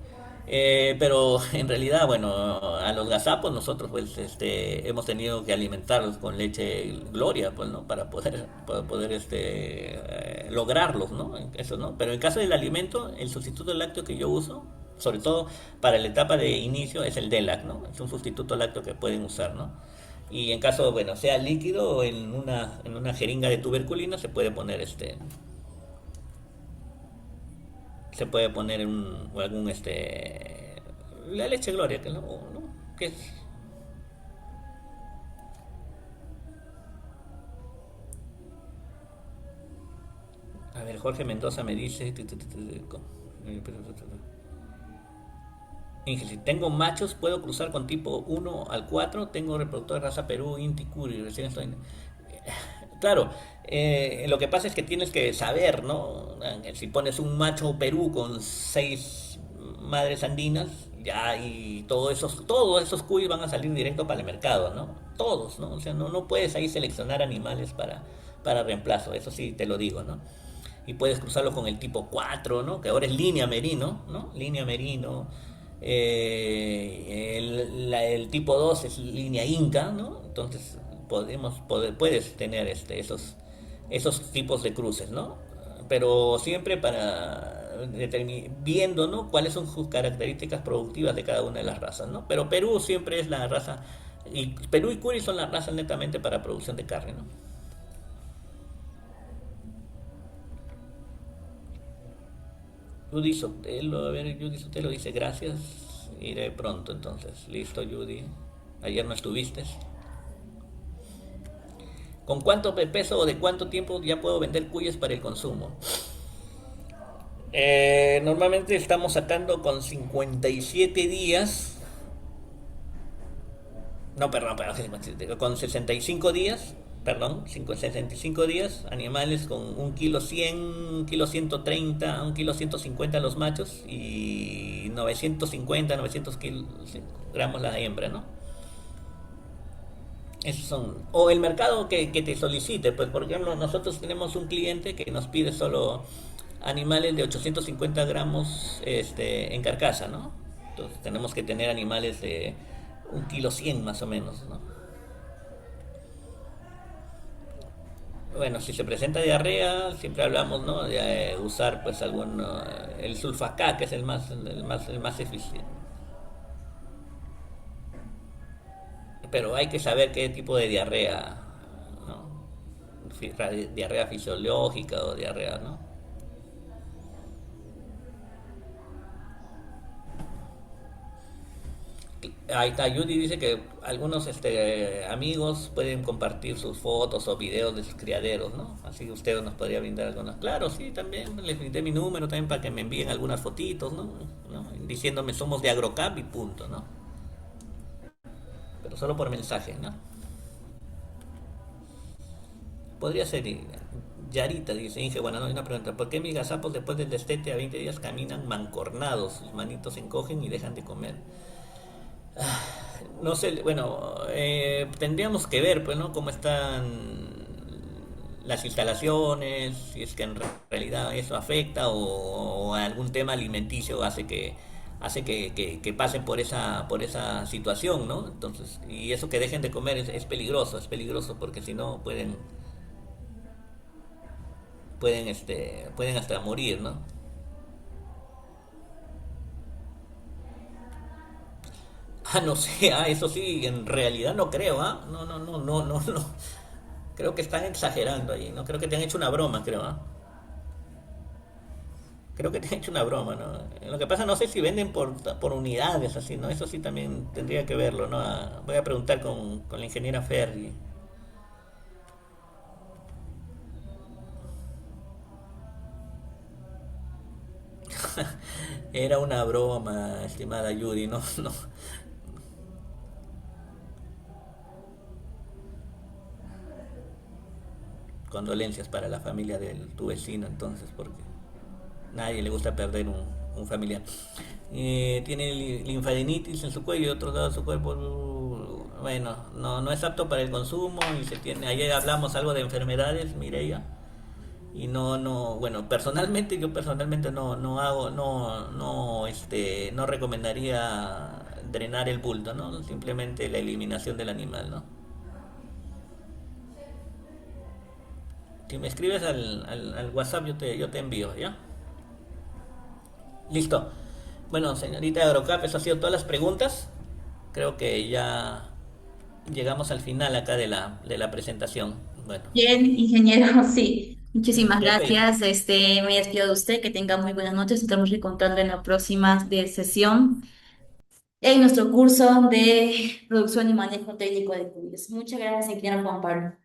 Pero en realidad, bueno, a los gazapos nosotros pues hemos tenido que alimentarlos con leche Gloria, pues, ¿no? Para poder lograrlos, ¿no? Eso, ¿no? Pero en caso del alimento, el sustituto lácteo que yo uso, sobre todo para la etapa de inicio, es el DELAC, ¿no? Es un sustituto lácteo que pueden usar, ¿no? Y en caso, bueno, sea líquido o en una jeringa de tuberculina, se puede poner o algún la leche Gloria, que no, que es. A ver, Jorge Mendoza me dice, Inge, si tengo machos, puedo cruzar con tipo 1 al 4. Tengo reproductor de raza Perú, Inti, Curi, recién estoy. Claro, lo que pasa es que tienes que saber, ¿no? Si pones un macho Perú con 6 madres andinas, ya, y todos esos cuyes van a salir directo para el mercado, ¿no? Todos, ¿no? O sea, no puedes ahí seleccionar animales para reemplazo, eso sí te lo digo, ¿no? Y puedes cruzarlo con el tipo 4, ¿no? Que ahora es línea merino, ¿no? Línea merino. El tipo 2 es línea inca, ¿no? Entonces puedes tener esos tipos de cruces, ¿no? Pero siempre viendo, ¿no? Cuáles son sus características productivas de cada una de las razas, ¿no? Pero Perú siempre es la raza, y Perú y Curi son las razas netamente para producción de carne, ¿no? Judy Sotelo, a ver, Judy Sotelo dice gracias, iré pronto entonces. Listo, Judy. Ayer no estuviste. ¿Con cuánto peso o de cuánto tiempo ya puedo vender cuyes para el consumo? Normalmente estamos sacando con 57 días. No, perdón, con 65 días, perdón, 65 días, animales con 1 kilo 100, 1 kilo 130, 1 kilo 150 los machos y 950, 900 gramos la hembra, ¿no? Esos son. O el mercado que te solicite, pues por ejemplo, nosotros tenemos un cliente que nos pide solo animales de 850 gramos en carcasa, ¿no? Entonces tenemos que tener animales de 1 kilo 100 más o menos, ¿no? Bueno, si se presenta diarrea, siempre hablamos, ¿no? De usar pues el sulfacá, que es el más eficiente. Pero hay que saber qué tipo de diarrea, ¿no? Diarrea fisiológica o diarrea, ¿no? Ahí está, Judy dice que algunos amigos pueden compartir sus fotos o videos de sus criaderos, ¿no? Así que usted nos podría brindar algunas. Claro, sí, también les brindé mi número también para que me envíen algunas fotitos, ¿no? ¿No? Diciéndome somos de Agrocap y punto, ¿no? Pero solo por mensaje, ¿no? Podría ser. Yarita dice, Inge, bueno, no hay una pregunta. ¿Por qué mis gazapos después del destete a 20 días caminan mancornados? Sus manitos se encogen y dejan de comer. No sé, bueno, tendríamos que ver, pues, ¿no? Cómo están las instalaciones, si es que en realidad eso afecta o algún tema alimenticio hace que pasen por esa situación, ¿no? Entonces, y eso que dejen de comer es peligroso porque si no pueden hasta morir, ¿no? Ah, no sé, eso sí, en realidad no creo, ¿ah? No, no, no, no, no, no. Creo que están exagerando ahí, ¿no? Creo que te han hecho una broma, creo, ¿ah? Creo que te han hecho una broma, ¿no? Lo que pasa, no sé si venden por unidades, así, ¿no? Eso sí también tendría que verlo, ¿no? Voy a preguntar con la ingeniera Ferri. Era una broma, estimada Judy, no, no. Condolencias para la familia de tu vecino, entonces, porque nadie le gusta perder un familiar. Tiene linfadenitis en su cuello y otros lados de su cuerpo. Bueno, no es apto para el consumo y se tiene. Ayer hablamos algo de enfermedades, Mireia. Y bueno, yo personalmente no hago, no recomendaría drenar el bulto, ¿no? Simplemente la eliminación del animal, ¿no? Si me escribes al WhatsApp, yo te envío, ¿ya? Listo. Bueno, señorita Agrocap, eso ha sido todas las preguntas. Creo que ya llegamos al final acá de la presentación. Bueno, Bien, ingeniero, sí. Muchísimas ya te, gracias. Me despido de usted. Que tenga muy buenas noches. Estamos reencontrando en la próxima sesión en nuestro curso de producción y manejo técnico de cuyes. Muchas gracias, ingeniero Juan Pablo.